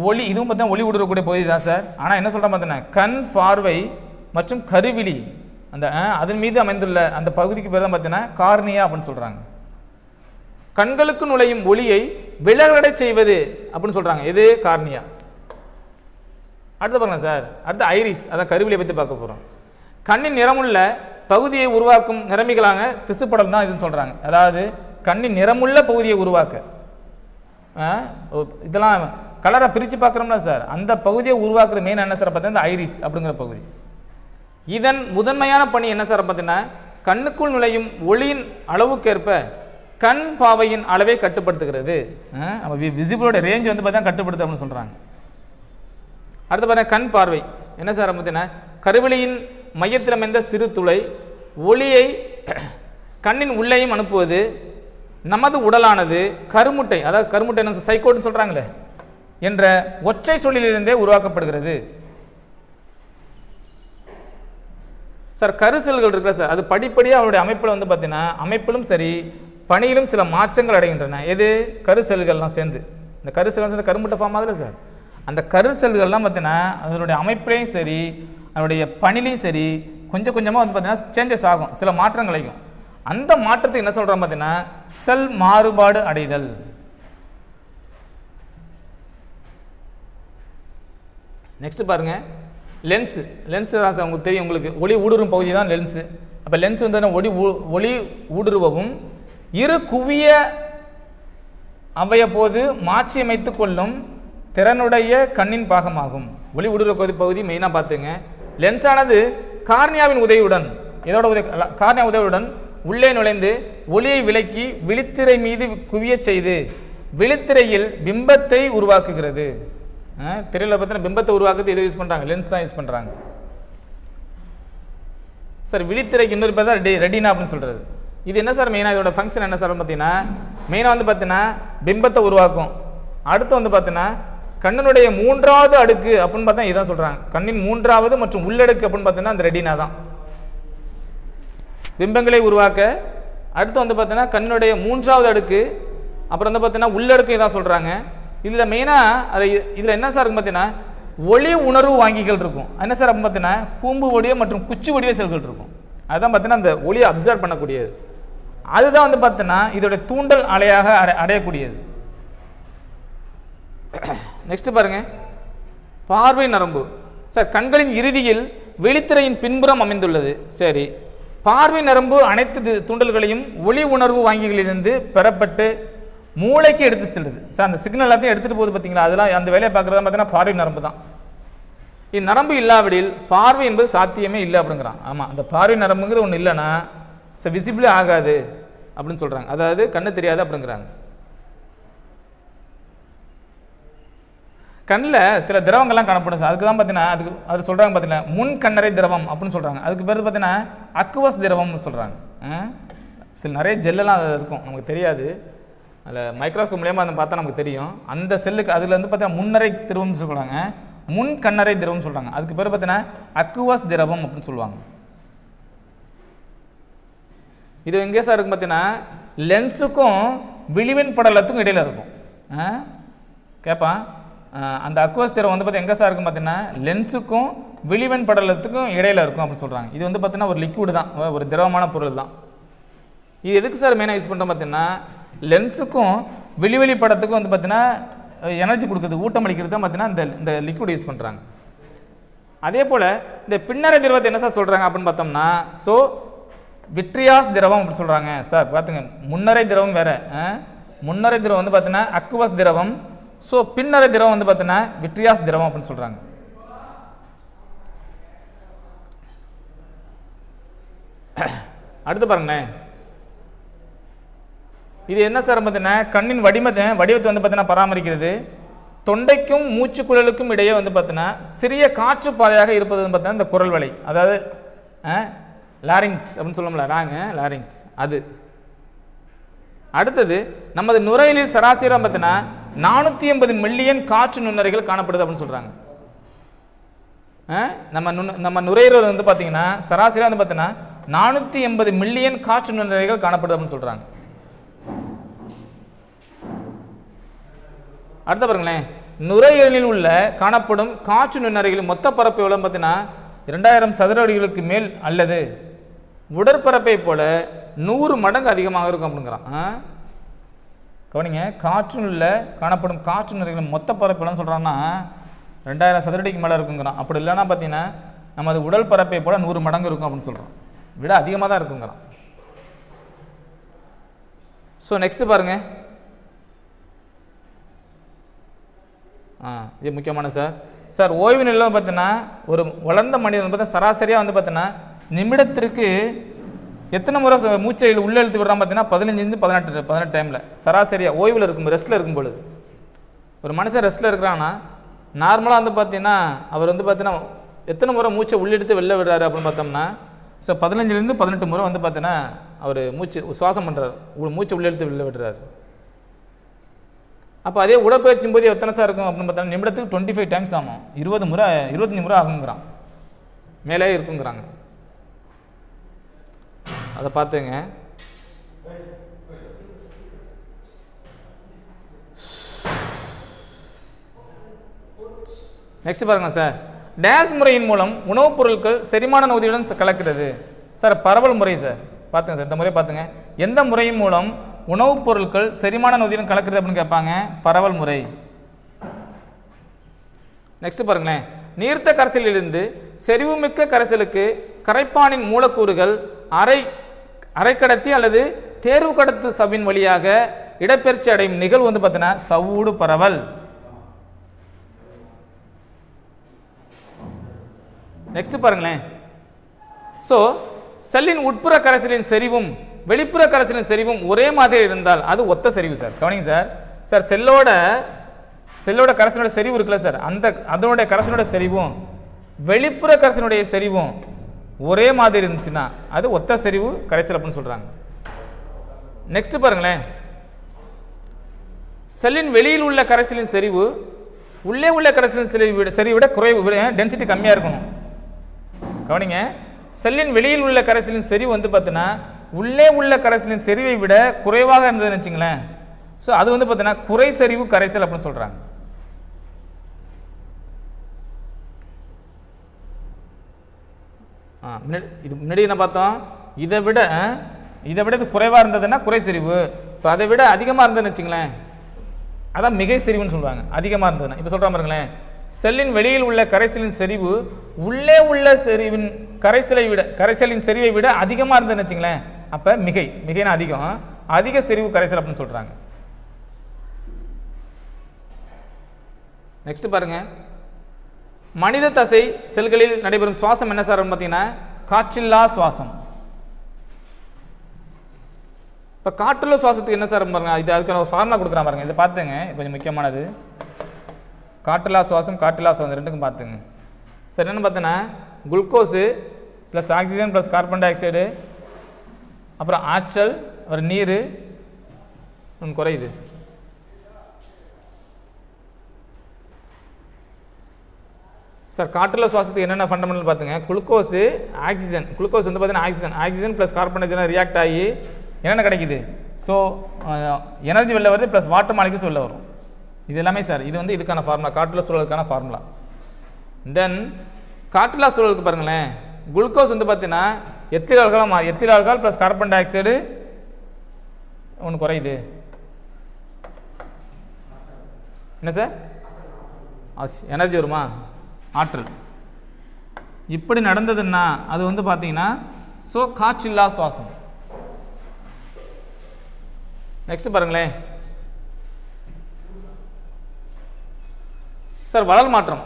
ஒளி இதுவும் பார்த்தீங்கன்னா ஒளி ஊடுருவக்கூடிய பகுதி தான் சார். ஆனால் என்ன சொல்கிறோம் பார்த்தீங்கன்னா கண் பார்வை மற்றும் கருவிழி அந்த அதன் மீது அமைந்துள்ள அந்த பகுதிக்கு பேர் தான் பார்த்தீங்கன்னா கார்னியா அப்படின்னு சொல்கிறாங்க. கண்களுக்கு நுழையும் ஒளியை விலகலடை செய்வது அப்படின்னு சொல்கிறாங்க. எது? கார்னியா. அடுத்து பாருங்க சார், அடுத்து ஐரிஸ், அதான் கருவிலியை பற்றி பார்க்க போகிறோம். கண்ணின் நிறமுள்ள பகுதியை உருவாக்கும் நிறமிகளான திசுப்படலம் தான் இதுன்னு சொல்கிறாங்க. அதாவது கண்ணின் நிறமுள்ள பகுதியை உருவாக்க, இதெல்லாம் கலரை பிரித்து பார்க்குறோம்ல சார், அந்த பகுதியை உருவாக்குற மெயின் என்ன சார் பார்த்தீங்கன்னா இந்த ஐரிஸ் அப்படிங்கிற பகுதி. இதன் முதன்மையான பணி என்ன சார் பார்த்தீங்கன்னா கண்ணுக்குள் நுழையும் ஒளியின் அளவுக்கேற்ப கண் பாவையின் அளவை கட்டுப்படுத்துகிறது. விசிபிளோட ரேஞ்ச் வந்து பார்த்தீங்கன்னா கட்டுப்படுத்து அப்படின்னு சொல்கிறாங்க. அடுத்து பாருங்கள், கண் பார்வை என்ன சார் பார்த்தீங்கன்னா கருவிழியின் மையத்தில் அமைந்த சிறு துளை ஒளியை கண்ணின் உள்ளேயும் அனுப்புவது. நமது உடலானது கருமுட்டை, அதாவது கருமுட்டை என்ன சைக்கோட்னு சொல்கிறாங்களே என்ற ஒற்றை சொல்லிலிருந்தே உருவாக்கப்படுகிறது சார். கருசெல்கள் இருக்குல்ல சார், அது படிப்படியாக அவருடைய அமைப்பில் வந்து பார்த்தீங்கன்னா அமைப்பிலும் சரி பணியிலும் சில மாற்றங்கள் அடைகின்றன. எது? கருசெல்கள்லாம் சேர்ந்து, இந்த கருசெல்கள் சேர்ந்து கருமுட்டை ஃபார்ம் ஆகுதுல்ல சார், அந்த கருசெல்கள்லாம் பார்த்தீங்கன்னா அதனுடைய அமைப்பிலையும் சரி அதனுடைய பணிலையும் சரி கொஞ்சம் கொஞ்சமாக வந்து பார்த்தீங்கன்னா சேஞ்சஸ் ஆகும், சில மாற்றங்கள் அடையும். அந்த மாற்றத்துக்கு என்ன சொல்கிறோம் பார்த்தீங்கன்னா செல் மாறுபாடு அடைதல். நெக்ஸ்ட் பாருங்க, லென்ஸு. லென்ஸு தான் சார் உங்களுக்கு தெரியும், உங்களுக்கு ஒளி ஊடுருவும் பகுதி தான் லென்ஸு. அப்போ லென்ஸ் வந்து ஒளி ஊடுருவவும் இரு குவிய அவையபோது மாற்றியமைத்து கொள்ளும் திறனுடைய கண்ணின் பாகமாகும். ஒளி ஊடுருவ பகுதி மெயினாக பார்த்துங்க. லென்ஸானது கார்னியாவின் உதவியுடன், இதோட கார்னியா உதவியுடன் உள்ளே நுழைந்து ஒளியை விலக்கி விழித்திரை மீது குவிய செய்து விழித்திரையில் பிம்பத்தை உருவாக்குகிறது. திரையில் பார்த்தீங்கன்னா பிம்பத்தை உருவாக்குறது எது யூஸ் பண்ணுறாங்க? லென்ஸ் தான் யூஸ் பண்ணுறாங்க சார். விழித்திரைக்கு இன்னொரு பேர் தான் ரெடினா அப்படின்னு சொல்கிறது. இது என்ன சார் மெயினாக இதோட ஃபங்க்ஷன் என்ன சார் பார்த்தீங்கன்னா மெயினாக வந்து பார்த்தீங்கன்னா பிம்பத்தை உருவாக்கும். அடுத்து வந்து பார்த்தீங்கன்னா கண்ணினுடைய மூன்றாவது அடுக்கு அப்படின்னு பார்த்தா இதான் சொல்கிறாங்க. கண்ணின் மூன்றாவது மற்றும் உள்ளடுக்கு அப்படின்னு பார்த்தீங்கன்னா அந்த ரெடினா தான் பிம்பங்களை உருவாக்க. அடுத்து வந்து பார்த்தீங்கன்னா கண்ணினுடைய மூன்றாவது அடுக்கு, அப்புறம் வந்து பார்த்தீங்கன்னா உள்ளடுக்கு இதான் சொல்கிறாங்க. இதில் மெயினாக அதை இதில் என்ன சார் இருக்கும் பார்த்தீங்கன்னா ஒளி உணர்வு வாங்கிகள் இருக்கும். என்ன சார் அப்படின்னு பார்த்தீங்கன்னா கூம்பு வடிவ மற்றும் குச்சி வடிவ செல்கள் இருக்கும். அதுதான் பார்த்தீங்கன்னா அந்த ஒளியை அப்சர்வ் பண்ணக்கூடியது. அதுதான் வந்து பார்த்தீங்கன்னா இதோடைய தூண்டல் அலையாக அடையக்கூடியது. நெக்ஸ்ட் பாருங்க, பார்வை நரம்பு சார். கண்களின் இறுதியில் விழித்திரையின் பின்புறம் அமைந்துள்ளது. சரி, பார்வை நரம்பு அனைத்து தூண்டல்களையும் ஒளி உணர்வு வாங்கிகளிலிருந்து பெறப்பட்டு மூளைக்கு எடுத்து செல்லுது சார். அந்த சிக்னல் எல்லாத்தையும் எடுத்துகிட்டு போகுது பார்த்தீங்களா, அதெல்லாம் அந்த வேலையை பார்க்குறதா பார்த்தீங்கன்னா பார்வை நரம்பு தான். இந்நரம்பு இல்லாவிடில் பார்வை என்பது சாத்தியமே இல்லை அப்படிங்கிறான். ஆமாம், அந்த பார்வை நரம்புங்கிறது ஒன்று இல்லைன்னா விசிபிளே ஆகாது அப்படின்னு சொல்கிறாங்க. அதாவது கண்ணு தெரியாது அப்படிங்கிறாங்க. கண்ணில் சில திரவங்கள்லாம் காணப்படும் சார். அதுக்கு தான் பார்த்தீங்கன்னா அது சொல்கிறாங்க பார்த்தீங்கன்னா முன் கண்ணறை திரவம் அப்படின்னு சொல்கிறாங்க. அதுக்கு பேர் பார்த்தீங்கன்னா அக்குவஸ் திரவம்னு சொல்கிறாங்க. சில நிறைய ஜெல்லெல்லாம் அது இருக்கும், நமக்கு தெரியாது. அதில் மைக்ரோஸ்கோப் மூலியமாக அதை பார்த்தா நமக்கு தெரியும். அந்த செல்லுக்கு அதில் வந்து பார்த்தீங்கன்னா முன்னறை திரவம்னு சொல்கிறாங்க, முன் கண்ணறை திரவம்னு சொல்கிறாங்க. அதுக்கு பேர் பார்த்தீங்கன்னா அக்குவஸ் திரவம் அப்படின்னு சொல்லுவாங்க. இது எங்கே சார் இருக்கும் பார்த்தீங்கன்னா லென்ஸுக்கும் விழிவெண் படலத்துக்கும் இடையில் இருக்கும். கேட்பான், அந்த அக்குவஸ் திரவம் வந்து பார்த்தீங்கன்னா எங்கே சார் இருக்கும் பார்த்தீங்கன்னா லென்ஸுக்கும் விழிவெண் படலத்துக்கும் இடையில் இருக்கும் அப்படின்னு சொல்கிறாங்க. இது வந்து பார்த்தீங்கன்னா ஒரு லிக்விட் தான், ஒரு திரவமான பொருள் தான். இது எதுக்கு சார் மெயினாக யூஸ் பண்ணுறோம் பார்த்தீங்கன்னா லென்ஸுக்கும் வெளிவெளி படத்துக்கும் வந்து பார்த்தீங்கன்னா எனர்ஜி கொடுக்குறது, ஊட்டம் அளிக்கிறது தான் பார்த்தீங்கன்னா இந்த லிக்விட் யூஸ் பண்ணுறாங்க. அதே போல் இந்த பின்னறை திரவத்தை என்ன சார் சொல்கிறாங்க அப்படின்னு பார்த்தோம்னா, ஸோ விட்ரியாஸ் திரவம் அப்படின்னு சொல்கிறாங்க சார். பார்த்துங்க, முன்னறை திரவம் வேறு. முன்னறை திரவம் வந்து பார்த்தீங்கன்னா அக்வஸ் திரவம். ஸோ பின்னறை திரவம் வந்து பார்த்தீங்கன்னா விட்ரியாஸ் திரவம் அப்படின்னு சொல்கிறாங்க. அடுத்து பாருங்களேன், இது என்ன சார் பார்த்தீங்கன்னா கண்ணின் வடிவத்தை வந்து பார்த்தீங்கன்னா பராமரிக்கிறது. தொண்டைக்கும் மூச்சுக்குழலுக்கும் இடையே வந்து பார்த்தீங்கன்னா சிறிய காற்று பாதையாக இருப்பது வந்து பார்த்தீங்கன்னா இந்த குரல் வலை, அதாவது லாரிங்ஸ் அப்படின்னு சொல்லுவோம்ல, லாரிங்ஸ் அது. அடுத்தது நமது நுரையீரலில் சராசரியாக பார்த்தீங்கன்னா 480 மில்லியன் காற்று நுண்ணறைகள் காணப்படுது அப்படின்னு சொல்கிறாங்க. நம்ம நுரையீரல் வந்து பார்த்தீங்கன்னா சராசரியாக வந்து பார்த்தீங்கன்னா 480 மில்லியன் காற்று நுண்ணறைகள் காணப்படுது அப்படின்னு சொல்கிறாங்க. அடுத்த பாருங்களேன், நுரையீரலில் உள்ள காணப்படும் காற்று நுண்ணறைகளின் மொத்த பரப்பு எவ்வளோ பார்த்தீங்கன்னா 2000 சதுர அடிகளுக்கு மேல் அல்லது உடற்பரப்பை போல 100 மடங்கு அதிகமாக இருக்கும் அப்படிங்கிறான். கவனிங்க, காற்றுள்ள காணப்படும் காற்று நுரைகளின் மொத்த பரப்பு எவ்வளோன்னு சொல்கிறான்னா 2000 சதுர அடிக்கு மேலே இருக்குங்கிறான். அப்படி இல்லைன்னா பார்த்தீங்கன்னா நமது உடல் பரப்பை போல 100 மடங்கு இருக்கும் அப்படின்னு சொல்கிறோம், விட அதிகமாக தான் இருக்குங்கிறான். ஸோ நெக்ஸ்ட் பாருங்க, இது முக்கியமான சார் ஓய்வு நிலையில் பார்த்தீங்கன்னா ஒரு வளர்ந்த மனிதன் பார்த்தா சராசரியாக வந்து பார்த்தீங்கன்னா நிமிடத்திற்கு எத்தனை முறை மூச்சை உள்ளே இழுத்து விடுறான் பார்த்தீங்கன்னா 15 டைமில் சராசரியாக ஓய்வில் இருக்கும், ரெஸ்ட்டில் இருக்கும் பொழுது. ஒரு மனுஷன் ரெஸ்ட்டில் இருக்கிறான்னா நார்மலாக வந்து பார்த்தீங்கன்னா அவர் வந்து பார்த்தீங்கன்னா எத்தனை முறை மூச்சை உள்ளெடுத்து வெளில விடுறாரு அப்படின்னு பார்த்தோம்னா, ஸோ 15 to 18 முறை வந்து பார்த்தீங்கன்னா அவர் சுவாசம் பண்ணுறாரு, மூச்சை உள்ளெடுத்து வெளில விடுறாரு. அப்போ அதே உடற்பயிற்சியும் போது எத்தனை சார் இருக்கும் அப்படின்னு பார்த்தோம்னா நிமிடத்துக்கு 25 டைம்ஸ் ஆகும், 25 முறை ஆகுங்கிறான், மேலே இருக்குங்கிறாங்க. அதை பார்த்துங்க. நெக்ஸ்ட் பாருங்க சார், டேஸ் முறையின் மூலம் உணவுப் பொருட்கள் செரிமான நொதியுடன் கலக்கிறது சார். பரவல் முறை சார், பார்த்துங்க சார், இந்த முறை பார்த்துங்க. எந்த முறையின் மூலம் உணவுப் பொருட்கள் செரிமான நொதியுடன் கலக்கிறது அப்படின்னு கேட்பாங்க, பரவல் முறை. நெக்ஸ்ட் பாருங்களேன், நீர்த்த கரைசலிலிருந்து செறிவுமிக்க கரைசலுக்கு கரைப்பானின் மூலக்கூறுகள் அரைக்கடத்தி அல்லது தேர்வு கடத்து சவ்வின் வழியாக இடப்பெயர்ச்சி அடையும் நிகழ்வு வந்து பார்த்தீங்கன்னா சவ்வூடு பரவல். நெக்ஸ்ட் பாருங்களேன், ஸோ செல்லின் உட்புற கரைசலின் செறிவும் வெளிப்புற கரைசலின் செறிவும் ஒரே மாதிரி இருந்தால் அது ஒத்த செறிவு சார். கவனிங்க சார், செல்லோட கரைசலோட செறிவு இருக்குல்ல சார், அதனுடைய கரைசலோட செறிவும் வெளிப்புற கரைசலுடைய செறிவும் ஒரே மாதிரி இருந்துச்சுன்னா அது ஒத்த செறிவு கரைசல் அப்படின்னு சொல்கிறாங்க. நெக்ஸ்ட் பாருங்களேன், செல்லின் வெளியில் உள்ள கரைசலின் செறிவு உள்ளே உள்ள கரைசலின் செறிவை விட குறைவு, டென்சிட்டி கம்மியாக இருக்கணும். கவனிங்க, செல்லின் வெளியில் உள்ள கரைசலின் செறிவு வந்து பார்த்தீங்கன்னா உள்ளே உள்ள கரைசலின் செறிவை விட குறைவாக இருந்ததுன்னு வச்சுங்களேன், ஸோ அது வந்து பார்த்தீங்கன்னா குறை செறிவு கரைசல் அப்படின்னு சொல்கிறாங்க. இது முன்னாடி என்ன பார்த்தோம், இதை விட இது குறைவாக இருந்ததுன்னா குறை செறிவு, இப்போ அதை விட அதிகமாக இருந்ததுன்னு வச்சுங்களேன் அதான் மிகை செறிவுன்னு சொல்லுவாங்க. அதிகமாக இருந்ததுன்னா இப்போ சொல்கிற பாருங்களேன், செல்லின் வெளியில் உள்ள கரைசலின் செறிவு உள்ளே உள்ள கரைசலின் செறிவை விட அதிகமாக இருந்ததுன்னு வச்சுங்களேன், அப்போ மிகைனா அதிக செறிவு கரைசல் அப்படின்னு சொல்கிறாங்க. நெக்ஸ்ட் பாருங்க, மனித தசை செல்களில் நடைபெறும் சுவாசம் என்ன சார் பார்த்தீங்கன்னா காற்றில்லா சுவாசம். இப்போ காற்றுள்ள சுவாசத்துக்கு என்ன சார் பாருங்க, இது அதுக்கான ஒரு ஃபார்முலா கொடுக்குறா பாருங்க, இதை பார்த்துங்க, கொஞ்சம் முக்கியமானது. காற்றில்லா சுவாசம் ரெண்டுக்கும் பார்த்துங்க சார். என்னென்னு பார்த்தீங்கன்னா glucose plus oxygen plus carbon di oxide, அப்புறம் ஆற்றல், அப்புறம் நீர் ஒன்று குறையுது. சார் காற்றுள்ள சுவாசத்துக்கு என்னென்ன ஃபண்டமெண்டல் பார்த்துங்க, குளுக்கோஸ் வந்து பார்த்தீங்கன்னா oxygen plus carbon di oxide react ஆகி என்னென்ன கிடைக்குது, ஸோ எனர்ஜி வெளில வருது ப்ளஸ் வாட்டர் மாலிக்யூல்ஸ் வெளில வரும். இது எல்லாமே சார் இது வந்து இதுக்கான ஃபார்முலா, காற்றுள்ள சூழலுக்கான ஃபார்முலா. தென் காற்றுலா சூழலுக்கு பாருங்களேன், குளுக்கோஸ் வந்து பார்த்தீங்கன்னா ethyl alcohol plus carbon di oxide ஒன்று குறையுது, என்ன சார்? எனர்ஜி வருமா? ஆற்றல். இப்படி நடந்ததுன்னா அது வந்து பார்த்தீங்கன்னா ஸோ காற்றில்லா சுவாசம். நெக்ஸ்ட் பாருங்களேன் சார், வளர் மாற்றம்.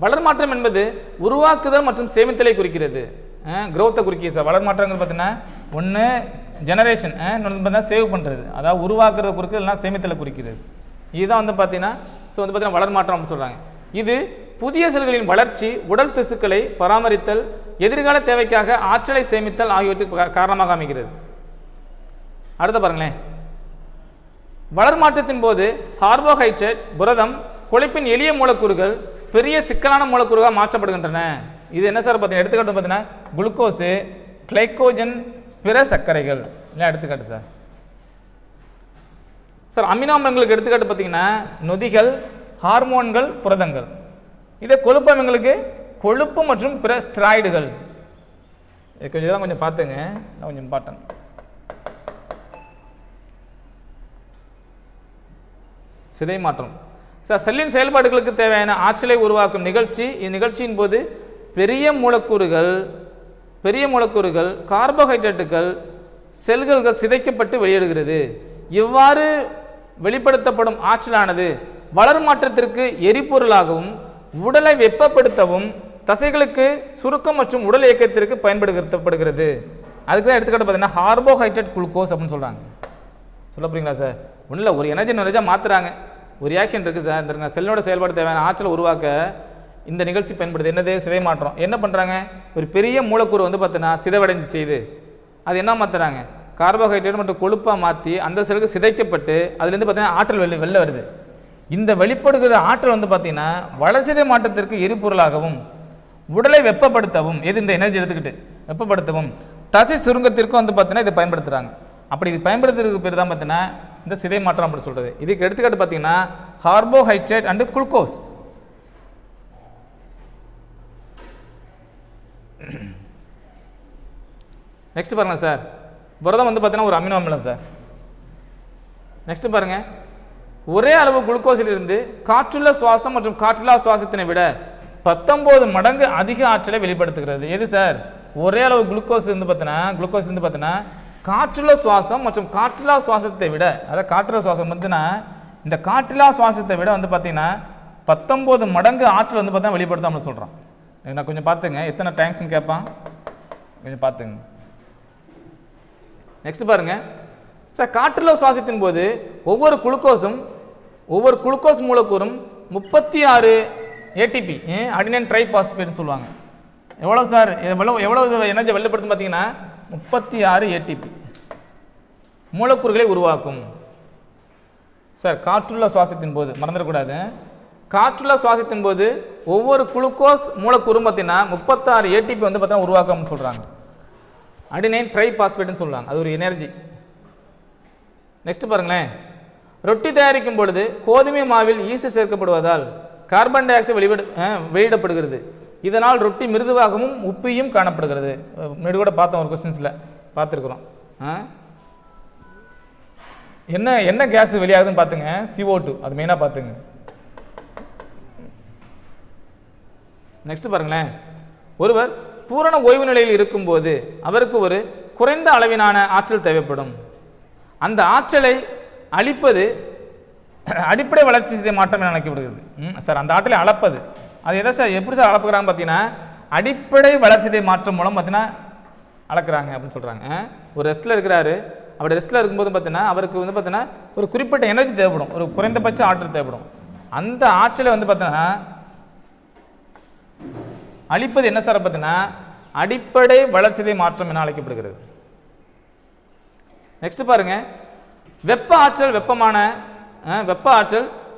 வளர் மாற்றம் என்பது உருவாக்குதல் மற்றும் சேமித்தலை குறிக்கிறது. க்ரோத்தை குறிக்கிது சார். வளர் மாற்றங்கள் பார்த்தீங்கன்னா ஒன்று ஜெனரேஷன், இன்னொன்று பார்த்தீங்கன்னா சேவ் பண்ணுறது, அதாவது உருவாக்குறத குறிக்கிறது, இல்லைனா சேமித்தலை குறிக்கிறது. இதுதான் வந்து பார்த்தீங்கன்னா ஸோ வந்து பார்த்தீங்கன்னா வளர் மாற்றம் அப்படின்னு சொல்கிறாங்க. இது புதிய செல்களின் வளர்ச்சி, உடல் திசுக்களை பராமரித்தல், எதிர்கால தேவைக்காக ஆற்றலை சேமித்தல் ஆகியவற்றுக்கு காரணமாக அமைகிறது. அடுத்த பாருங்களேன், வளர் மாற்றத்தின் போது கார்போஹைட்ரேட், புரதம், கொழுப்பின் எளிய மூலக்கூறுகள் பெரிய சிக்கலான மூலக்கூறுகளாக மாற்றப்படுகின்றன. இது என்ன சார் பார்த்தீங்கன்னா எடுத்துக்காட்டு பார்த்தீங்கன்னா குளுக்கோஸு, கிளைக்கோஜன், பிற சர்க்கரைகள் இல்லை எடுத்துக்காட்டு சார். சார் அமினோ அமிலங்களுக்கு எடுத்துக்காட்டு பார்த்தீங்கன்னா நொதிகள், ஹார்மோன்கள், புரதங்கள். இதே கொழுப்பு அமிலங்களுக்கு கொழுப்பு மற்றும் பிற ஸ்டெராய்டுகள். கொஞ்சம் இதெல்லாம் கொஞ்சம் பார்த்துங்க, கொஞ்சம் இம்பார்ட்டன்ட். சிதை மாற்றம் சார், செல்லின் செயல்பாடுகளுக்கு தேவையான ஆற்றலை உருவாக்கும் நிகழ்ச்சி. இந்நிகழ்ச்சியின் போது பெரிய மூலக்கூறுகள் கார்போஹைட்ரேட்டுகள் செல்கள் சிதைக்கப்பட்டு வெளியிடுகிறது. இவ்வாறு வெளிப்படுத்தப்படும் ஆற்றலானது வளர் மாற்றத்திற்கு எரிபொருளாகவும், உடலை வெப்பப்படுத்தவும், தசைகளுக்கு சுருக்கம் மற்றும் உடல் இயக்கத்திற்கு பயன்படுத்தப்படுகிறது. அதுக்கு தான் எடுத்துக்காட்டு பார்த்தீங்கன்னா கார்போஹைட்ரேட் குளுக்கோஸ் அப்படின்னு சொல்கிறாங்க. சொல்ல போறீங்களா சார்? ஒன்றும் இல்லை, ஒரு எனர்ஜியாக மாற்றுறாங்க, ஒரு ரியாக்ஷன் இருக்குது சார். இந்த செல்லோட செயல்பாடு தேவையான ஆற்றலை உருவாக்க இந்த நிகழ்ச்சி பயன்படுது. என்னது? சிதை மாற்றம். என்ன பண்ணுறாங்க? ஒரு பெரிய மூலக்கூறு வந்து பார்த்தீங்கன்னா சிதைவடைஞ்சு செய்து அது என்ன மாற்றுறாங்க? கார்போஹைட்ரேட் மற்றும் கொழுப்பாக மாற்றி அந்த செல்லுக்கு சிதைக்கப்பட்டு அதுலேருந்து பார்த்தீங்கன்னா ஆற்றல் வெளில வருது. இந்த வெளிப்படுகிற ஆற்றல் வந்து பார்த்தீங்கன்னா வளர்சிதை மாற்றத்திற்கு எரிபொருளாகவும், உடலை வெப்பப்படுத்தவும், எது இந்த எனர்ஜி எடுத்துக்கிட்டு வெப்பப்படுத்தவும், தசை சுருங்கத்திற்கும் வந்து பார்த்தீங்கன்னா இதை பயன்படுத்துகிறாங்க. அப்படி இது பயன்படுத்துறதுக்கு பேர் தான் பார்த்தீங்கன்னா இந்த சிதை மாற்றம் அப்படி சொல்கிறது. இதுக்கு எடுத்துக்காட்டு பார்த்தீங்கன்னா கார்போஹைட்ரேட் அண்டு குளுக்கோஸ். நெக்ஸ்ட் பாருங்கள் சார், புரதம் வந்து பார்த்தீங்கன்னா ஒரு அமினோ அமிலம் சார். நெக்ஸ்ட் பாருங்கள், ஒரே அளவு குளுக்கோஸிலிருந்து காற்றுள்ள சுவாசம் மற்றும் காற்றில்லா சுவாசத்தினை விட 19 மடங்கு அதிக ஆற்றலை வெளிப்படுத்துகிறது. எது சார்? ஒரே அளவு குளுக்கோஸ்லேருந்து பார்த்தீங்கன்னா காற்றுள்ள சுவாசம் மற்றும் காற்றில்லா சுவாசத்தை விட, அதாவது காற்றுள்ள சுவாசம் வந்துன்னா இந்த காற்றில்லா சுவாசத்தை விட வந்து பார்த்தீங்கன்னா 19 மடங்கு ஆற்றல் வந்து பார்த்தீங்கன்னா வெளிப்படுத்தாமல் சொல்கிறான். நான் கொஞ்சம் பார்த்துங்க, எத்தனை டைம்ஸ்ன்னு கேட்பான், கொஞ்சம் பார்த்துங்க. நெக்ஸ்ட் பாருங்க சார், காற்றுள்ள சுவாசத்தின் போது ஒவ்வொரு குளுக்கோஸ் மூலக்கூறும் 36 ஏடிபி அடினைன் ட்ரைபாஸ்பேட்னு சொல்லுவாங்க. எவ்வளோ சார்? எவ்வளோ எனர்ஜி வெளிப்படுத்தும் பார்த்தீங்கன்னா 36 ஏடிபி மூலக்கூறுகளை உருவாக்கும் சார். காற்றுள்ள சுவாசத்தின் போது மறந்துடக்கூடாது, காற்றுள்ள சுவாசத்தின் போது ஒவ்வொரு குளுக்கோஸ் மூலக்கூறும் பார்த்தீங்கன்னா 36 ஏடிபி வந்து பார்த்தீங்கன்னா உருவாக்கம்னு சொல்கிறாங்க. அடினைன் ட்ரைபாஸ்பேட்னு சொல்லுவாங்க, அது ஒரு எனர்ஜி. நெக்ஸ்ட் பாருங்களேன், ரொட்டி தயாரிக்கும் பொழுது கோதுமை மாவில் ஈஸ்ட் சேர்க்கப்படுவதால் கார்பன் டை ஆக்சைடு வெளியிடப்படுகிறது. இதனால் ரொட்டி மிருதுவாகவும் உப்பியும் காணப்படுகிறது. முன்னாடி கூட பார்த்தோம், ஒரு கொஸ்டின்ஸில் பார்த்துருக்குறோம். என்ன கேஸ் வெளியாகுதுன்னு பார்த்துங்க, CO2, அது மெயினாக பார்த்துங்க. நெக்ஸ்ட் பாருங்களேன், ஒருவர் பூரண ஓய்வு நிலையில் இருக்கும்போது அவருக்கு ஒரு குறைந்த அளவிலான ஆற்றல் தேவைப்படும். அந்த ஆற்றலை அளிப்பது அடிப்படை வளர்ச்சி சிதை மாற்றம் என அழைக்கப்படுகிறது. சார், அந்த ஆற்றலை அளப்பது அது எதை சார், எப்படி சார் அளப்புக்கிறாங்க பார்த்தீங்கன்னா அடிப்படை வளர்ச்சிதை மாற்றம் மூலம் பார்த்தீங்கன்னா அளக்குறாங்க அப்படின்னு சொல்கிறாங்க. ஒரு ரெஸ்ட்டில் இருக்கிறாரு, அப்படி ரெஸ்ட்டில் இருக்கும்போது பார்த்தீங்கன்னா அவருக்கு வந்து பார்த்தீங்கன்னா ஒரு குறிப்பிட்ட எனர்ஜி தேவைப்படும், ஒரு குறைந்தபட்ச ஆற்றல் தேவைப்படும். அந்த ஆற்றலை வந்து பார்த்தீங்கன்னா அளிப்பது என்ன சார் பார்த்தீங்கன்னா அடிப்படை வளர்ச்சிதை மாற்றம் என அழைக்கப்படுகிறது. நெக்ஸ்ட் பாருங்க, வெப்ப ஆற்றல்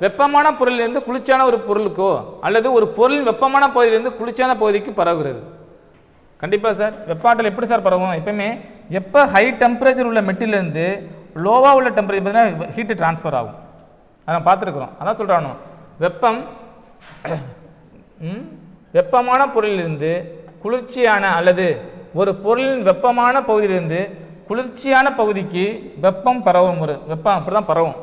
வெப்பமான பொருளிலிருந்து குளிர்ச்சியான ஒரு பொருளுக்கோ அல்லது ஒரு பொருளின் வெப்பமான பகுதியிலிருந்து குளிர்ச்சியான பகுதிக்கு பரவுகிறது. கண்டிப்பாக சார், வெப்ப ஆற்றல் எப்படி சார் பரவும்? எப்பவுமே எப்போ ஹை டெம்பரேச்சர் உள்ள மெட்டீரியலேருந்து லோவாக உள்ள டெம்பரேச்சர் பார்த்தீங்கன்னா ஹீட்டு டிரான்ஸ்ஃபர் ஆகும். அதை பார்த்துருக்குறோம். அதான் சொல்கிறானோ, வெப்பமான பொருளிலிருந்து குளிர்ச்சியான அல்லது ஒரு பொருளின் வெப்பமான பகுதியிலிருந்து குளிர்ச்சியான பகுதிக்கு வெப்பம் பரவும். வெப்பம் அப்படி தான் பரவும்.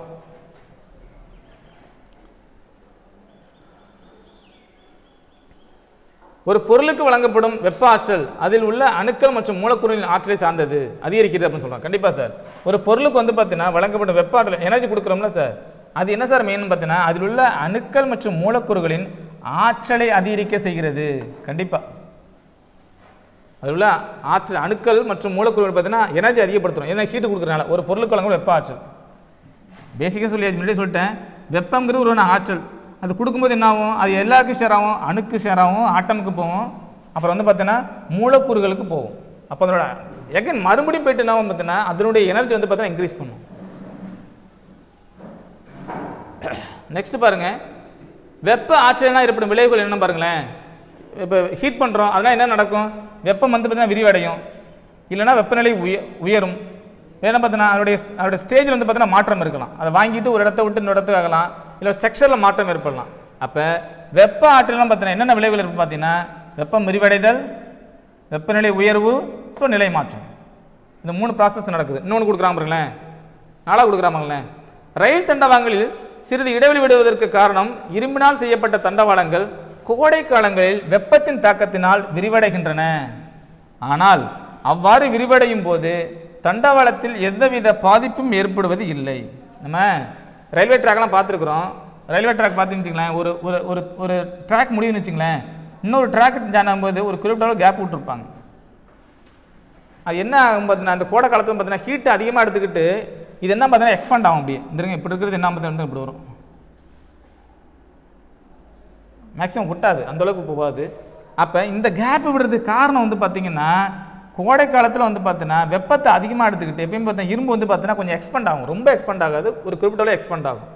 ஒரு பொருளுக்கு வழங்கப்படும் வெப்ப ஆற்றல் அதில் உள்ள அணுக்கள் மற்றும் மூலக்கூறுகளின் ஆற்றலை சார்ந்தது அதிகரிக்கிறது அப்படின்னு சொல்றாங்க. கண்டிப்பா சார். ஒரு பொருளுக்கு வந்து பார்த்தீங்கன்னா வழங்கப்படும் வெப்ப ஆற்றல் எனர்ஜி கொடுக்குறோம்ல சார், அது என்ன சார் மெயின் பார்த்தீங்கன்னா அதில் உள்ள அணுக்கள் மற்றும் மூலக்கூறுகளின் ஆற்றலை அதிகரிக்க செய்கிறது. கண்டிப்பா அதில் உள்ள ஆற்றல் அணுக்கள் மற்றும் மூலக்கூறுகள் பார்த்தீங்கன்னா எனர்ஜி அதிகப்படுத்தும். ஏன்னா ஹீட்டு கொடுக்குறதுனால ஒரு பொருளுக்கு வழங்கப்படும் வெப்ப ஆற்றல். பேசிக்காக முன்னாடியே சொல்லிட்டேன், வெப்பங்கிறது ஒரு ஆற்றல். அது கொடுக்கும்போது என்ன ஆகும், அது எல்லாருக்கும் ஷேர் ஆகும், அணுக்கு ஷேர் ஆகும், ஆட்டமுக்கு போகும், அப்புறம் வந்து பார்த்தீங்கன்னா மூலக்கூறுகளுக்கு போகும். அப்போ அதோட எகன் மறுபடியும் போயிட்டு என்ன ஆகும் பார்த்தீங்கன்னா அதனுடைய எனர்ஜி வந்து பார்த்தீங்கன்னா இன்க்ரீஸ் பண்ணும். நெக்ஸ்ட் பாருங்க, வெப்ப ஆற்றல்னா ஏற்படும் விளைவுகள் என்ன பாருங்களேன். இப்போ ஹீட் பண்ணுறோம், அதனால் என்ன நடக்கும், வெப்பம் வந்து பார்த்தீங்கன்னா விரிவடையும், இல்லைனா வெப்பநிலை உயரும். ஏன்னா பார்த்தீங்கன்னா அதோடைய ஸ்டேஜில் வந்து பார்த்தீங்கன்னா மாற்றம் இருக்கலாம். அதை வாங்கிட்டு ஒரு இடத்த விட்டு இன்னொரு இடத்துக்கு ஆகலாம், இல்லை ஸ்ட்ரக்சரில் மாற்றம் ஏற்படலாம். அப்போ வெப்ப ஆற்றலாம் பார்த்தீங்கன்னா என்னென்ன விளைவுகள் இருக்குது பார்த்தீங்கன்னா வெப்பம் விரிவடைதல், வெப்பநிலை உயர்வு, ஸோ நிலை மாற்றம். இந்த 3 ப்ராசஸ் நடக்குது. இன்னொன்று கொடுக்குறாங்க பாருங்களேன், 4 கொடுக்குறாங்களேன். ரயில் தண்டவாளங்களில் சிறிது இடைவெளி விடுவதற்கு காரணம் இரும்பினால் செய்யப்பட்ட தண்டவாளங்கள் கோடை காலங்களில் வெப்பத்தின் தாக்கத்தினால் விரிவடைகின்றன. ஆனால் அவ்வாறு விரிவடையும் போது தண்டவாளத்தில் எந்தவித பாதிப்பும் ஏற்படுவது இல்லை. நம்ம ரயில்வே ட்ராக்லாம் பார்த்துருக்குறோம். ரயில்வே ட்ராக் பார்த்துக்கிங்களேன், ஒரு ஒரு ஒரு ட்ராக் முடியுதுன்னு வச்சுங்களேன், இன்னொரு ட்ராக் ஜாயின் ஆகும்போது ஒரு குறிப்பிட்ட கேப் விட்டுருப்பாங்க. அது என்ன ஆகும் பார்த்தீங்கன்னா அந்த கோடை காலத்தில் பார்த்தீங்கன்னா ஹீட்டு அதிகமாக எடுத்துக்கிட்டு இது என்ன பார்த்தீங்கன்னா எக்ஸ்பாண்ட் ஆகும். அப்படியே இருங்க, இப்படி இருக்கிறது என்ன பார்த்தீங்கன்னா இப்படி வரும், மேக்ஸிமம் விட்டாது, அந்தளவுக்கு போகாது. அப்போ இந்த கேப் விடுறதுக்கு காரணம் வந்து பார்த்தீங்கன்னா கோடை காலத்தில் வந்து பார்த்தீங்கன்னா வெப்பத்தை அதிகமாக எடுத்துக்கிட்டு எப்பயும் பார்த்தா இரும்பு வந்து பார்த்தீங்கன்னா கொஞ்சம் எக்ஸ்பெண்ட் ஆகும், ரொம்ப எக்ஸ்பெண்ட் ஆகாது, ஒரு குறிப்பிட்ட எக்ஸ்பெண்ட் ஆகும்.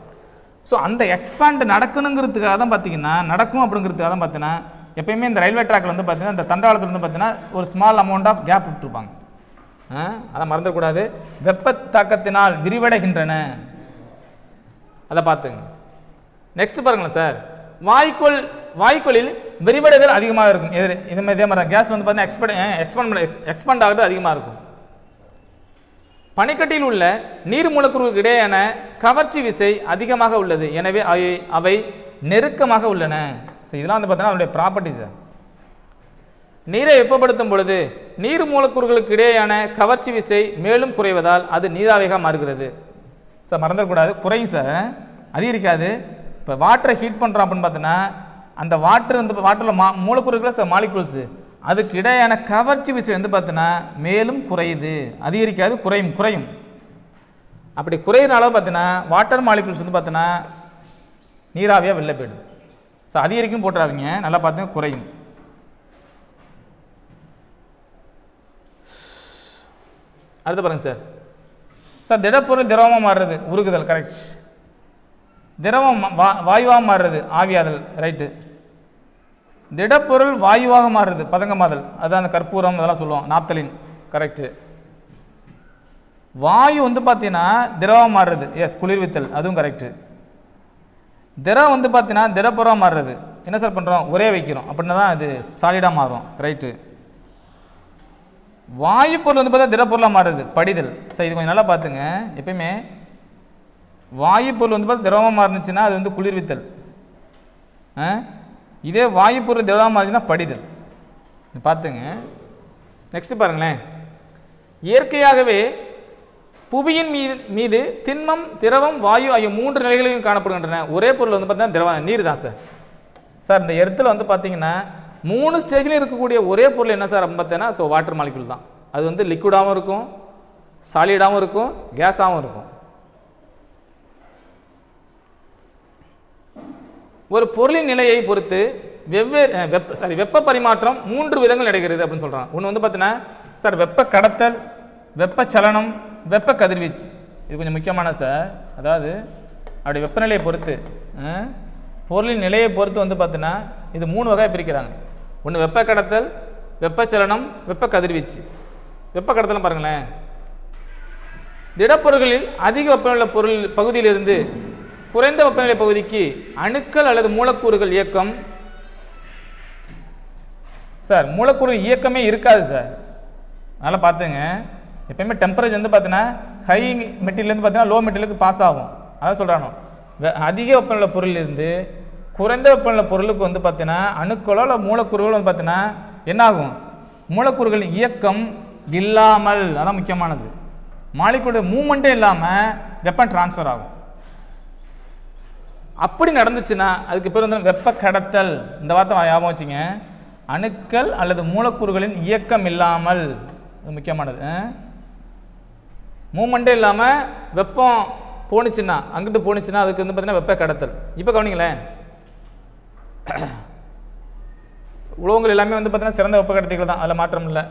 ஸோ அந்த எக்ஸ்பேண்ட் நடக்கணுங்கிறதுக்காக தான் பார்த்தீங்கன்னா நடக்கும் அப்படிங்கிறதுக்காக தான் பார்த்தீங்கன்னா எப்பயுமே இந்த ரயில்வே ட்ராக்ல வந்து பார்த்தீங்கன்னா இந்த தண்டவாளத்தில் வந்து பார்த்தீங்கன்னா ஒரு ஸ்மால் அமௌண்ட் ஆஃப் கேப் விட்டுருப்பாங்க. அதை மறந்துடக்கூடாது. வெப்ப தாக்கத்தினால் விரிவடைகின்றன, அதை பார்த்துங்க. நெக்ஸ்ட் பாருங்களேன் சார், வாயுக்களில் விரிவடைதல் அதிகமாக இருக்கும். இதே மாதிரி கேஸ் வந்து பார்த்தீங்கன்னா எக்ஸ்பெண்ட் ஆகிறது அதிகமாக இருக்கும். பனிக்கட்டியில் உள்ள நீர் மூலக்கூறுகளுக்கு இடையேயான கவர்ச்சி விசை அதிகமாக உள்ளது, எனவே அவை நெருக்கமாக உள்ளன. இதெல்லாம் வந்து பார்த்தீங்கன்னா அதனுடைய ப்ராப்பர்ட்டிஸ். நீரை வெப்பப்படுத்தும் பொழுது நீர் மூலக்கூறுகளுக்கு இடையேயான கவர்ச்சி விசை மேலும் குறைவதால் அது நீராவியாக மாறுகிறது. சார் மறந்துடக்கூடாது, குறையும் சார், அதிகரிக்காது. இப்போ வாட்டரை ஹீட் பண்ணுறோம் அப்படின்னு பார்த்தீங்கன்னா அந்த வாட்டரில் மூலக்கூறுகள் சார் மாலிகுல்ஸு, அதுக்கு இடையான கவர்ச்சி விசை வந்து பார்த்தீங்கன்னா மேலும் குறையுது, அதிகரிக்காது, குறையும். அப்படி குறையிற அளவு பார்த்தீங்கன்னா வாட்டர் மாலிகுல்ஸ் வந்து பார்த்தீங்கன்னா நீராவியாக வெளில போயிடுது. ஸோ அதிகரிக்கும் போட்டுறாதீங்க, நல்லா பார்த்துங்க, குறையும். அடுத்து பாருங்க சார் திடப்பொருள் திரவமாக மாறுறது உருகுதல், கரெக்ட். திரவம் வாயுவாக மாறுறது ஆவியாதல், ரைட்டு. திடப்பொருள் வாயுவாக மாறுறது பதங்கமாதல், அதுதான் அந்த கற்பூரம் அதெல்லாம் சொல்லுவோம், நாப்தலின், கரெக்டு. வாயு வந்து பார்த்தீங்கன்னா திரவம் மாறுறது, எஸ், குளிர்வித்தல், அதுவும் கரெக்டு. திரவம் வந்து பார்த்தீங்கன்னா திடப்பொருளாக மாறுறது என்ன சார் பண்ணுறோம், ஒரே வைக்கிறோம், அப்படின்னா தான் அது சாலிடாக மாறும், ரைட்டு. வாயு பொருள் வந்து பார்த்தா திடப்பொருளாக மாறுறது படிதல். சார் இது கொஞ்சம் நல்லா பார்த்துங்க, எப்பயுமே வாயு பொருள் வந்து பார்த்தா திரவமாக மாறுனுச்சுன்னா அது வந்து குளிர்வித்தல், இதே வாயு பொருள் திரவமாக மாறுச்சுன்னா படிதல், பார்த்துங்க. நெக்ஸ்ட் பாருங்களேன், இயற்கையாகவே புவியின் மீது திண்மம், திரவம், வாயு ஆகிய 3 நிலைகளிலும் காணப்படுகின்றன. ஒரே பொருள் வந்து பார்த்தீங்கன்னா திரவம், நீர் தான் சார். இந்த இடத்துல வந்து பார்த்தீங்கன்னா 3 ஸ்டேஜ்லையும் இருக்கக்கூடிய ஒரே பொருள் என்ன சார் அப்படின்னு பார்த்தீங்கன்னா ஸோ வாட்டர் மாலிகுல் தான். அது வந்து லிக்விடாகவும் இருக்கும், சாலிடாகவும் இருக்கும், கேஸாகவும் இருக்கும். ஒரு பொருளின் நிலையை பொறுத்து வெப்ப பரிமாற்றம் 3 விதங்கள் நடக்கிறது அப்படின்னு சொல்கிறாங்க. ஒன்று வந்து பார்த்தீங்கன்னா சார் வெப்ப கடத்தல், வெப்ப சலனம், வெப்ப கதிர்வீச்சு. இது கொஞ்சம் முக்கியமான சார். அதாவது அப்படி வெப்பநிலையை பொறுத்து பொருளின் நிலையை பொறுத்து வந்து பார்த்தீங்கன்னா இது 3 வகையாக பிரிக்கிறாங்க. ஒன்று வெப்ப கடத்தல், வெப்பச்சலனம், வெப்ப கதிர்வீச்சு. வெப்ப கடத்தல் பாருங்களேன், திடப்பொருட்களில் அதிக வெப்பநிலை பகுதியிலிருந்து குறைந்த வெப்பநிலை பகுதிக்கு அணுக்கள் அல்லது மூலக்கூறுகள் இயக்கம். சார் மூலக்கூறு இயக்கமே இருக்காது சார், அதனால் பார்த்துங்க. எப்பயுமே டெம்பரேச்சர் வந்து பார்த்தீங்கன்னா ஹை மெட்டீரியல்லேருந்து பார்த்தீங்கன்னா லோ மெட்டீரியலுக்கு பாஸ் ஆகும். அதான் சொல்கிறானோ, அதிக வெப்பநிலை பொருளிலிருந்து குறைந்த வெப்பநிலை பொருளுக்கு வந்து பார்த்தீங்கன்னா அணுக்களோ இல்லை மூலக்கூறுகளோ வந்து பார்த்தீங்கன்னா என்ன ஆகும்? மூலக்கூறுகளின் இயக்கம் இல்லாமல், அதான் முக்கியமானது, மாலிகுலோட மூவ்மெண்ட்டே இல்லாமல் வெப்பம் டிரான்ஸ்ஃபர் ஆகும். அப்படி நடந்துச்சுன்னா அதுக்கு பேர் வந்து வெப்ப கடத்தல். இந்த வார்த்தை ஞாபகம் வச்சுங்க. அணுக்கள் அல்லது மூலக்கூறுகளின் இயக்கம் இல்லாமல், அது முக்கியமானது. மூவ்மெண்ட்டே இல்லாமல் வெப்பம் போணுச்சுன்னா, அங்கிட்டு போணுச்சுன்னா அதுக்கு வந்து பார்த்தீங்கன்னா வெப்ப கடத்தல். இப்போ கவனிங்களேன், உலோகங்கள் எல்லாமே வந்து பார்த்தீங்கன்னா சிறந்த வெப்ப கடத்திகள் தான், அதில் மாற்றம் இல்லை.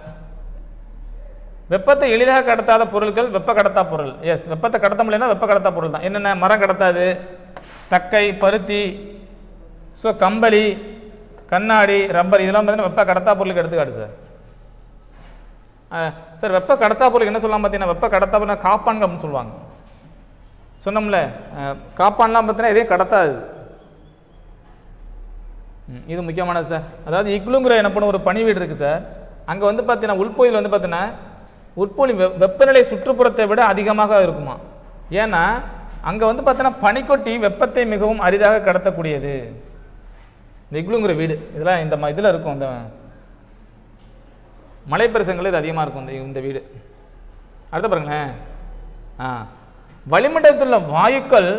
வெப்பத்தை எளிதாக கடத்தாத பொருட்கள் வெப்ப கடத்தா பொருள். எஸ், வெப்பத்தை கடத்த முடியலன்னா வெப்ப கடத்தா பொருள் தான். என்னென்ன? மரம் கடத்தாது, தக்கை, பருத்தி, ஸோ கம்பளி, கண்ணாடி, ரப்பர், இதெல்லாம் பார்த்தீங்கன்னா வெப்ப கடத்தா பொருளுக்கு எடுத்துக்காட்டு சார். சார் வெப்ப கடத்தா பொருள் என்ன சொல்லலாம் பார்த்தீங்கன்னா, வெப்ப கடத்தா பொருள் காப்பான்கள் அப்படின்னு சொல்லுவாங்க. சொன்னோம்ல, காப்பான்லாம் பார்த்தீங்கன்னா எதையும் கடத்தாது. இது முக்கியமானது சார். அதாவது இக்லுங்கிற எனப்படும் ஒரு பனி வீடு இருக்குது சார். அங்கே வந்து பார்த்தீங்கன்னா உள்பகுதியில் வந்து பார்த்தீங்கன்னா உட்பொலி வெப்பநிலை சுற்றுப்புறத்தை விட அதிகமாக இருக்குமா. ஏன்னா அங்கே வந்து பார்த்தீங்கன்னா பனிக்கொட்டி வெப்பத்தை மிகவும் அரிதாக கடத்தக்கூடியது. இந்த இக்லுங்கிற வீடு இதெல்லாம் இந்த இதில் இருக்கும், இந்த மலைப்பிரசங்கள் இது அதிகமாக இருக்கும் இந்த வீடு. அடுத்த பாருங்களேன், வளிமண்டலத்தில் உள்ள வாயுக்கள்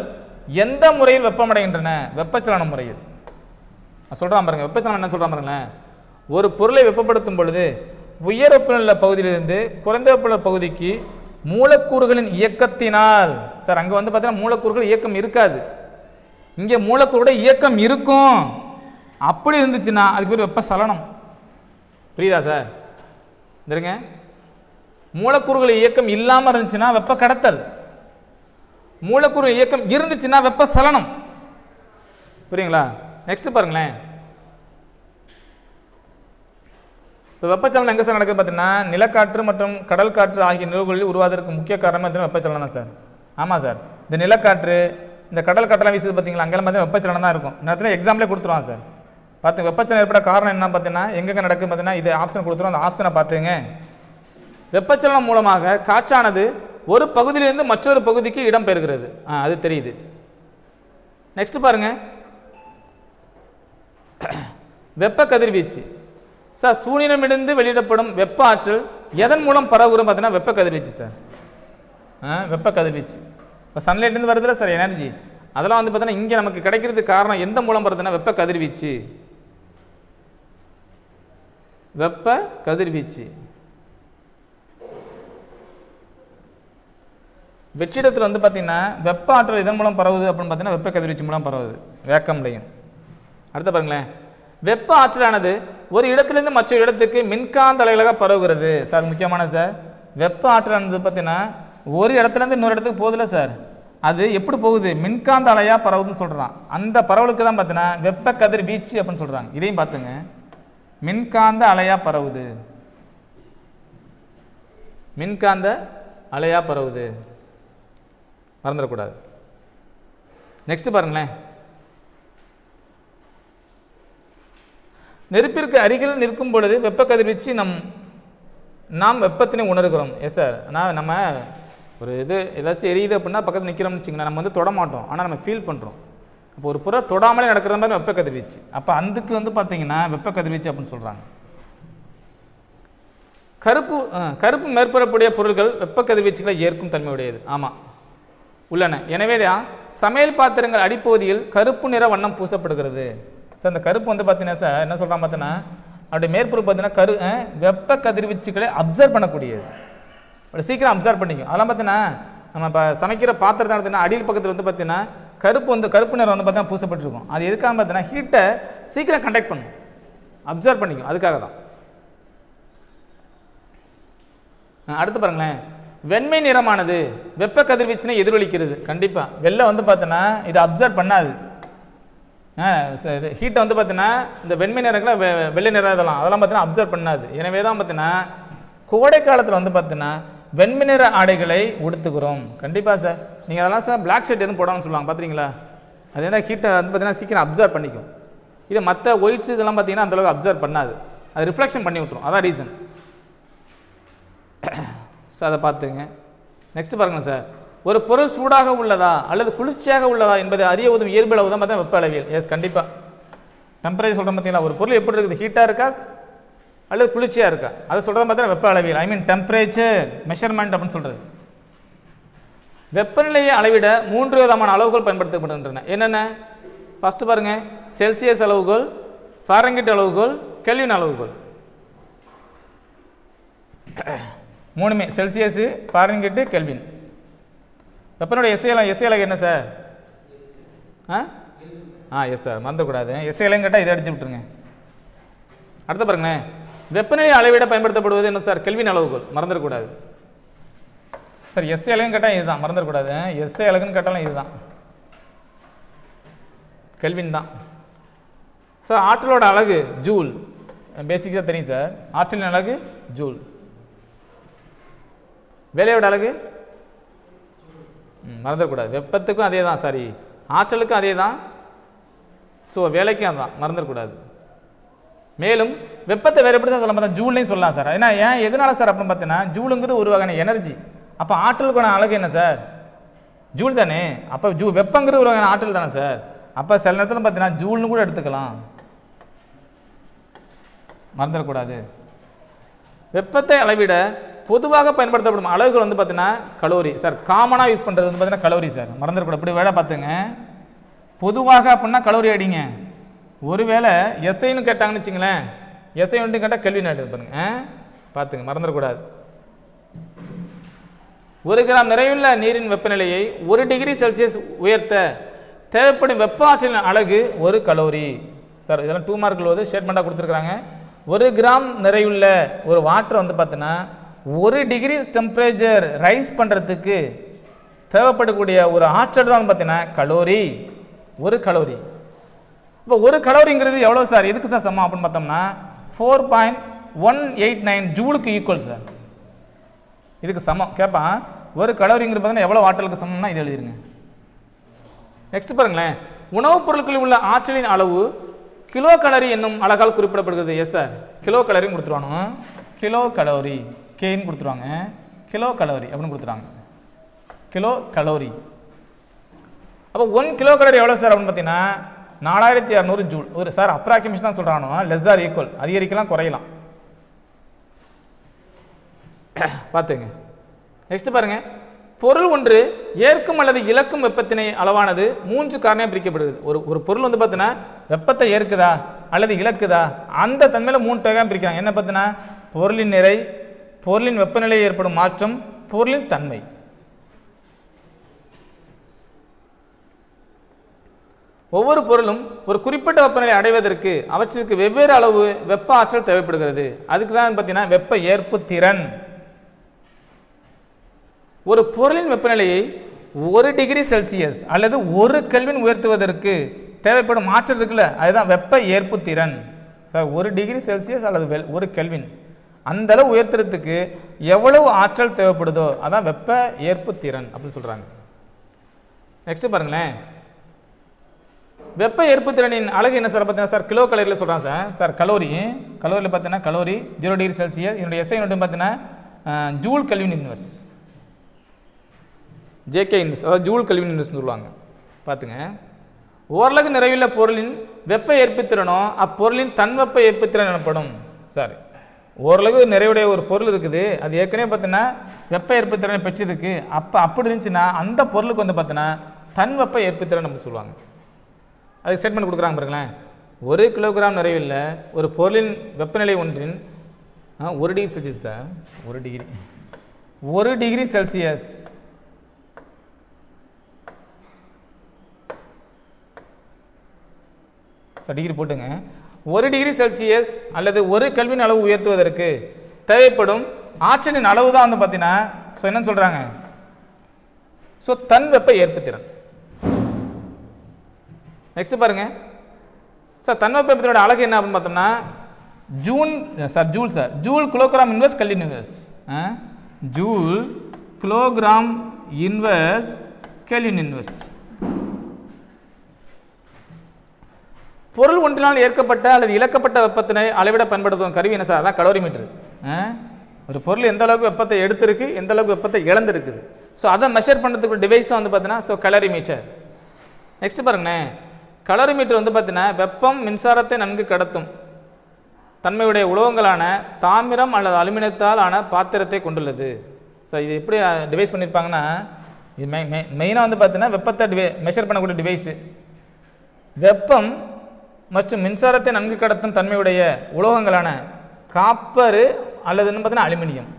எந்த முறையில் வெப்பமடைகின்றன? வெப்பச்சலன முறையில். சொல்கிறான் பாருங்க, வெப்பச்சலனம் என்ன சொல்கிறான் பாருங்களேன். ஒரு பொருளை வெப்பப்படுத்தும் பொழுது உயர் வெப்பநிலை பகுதியிலிருந்து குறைந்த வெப்பநிலை பகுதிக்கு மூலக்கூறுகளின் இயக்கத்தினால். சார் அங்கே வந்து பார்த்தீங்கன்னா மூலக்கூறுகள் இயக்கம் இருக்காது, இங்கே மூலக்கூறுடைய இயக்கம் இருக்கும். அப்படி இருந்துச்சுன்னா அதுக்கு பேர் வெப்பச்சலனம். புரியுதா சார்? இருங்க, மூலக்கூறுகள் இயக்கம் இல்லாமல் இருந்துச்சுன்னா வெப்ப கடத்தல், மூலக்கூறு இயக்கம் இருந்துச்சுன்னா வெப்பச்சலனம். புரியுங்களா? நெக்ஸ்ட் பாருங்களேன், இப்போ வெப்பச்சலனம் எங்கே சார் நடக்குது பார்த்தீங்கன்னா, நிலக்காற்று மற்றும் கடல் காற்று ஆகிய நிகழ்வுகளில் உருவாவதற்கு முக்கிய காரணம் பார்த்தீங்கன்னா வெப்பச்சலனம் தான் சார். ஆமாம் சார், இந்த நிலக்காற்று இந்த கடல் காற்றெல்லாம் வீசுது பார்த்தீங்களா, அங்கெல்லாம் பார்த்தீங்கன்னா வெப்பச்சலனம் தான் இருக்கும். நேரத்தில் எக்ஸாம்பிளே கொடுத்துருவாங்க சார். பார்த்து வெப்பச்சலனம் ஏற்பட காரணம் என்ன பார்த்தீங்கன்னா எங்கெங்கே நடக்குது பார்த்தீங்கன்னா இது ஆப்ஷன் கொடுத்துருவோம், அந்த ஆப்ஷனை பார்த்துங்க. வெப்பச்சலனம் மூலமாக காற்றானது ஒரு பகுதியிலிருந்து மற்றொரு பகுதிக்கு இடம் பெறுகிறது. அது தெரியுது. நெக்ஸ்ட் பாருங்க, வெப்ப கதிர்வீச்சு. சார் சூரியனிடமிருந்து வெளியிடப்படும் வெப்ப ஆற்றல் எதன் மூலம் பரவுகிறது பார்த்தீங்கன்னா வெப்ப கதிர்வீச்சு சார். வெப்ப கதிர்வீச்சு இப்போ சன்லைட்லேருந்து வருதுல்ல சார் எனர்ஜி, அதெல்லாம் வந்து பார்த்தீங்கன்னா இங்கே நமக்கு கிடைக்கிறதுக்கு காரணம் எந்த மூலம் வருதுன்னா வெப்ப கதிர்வீச்சு. வெப்ப கதிர்வீச்சு வெற்றிடத்தில் வந்து பார்த்தீங்கன்னா வெப்ப ஆற்றல் இதன் மூலம் பரவுது அப்படின்னு பார்த்தீங்கன்னா வெப்ப கதிர்வீச்சு மூலம் பரவுது, வேக்கம்லையும். அடுத்த பாருங்களேன், வெப்ப ஆற்றலானது ஒரு இடத்துலேருந்து மற்ற இடத்துக்கு மின்காந்த அலைகளாக பரவுகிறது. சார் முக்கியமான சார், வெப்ப ஆற்றலானது பார்த்தீங்கன்னா ஒரு இடத்துலேருந்து இன்னொரு இடத்துக்கு போகுதுல்ல சார், அது எப்படி போகுது? மின்காந்த அலையாக பரவுதுன்னு சொல்கிறான். அந்த பரவலுக்கு தான் பார்த்தீங்கன்னா வெப்ப கதிர்வீச்சு அப்படின்னு சொல்கிறாங்க. இதையும் பார்த்துங்க, மின்காந்த அலையாக பரவுது, மின்காந்த அலையாக பரவுது, மறந்துடக்கூடாது. நெக்ஸ்ட் பாருங்களேன், நெருப்பிற்கு அருகில் நிற்கும் பொழுது வெப்ப கதிர்வீச்சு நாம் வெப்பத்தினை உணர்கிறோம். எஸ் சார், ஆனால் நம்ம ஒரு இது ஏதாச்சும் எரியுது அப்படின்னா பக்கத்தில் நிற்கிறோம்னு வச்சுங்களேன், நம்ம வந்து தொட மாட்டோம், ஆனால் நம்ம ஃபீல் பண்ணுறோம். அப்போ ஒரு புற தொடாமலே நடக்கிற மாதிரி வெப்ப கதிர்வீச்சு. அப்போ அதுக்கு வந்து பார்த்தீங்கன்னா வெப்ப கதிர்வீச்சு அப்படின்னு சொல்கிறாங்க. கருப்பு மேற்பரப்புடைய பொருட்கள் வெப்ப கதிர்வீச்சுகளை ஏற்கும் தன்மையுடையது. ஆமாம் உள்ளன. எனவே தான் சமையல் பாத்திரங்கள் அடிப்பகுதியில் கருப்பு நிற வண்ணம் பூசப்படுகிறது. சார் இந்த கருப்பு வந்து பார்த்தீங்கன்னா சார் என்ன சொல்கிறான் பார்த்தீங்கன்னா அப்படியே மேற்பொருள் பார்த்தீங்கன்னா வெப்ப கதிர்வீச்சுகளை அப்சர்வ் பண்ணக்கூடியது, அப்படி சீக்கிரம் அப்சர்வ் பண்ணிக்கும். அதெல்லாம் பார்த்தீங்கன்னா நம்ம இப்போ சமைக்கிற பாத்திரத்தை பார்த்தீங்கன்னா அடியில் பக்கத்தில் வந்து பார்த்தீங்கன்னா கருப்பு நிறம் வந்து பார்த்தீங்கன்னா பூசப்பட்டிருக்கும். அது எதுக்காக பார்த்தீங்கன்னா ஹீட்டை சீக்கிரம் கண்டக்ட் பண்ணும், அப்சர்வ் பண்ணிக்கும், அதுக்காக தான். அடுத்து பாருங்களேன், வெண்மை நிறமானது வெப்ப கதிர்வீச்சினை எதிரொலிக்கிறது. கண்டிப்பாக வெள்ளை வந்து பார்த்தீங்கன்னா இதை அப்சர்வ் பண்ணாது. இது ஹீட்டை வந்து பார்த்தீங்கன்னா இந்த வெண்மை நிறங்களை வெள்ளை நிறம் அதெல்லாம் பார்த்தீங்கன்னா அப்சர்வ் பண்ணாது. எனவே தான் பார்த்தீங்கன்னா கோடை காலத்தில் வந்து பார்த்தீங்கன்னா வெண்மை நிற ஆடைகளை உடுத்துக்கிறோம். கண்டிப்பாக சார், நீங்கள் அதெல்லாம் சார் பிளாக் ஷர்ட் எதுவும் போடாமல் சொல்லுவாங்க பார்த்துறீங்களா, அது என்ன ஹீட்டை வந்து பார்த்தீங்கன்னா சீக்கிரம் அப்சர்வ் பண்ணிக்கும். இது மற்ற ஒயிட்ஸ் இதெல்லாம் பார்த்தீங்கன்னா அந்தளவுக்கு அப்சர்வ் பண்ணாது, அது ரிஃப்ளெக்ஷன் பண்ணி விட்டுரும், அதான் ரீசன். ஸோ அதை பார்த்துங்க. நெக்ஸ்ட் பாருங்கள் சார், ஒரு பொருள் சூடாக உள்ளதா அல்லது குளிர்ச்சியாக உள்ளதா என்பதை அறிய உதவும் இயற்பியல் தான் பார்த்தா வெப்ப அளவியல். எஸ், கண்டிப்பாக டெம்பரேச்சர் சொல்கிறேன் பார்த்தீங்களா, ஒரு பொருள் எப்படி இருக்குது, ஹீட்டாக இருக்கா அல்லது குளிர்ச்சியாக இருக்கா, அதை சொல்கிறத பார்த்தா வெப்ப அளவியல். ஐ மீன் டெம்பரேச்சர் மெஷர்மெண்ட் அப்படின்னு சொல்கிறது. வெப்பநிலையை அளவிட 3 விதமான அளவுகள் பயன்படுத்தப்படுகின்றன. என்னென்ன? ஃபஸ்ட்டு பாருங்கள், செல்சியஸ் அளவுகோல், ஃபாரன்ஹீட் அளவுகோல், கெல்வின் அளவுகோல். 3மே செல்சியஸு, ஃபாரன்ஹீட்டு, கெல்வின். வெப்பனுடைய எஸ்ஐ அலகு என்ன சார்? எஸ் சார், மறந்துடக்கூடாது. எஸ்ஐ அலகுன்னு கேட்டால் இதை அடிச்சு விட்டுருங்க. அடுத்து பாருங்களேன், வெப்பநிலை அளவிட பயன்படுத்தப்படுவது என்ன சார்? கெல்வின் அளவுகோல், மறந்துடக்கூடாது சார். எஸ்ஐ அலகுன்னு கேட்டால் இதுதான், மறந்துடக்கூடாது. எஸ்ஐ அலகுன்னு கேட்டாலும் இதுதான், கெல்வின் தான் சார். ஆற்றலோட அலகு ஜூல், பேசிக்காக தெரியும் சார். ஆற்றலின் அலகு ஜூல். வேலையோட அலகு மறந்துடக்கூடாது. வெப்பத்துக்கும் அதே தான், சாரி ஆற்றலுக்கும் அதே தான், ஸோ வேலைக்கும் அதுதான், மறந்துடக்கூடாது. மேலும் வெப்பத்தை வேறு எப்படி தான் சொல்ல பார்த்தா ஜூல்லையும் சொல்லலாம் சார். ஏன்னா ஏன் எதனால சார் அப்படின்னு பார்த்தீங்கன்னா, ஜூலுங்கிறது ஒரு வகையான எனர்ஜி. அப்போ ஆற்றலுக்கான அலகு என்ன சார்? ஜூல் தானே. அப்போ வெப்பங்கிறது ஒரு வகையான ஆற்றல் தானே சார். அப்போ சில நேரத்தில் பார்த்தீங்கன்னா ஜூல்னு கூட எடுத்துக்கலாம், மறந்துடக்கூடாது. வெப்பத்தை அளவிட பொதுவாக பயன்படுத்தப்படும் அளவுகள் வந்து பார்த்தீங்கன்னா கலோரி சார். காமனாக யூஸ் பண்ணுறது வந்து பார்த்தீங்கன்னா கலோரி சார், மறந்துடக்கூடாது. இப்படி வேலை பார்த்துங்க, பொதுவாக அப்படின்னா கலோரி அடிங்க. ஒருவேளை எஸ்ஐன்னு கேட்டாங்கன்னு வச்சுங்களேன், எஸ்ஐ வந்துட்டு கேட்டால் கெல்வின் எடுத்து பாருங்க, பார்த்துங்க, மறந்துடக்கூடாது. 1 கிராம் நிறையுள்ள நீரின் வெப்பநிலையை 1 டிகிரி செல்சியஸ் உயர்த்த தேவைப்படும் வெப்ப ஆற்றலின் அலகு 1 கலோரி சார். இதெல்லாம் 2 மார்க்கில் வந்து ஸ்டேட்மெண்ட்டாக கொடுத்துருக்காங்க. 1 கிராம் நிறையுள்ள ஒரு வாட்டர் வந்து பார்த்தீங்கன்னா 1 டிகிரி டெம்பரேச்சர் ரைஸ் பண்ணுறதுக்கு தேவைப்படக்கூடிய ஒரு ஆற்றல் தான் பார்த்தீங்கன்னா கலோரி, 1 கலோரி. இப்போ 1 கலோரிங்கிறது எவ்வளோ சார்? எதுக்கு சார் சமம் அப்படின்னு பார்த்தோம்னா 4.189 ஜூலுக்கு ஈக்குவல் சார். இதுக்கு சமம் கேட்பான். 1 கலோரிங்கிறது பார்த்தீங்கன்னா எவ்வளோ ஆற்றலுக்கு சமம்னா இது எழுதிருங்க. நெக்ஸ்ட் பாருங்களேன், உணவுப் பொருட்களில் உள்ள ஆற்றலின் அளவு கிலோ கலரி என்னும் அழகால் குறிப்பிடப்படுகிறது. எஸ் சார், கிலோ கலரின்னு கொடுத்துருவானு, கிலோ கலோரி கேன்னு கொடுத்துருவாங்க, கிலோ கலோரி அப்படின்னு கொடுத்துருவாங்க, கிலோ கலோரி. அப்போ 1 கிலோ கலோரி எவ்வளோ சார் அப்படின்னு பார்த்தீங்கன்னா 4600 ஜூல். ஒரு சார் அப்ராக்சிமேஷன் தான் சொல்கிறானோ, லெஸ் ஆர் ஈக்குவல், அதிகரிக்கலாம் குறையலாம், பார்த்துங்க. நெக்ஸ்ட் பாருங்க, பொருள் ஒன்று ஏற்கும் அல்லது இழக்கும் வெப்பத்தினை அளவானது 3 காரணியாக பிரிக்கப்படுகிறது. ஒரு பொருள் வந்து பார்த்தீங்கன்னா வெப்பத்தை ஏற்குதா அல்லது இழக்குதா, அந்த தன்மையில் 3 வகையாக பிரிக்கிறாங்க. என்ன பார்த்தீங்கன்னா பொருளின் நிறை, பொருளின் வெப்பநிலையில் ஏற்படும் மாற்றம், பொருளின் தன்மை. ஒவ்வொரு பொருளும் ஒரு குறிப்பிட்ட வெப்பநிலை அடைவதற்கு அவற்றிற்கு வெவ்வேறு அளவு வெப்ப ஆற்றல் தேவைப்படுகிறது. அதுக்கு தான் பார்த்தீங்கன்னா வெப்ப ஏற்பு திறன். ஒரு பொருளின் வெப்பநிலையை 1 டிகிரி செல்சியஸ் அல்லது 1 கெல்வின் உயர்த்துவதற்கு தேவைப்படும் ஆற்றல் இருக்குல்ல, அதுதான் வெப்ப ஏற்பு திறன் சார். 1 டிகிரி செல்சியஸ் அல்லது 1 கெல்வின் அந்த அளவு உயர்த்துறதுக்கு எவ்வளவு ஆற்றல் தேவைப்படுதோ அதான் வெப்ப ஏற்பு திறன் அப்படின்னு சொல்றாங்க. நெக்ஸ்ட் பாருங்களேன், வெப்ப ஏற்பு திறனின் அலகு என்ன சார் பார்த்தீங்கன்னா சார் கிலோ கலோரியில் சொல்கிறாங்க சார். சார் கலோரியில் பார்த்தீங்கன்னா கலோரி 0 டிகிரி செல்சியஸ், என்னுடைய எஸ்ஐ யூனிட் பார்த்தீங்கன்னா joule kelvin inverse, JK inverse, அதாவது ஜூல் கெல்வின் இன்வெர்ஸ் சொல்லுவாங்க, பார்த்துங்க. ஓரளவு நிறைவுள்ள பொருளின் வெப்ப ஏற்புத்திறனோ அப்பொருளின் தன்வெப்ப ஏற்புத்திறன் எனப்படும். சார் ஓரளவு நிறைவுடைய ஒரு பொருள் இருக்குது, அது ஏற்கனவே பார்த்தீங்கன்னா வெப்ப ஏற்புத்திறனை பெற்றிருக்கு, அப்படி இருந்துச்சுன்னா அந்த பொருளுக்கு வந்து பார்த்தீங்கன்னா தன்வெப்ப ஏற்புத்திறன் நம்ம சொல்லுவாங்க. அதுக்கு ஸ்டேட்மெண்ட் கொடுக்குறாங்க பாருங்களேன். 1 கிலோகிராம் நிறைவில் ஒரு பொருளின் வெப்பநிலை ஒன்றின் 1 degree Celsius sir, 1 degree Celsius degree போட்டுங்க. 1 டிகிரி செல்சியஸ் அல்லது 1 கெல்வின் அளவு உயர்த்துவதற்கு தேவைப்படும் ஆற்றலின் அளவு தான் வந்து பார்த்தீங்கன்னா என்ன சொல்றாங்க, தன் வெப்ப ஏற்புத்திறன். நெக்ஸ்ட் பாருங்க சார், தன் வெப்ப ஏற்புத்திறனோட அலகு என்ன அப்படின்னு பார்த்தோம்னா joule kilogram inverse kelvin inverse, joule kilogram inverse kelvin inverse. பொருள் ஒன்றினால் ஏற்கப்பட்ட அல்லது இழக்கப்பட்ட வெப்பத்தினை அளவிட பயன்படுத்தும் கருவி என்ன சார்? அதான் கலோரிமீட்டர். ஒரு பொருள் எந்த அளவுக்கு வெப்பத்தை எடுத்திருக்கு, எந்த அளவுக்கு வெப்பத்தை இழந்திருக்குது, ஸோ அதை மெஷர் பண்ணுறதுக்கு டிவைஸ் தான் வந்து பார்த்தீங்கன்னா ஸோ கலரிமீட்டர். நெக்ஸ்ட் பாருங்களேன், கலரிமீட்டர் வந்து பார்த்தீங்கன்னா வெப்பம் மின்சாரத்தை நன்கு கடத்தும் தன்மையுடைய உலோகங்களான தாமிரம் அல்லது அலுமினியத்தால் ஆன பாத்திரத்தை கொண்டுள்ளது. ஸோ இது எப்படி டிவைஸ் பண்ணியிருப்பாங்கன்னா, இது மெயினாக வந்து பார்த்தீங்கன்னா வெப்பத்தை மெஷர் பண்ணக்கூடிய டிவைஸு. வெப்பம் மற்றும் மின்சாரத்தை நன்கு கடத்தும் தன்மையுடைய உலோகங்களான காப்பரு அல்லதுன்னு பார்த்தீங்கன்னா அலுமினியம்,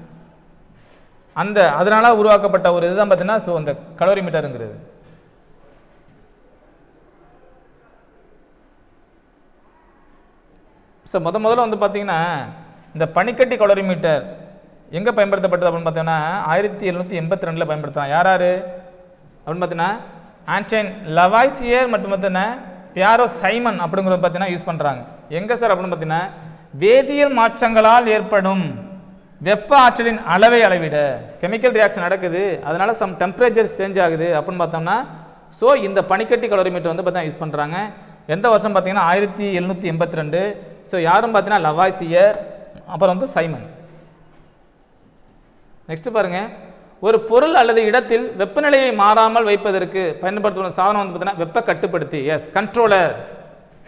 அதனால் உருவாக்கப்பட்ட ஒரு இதுதான் பார்த்தீங்கன்னா ஸோ அந்த கலோரிமீட்டருங்கிறது. ஸோ முதல்ல வந்து பார்த்தீங்கன்னா இந்த பனிக்கட்டி கலோரிமீட்டர் எங்கே பயன்படுத்தப்பட்டது அப்படின்னு பார்த்தீங்கன்னா 1782 பயன்படுத்தலாம். யார் அப்படின்னு பார்த்தீங்கன்னா ஆன்டைன் லவாய்சியர் மற்றும் பார்த்தீங்கன்னா பியாரோ சைமன் அப்படிங்கிறத பார்த்தீங்கன்னா யூஸ் பண்ணுறாங்க. எங்கே சார் அப்படின்னு பார்த்தீங்கன்னா வேதியியல் மாற்றங்களால் ஏற்படும் வெப்ப ஆற்றலின் அளவை அளவிட கெமிக்கல் ரியாக்ஷன் நடக்குது, அதனால சம் டெம்பரேச்சர் சேஞ்ச் ஆகுது அப்படின்னு பார்த்தோம்னா ஸோ இந்த பனிக்கட்டி கலோரிமீட்டர் வந்து பார்த்தீங்கன்னா யூஸ் பண்ணுறாங்க. எந்த வருஷம் பார்த்தீங்கன்னா 1782. ஸோ யாரும் பார்த்தீங்கன்னா லவாய்சியர் அப்புறம் வந்து சைமன். நெக்ஸ்ட் பாருங்கள், ஒரு பொருள் அல்லது இடத்தில் வெப்பநிலையை மாறாமல் வைப்பதற்கு பயன்படுத்தும் சாதனம் வந்து பார்த்தீங்கன்னா வெப்ப கட்டுப்படுத்தி. Yes, controller,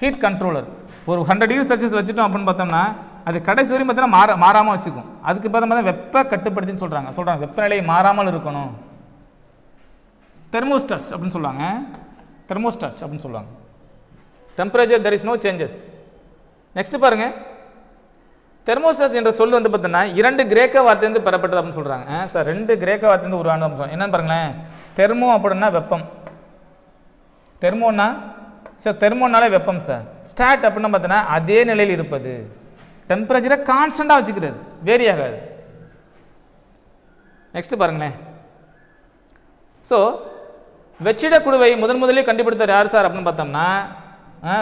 heat controller. ஒரு 100 டிகிரி செல்சியஸ் வச்சுட்டோம் அப்படின்னு பார்த்தோம்னா அது கடைசி வரையும் பார்த்தீங்கன்னா மாறாமல் வச்சுக்கும். அதுக்கு பார்த்தா வெப்ப கட்டுப்படுத்தின்னு சொல்கிறாங்க. வெப்பநிலையை மாறாமல் இருக்கணும். தெர்மோஸ்டாட்ஸ் அப்படின்னு சொல்லுவாங்க. தெர்மோஸ்டாட்ஸ் அப்படின்னு சொல்லுவாங்க. Temperature there is no changes. Next பாருங்க, தெர்மோஸ்டாட்ஸ் என்ற சொல் வந்து பார்த்தீங்கன்னா 2 கிரேக்க வார்த்தையிலிருந்து பெறப்பட்டது அப்படின்னு சொல்கிறாங்க. சார் 2 கிரேக்க வார்த்தையிலிருந்து உருவானது அப்படின்னு என்னன்னு பாருங்களேன். தெர்மோ அப்படின்னா வெப்பம், தெர்மோன்னா சார் தெர்மோனாலே வெப்பம் சார். ஸ்டாட் அப்படின்னா பார்த்தீங்கன்னா அதே நிலையில் இருப்பது, டெம்பரேச்சரை கான்ஸ்டண்டாக வச்சுக்கிறது, வேரி ஆகாது. நெக்ஸ்ட் பாருங்களேன், ஸோ வெற்றிட குழுவை முதலில் கண்டுபிடித்தார் யார் சார் அப்படின்னு பார்த்தோம்னா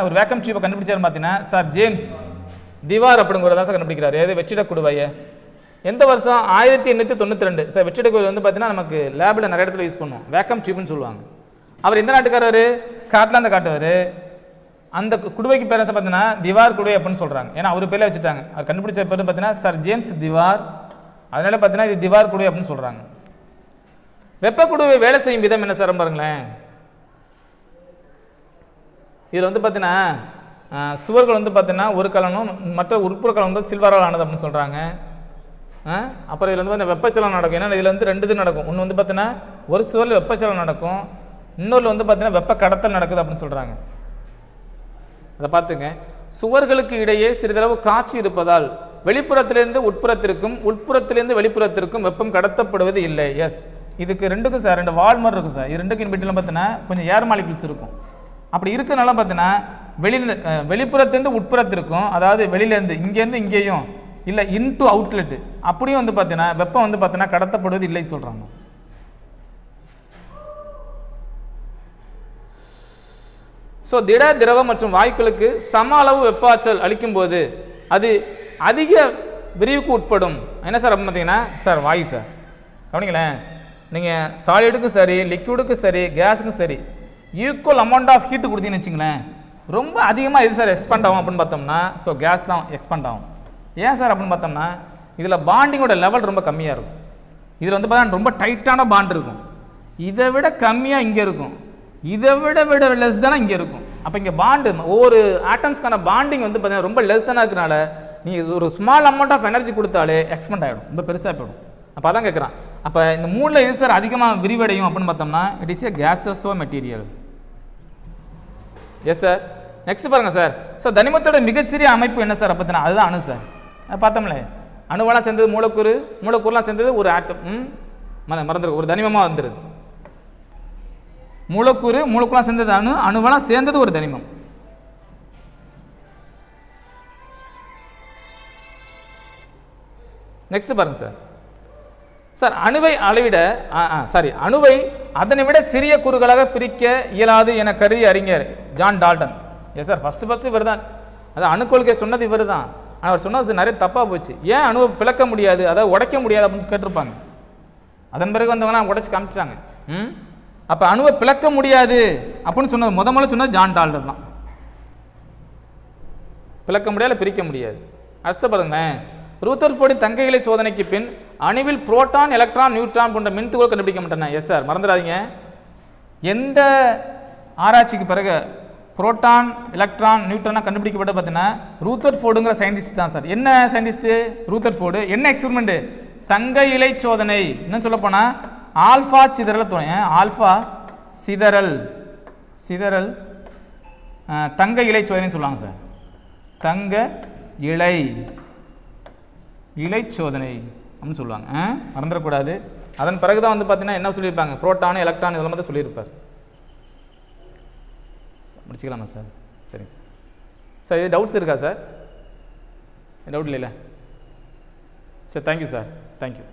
ஒரு வேக்கம் டியூபை கண்டுபிடிச்சார் பார்த்தீங்கன்னா சார் ஜேம்ஸ் திவார் அப்படிங்கிறதான் சார் கண்டுபிடிக்கிறார். எது வெற்றிட குழுவையை எந்த வருஷம் 1892. சார் வெற்றிட குழுவை வந்து பார்த்தீங்கன்னா நமக்கு லேபில் நிறைய இடத்துல யூஸ் பண்ணுவோம், வேக்கம் டியூப்னு சொல்லுவாங்க. அவர் எந்த நாட்டுக்காரர்? ஸ்காட்லாந்து காட்டுவார். அந்த குடுவைக்கு பேர் பார்த்தீங்கன்னா திவார் குடுவை அப்படின்னு சொல்கிறாங்க. ஏன்னா அவர் பேரில் வச்சுட்டாங்க. அவர் கண்டுபிடிச்ச பேர் பார்த்தீங்கன்னா சார் ஜேம்ஸ் திவார், அதனால பார்த்தீங்கன்னா இது திவார் குடுவை அப்படின்னு சொல்கிறாங்க. வெப்ப குடுவை வேலை செய்யும் விதம் என்ன சார் பாருங்களேன். இதில் வந்து பார்த்தீங்கன்னா சுவர்கள் வந்து பார்த்தீங்கன்னா ஒரு கலனும் மற்ற உட்புற கலன் வந்து சில்வரால் ஆனது அப்படின்னு சொல்கிறாங்க. அப்புறம் இதில் வந்து பார்த்தீங்கன்னா வெப்பச்சலனம் நடக்கும். ஏன்னா இதில் வந்து 2 இது நடக்கும். ஒன்று வந்து பார்த்தீங்கன்னா ஒரு சுவரில் வெப்பச்சலனம் நடக்கும், இன்னொரு வந்து பார்த்தீங்கன்னா வெப்ப கடத்தல் நடக்குது அப்படின்னு சொல்கிறாங்க. அதை பார்த்துங்க. சுவர்களுக்கு இடையே சிறிதளவு காட்சி இருப்பதால் வெளிப்புறத்திலிருந்து உட்புறத்திற்கும் உட்புறத்திலிருந்து வெளிப்புறத்திற்கும் வெப்பம் கடத்தப்படுவது இல்லை. எஸ், இதுக்கு 2க்கும் சார் 2 வால் மாதிரி இருக்கும் சார். இது 2க்கும் இன்பிட்வீன்ல பார்த்தீங்கன்னா கொஞ்சம் ஏர் மாலிகுல்ஸ் இருக்கும். அப்படி இருக்கிறனால பார்த்தீங்கன்னா வெளிப்புறத்திலேருந்து உட்புறத்திற்கும், அதாவது வெளியிலேருந்து இங்கேருந்து இங்கேயும் இல்லை இன்டு அவுட்லெட்டு அப்படியும் வந்து பார்த்தீங்கன்னா வெப்பம் வந்து பார்த்தீங்கன்னா கடத்தப்படுவது இல்லைன்னு சொல்கிறாங்க. ஸோ திட திரவம் மற்றும் வாயுக்களுக்கு சம அளவு வெப்ப ஆற்றல் அளிக்கும் போது அது அதிக விரிவுக்கு உட்படும். என்ன சார் அப்படின்னு பார்த்தீங்கன்னா சார் வாயு சார். கவனிங்களேன், நீங்கள் சாலிடுக்கும் சரி லிக்விடுக்கும் சரி கேஸுக்கும் சரி ஈக்குவல் அமௌண்ட் ஆஃப் ஹீட்டு கொடுத்தீங்கன்னு வச்சுங்களேன், ரொம்ப அதிகமாக எது சார் எக்ஸ்பேண்ட் ஆகும் அப்படின்னு பார்த்தோம்னா ஸோ கேஸ் தான் எக்ஸ்பேண்ட் ஆகும். ஏன் சார் அப்படின்னு பார்த்தோம்னா இதில் பாண்டிங்கோட லெவல் ரொம்ப கம்மியாக இருக்கும். இதில் வந்து பார்த்தீங்கன்னா ரொம்ப டைட்டான பாண்ட் இருக்கும். இதை விட கம்மியாக இங்கே இருக்கும், இதை விட லெஸ் தானே இங்கே இருக்கும். அப்போ இங்கே பாண்டு ஒவ்வொரு ஆட்டம்ஸ்க்கான பாண்டிங் வந்து பார்த்தீங்கன்னா ரொம்ப லெஸ் தானே இருக்கிறனால நீங்கள் ஒரு ஸ்மால் அமௌண்ட் ஆஃப் எனர்ஜி கொடுத்தாலே எக்ஸ்பெண்ட் ஆகிடும், ரொம்ப பெருசாக போயிடும். அப்போ அதான் கேட்குறான். அப்போ இந்த 3ல் எது சார் அதிகமாக விரிவடையும் அப்படின்னு பார்த்தோம்னா it is a gaseous material. Yes sir. Next பாருங்கள் சார். சார் தனிமத்தோட மிகச்சிறிய அமைப்பு என்ன சார் பார்த்தீங்கன்னா அதுதான் அணு சார். பார்த்தோம்ல அணுவெல்லாம் சேர்ந்தது மூலக்கூறுலாம் சேர்ந்தது ஒரு ஆட்டம் மறந்துருக்கு, ஒரு தனிமமாக வந்துடுது. மூலக்கூறுலாம் சேர்ந்தது அணுவெல்லாம் சேர்ந்தது ஒரு தனிமம். நெக்ஸ்ட் பாருங்க சார். சார் அணுவை அதனை விட சிறிய கூறுகளாக பிரிக்க இயலாது என கருதி அறிஞர் John Dalton. Yes sir, first இவர் தான். அதான் அணுக்கொள்கை சொன்னது இவர் தான். ஆனால் அவர் சொன்னது நிறைய தப்பாக போச்சு. ஏன் அணுவை பிளக்க முடியாது, அதாவது உடைக்க முடியாது அப்படின்னு கேட்டிருப்பாங்க. அதன் பிறகு வந்தவங்க உடைச்சி காமிச்சாங்க. அப்போ அணுவை பிளக்க முடியாது அப்படின்னு சொன்னது முதல்ல சொன்னது ஜான் டால்டன் தான். பிளக்க முடியாது, பிரிக்க முடியாது. அடுத்த பாருங்களேன், ரூதர்ஃபோர்டின் தங்கைகளை சோதனைக்கு பின் அணுவில் புரோட்டான் எலக்ட்ரான் நியூட்ரான் போன்ற மின்துகள் கண்டுபிடிக்க மாட்டேன்னா எஸ் சார் மறந்துடாதீங்க எந்த ஆராய்ச்சிக்கு பிறகு புரோட்டான் எலக்ட்ரான் நியூட்ரானாக கண்டுபிடிக்கப்பட்ட பார்த்தீங்கன்னா ரூதர்ஃபோர்டுங்கிற சயின்டிஸ்ட் தான் சார் என்ன சயின்டிஸ்ட்டு ரூதர்ஃபோர்டு என்ன எக்ஸ்பெரிமெண்ட்டு தங்க இலை சோதனை என்ன சொல்ல போனால் ஆல்ஃபா சிதறல் துணை ஆல்ஃபா சிதறல் சிதறல் தங்க இலை சோதனைன்னு சொல்லுவாங்க சார் தங்க இலை இலை சோதனை அப்படின்னு சொல்லுவாங்க மறந்துடக்கூடாது அதன் பிறகு தான் வந்து பார்த்தீங்கன்னா என்ன சொல்லியிருப்பாங்க புரோட்டான் எலக்ட்ரான் இதெல்லாம் தான் சொல்லியிருப்பார் முடிச்சுக்கலாமா சார் சரிங்க சார் சார் இது டவுட்ஸ் இருக்கா சார் டவுட் இல்லைல்ல சரி தேங்க்யூ சார் தேங்க்யூ